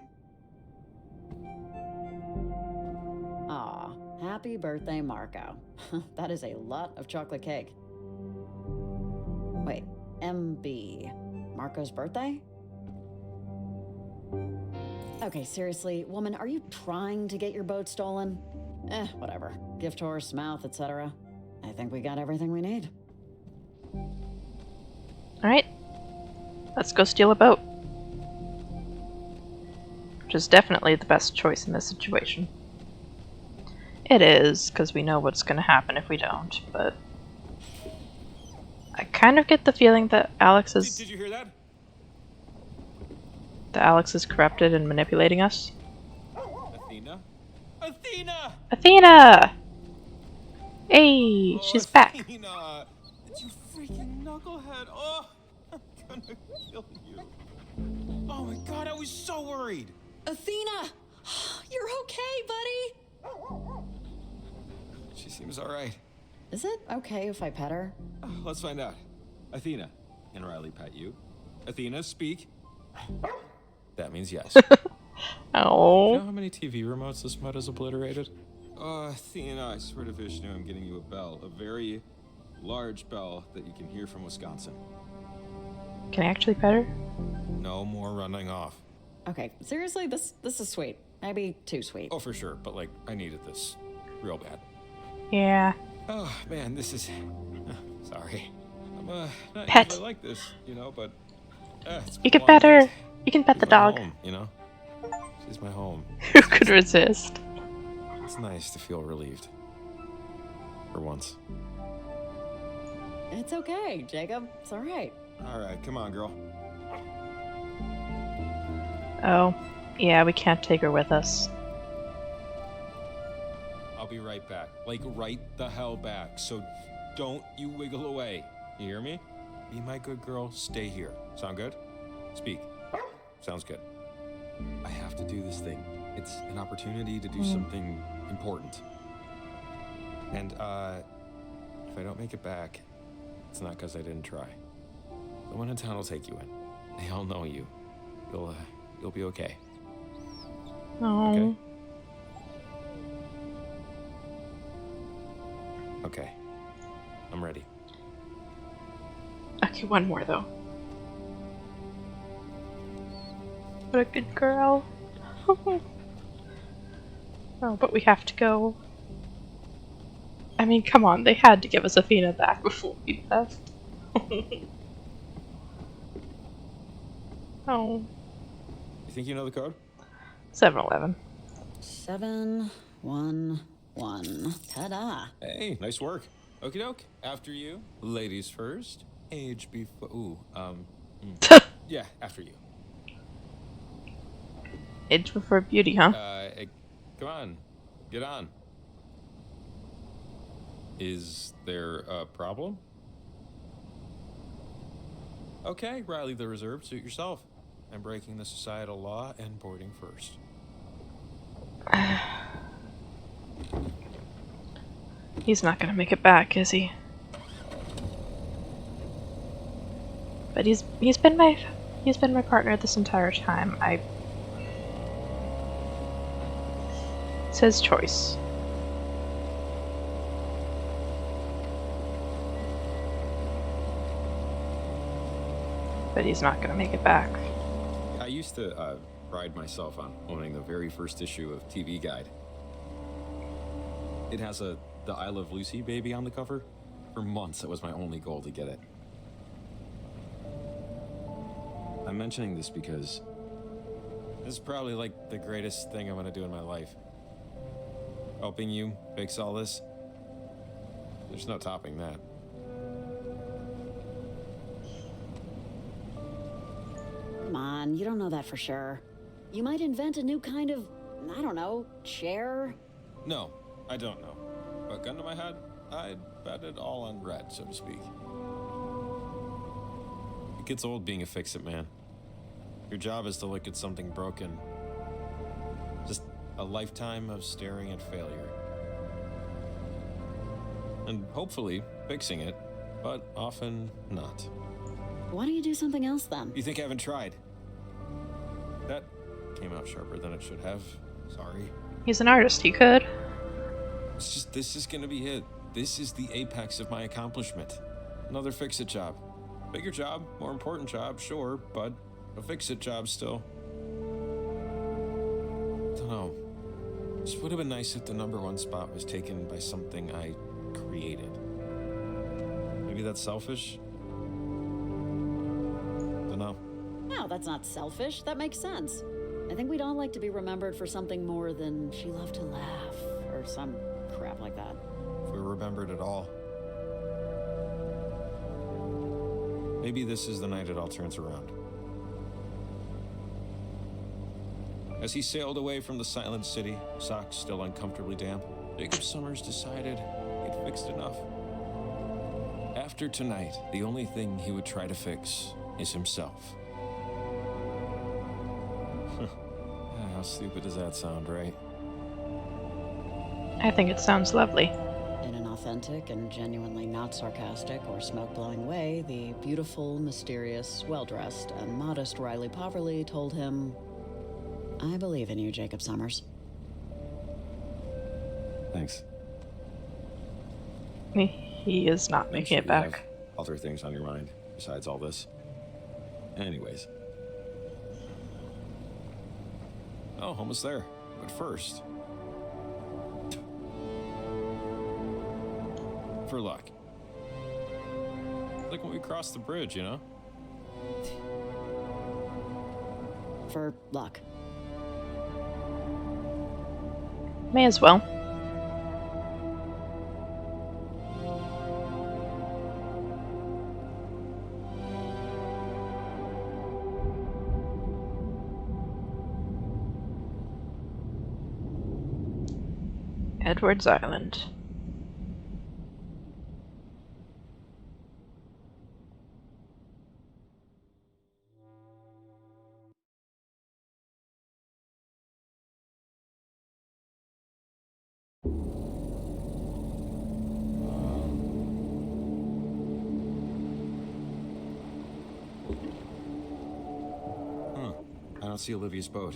Aw, happy birthday, Marco. That is a lot of chocolate cake. Wait, MB. Marco's birthday? Okay, seriously, woman, are you trying to get your boat stolen? Whatever. Gift horse, mouth, etc. I think we got everything we need. Alright. Let's go steal a boat. Which is definitely the best choice in this situation. It is, because we know what's going to happen if we don't, but... I kind of get the feeling that Alex is... Did you hear that? That Alex is corrupted and manipulating us. Athena? Athena! Athena! Hey, she's back. Athena! You freaking knucklehead! Oh, I'm gonna kill you. Oh my god, I was so worried! Athena! You're okay, buddy! She seems alright. Is it okay if I pet her? Let's find out. Athena, can Riley pet you? Athena, speak. That means yes. Oh. You know how many TV remotes this mud has obliterated? Athena, I swear to Vishnu, I'm getting you a bell. A very large bell that you can hear from Wisconsin. Can I actually pet her? No more running off. Okay, seriously, this is sweet. Maybe too sweet. Oh, for sure, but like, I needed this. Real bad. Yeah. Oh, man, this is... sorry. I'm, not Pet. usually like this, you know, but... it's You been can a pet long her. night. You can pet She's the my dog. home, you know? She's my home. Who could resist? It's nice to feel relieved. For once. It's okay, Jacob. It's alright. Alright, come on, girl. Oh. Yeah, we can't take her with us. I'll be right back. Like, right the hell back. So don't you wiggle away. You hear me? Be my good girl. Stay here. Sound good? Speak. Sounds good. I have to do this thing. It's an opportunity to do something important. And, if I don't make it back, it's not because I didn't try. Someone in town will take you in. They all know you. You'll be okay. Oh. Okay. I'm ready. Okay, one more though. What a good girl. Oh, but we have to go. I mean, come on, they had to give us Athena back before we left. Oh. You think you know the code? 7-Eleven. 711. Ta-da. Hey, nice work. Okie doke. After you. Ladies first. Age before. Ooh, yeah, after you. Age before beauty, huh? Come on. Get on. Is there a problem? Okay, Riley the Reserved, suit yourself. I'm breaking the societal law and boarding first. He's not gonna make it back, is he? But he's been my partner this entire time. It's his choice. But he's not gonna make it back. I used to pride myself on owning the very first issue of TV Guide. It has the I Love Lucy baby on the cover. For months, it was my only goal to get it. I'm mentioning this because this is probably like the greatest thing I'm gonna do in my life. Helping you fix all this. There's no topping that. Come on, you don't know that for sure. You might invent a new kind of, I don't know, chair? No, I don't know. But gun to my head, I'd bet it all on red, so to speak. It gets old being a fix-it man. Your job is to look at something broken. Just a lifetime of staring at failure. And hopefully fixing it, but often not. Why don't you do something else then? You think I haven't tried? That came out sharper than it should have. Sorry. He's an artist, he could. It's just, this is gonna be it. This is the apex of my accomplishment. Another fix-it job. Bigger job, more important job, sure, but a fix-it job still. Dunno. Just would have been nice if the #1 spot was taken by something I created. Maybe that's selfish? Dunno. No, that's not selfish. That makes sense. I think we'd all like to be remembered for something more than she loved to laugh, or some crap like that. If we're remembered at all. Maybe this is the night it all turns around. As he sailed away from the silent city, socks still uncomfortably damp, Jacob Summers decided he'd fixed enough. After tonight, the only thing he would try to fix is himself. How stupid does that sound, right? I think it sounds lovely. In an authentic and genuinely not sarcastic or smoke-blowing way, the beautiful, mysterious, well-dressed, and modest Riley Poverly told him, I believe in you, Jacob Summers. Thanks. He is not making it back. Other things on your mind besides all this. Anyways. Oh, almost there. But first. For luck. Like when we crossed the bridge, you know? For luck. May as well. Edwards Island. not see Olivia's boat.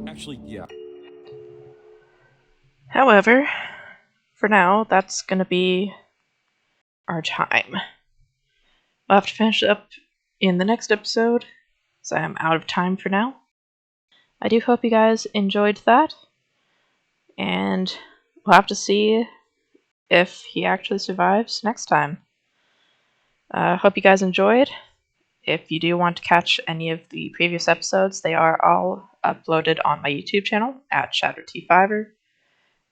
Actually, yeah. However, for now, that's going to be our time. We'll have to finish it up in the next episode, so I'm out of time for now. I do hope you guys enjoyed that, and we'll have to see if he actually survives next time. Hope you guys enjoyed. If you do want to catch any of the previous episodes, they are all uploaded on my YouTube channel at ShadowT5er.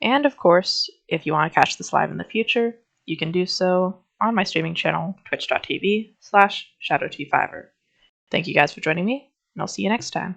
And of course, if you want to catch this live in the future, you can do so on my streaming channel, twitch.tv/ShadowT5er. Thank you guys for joining me, and I'll see you next time.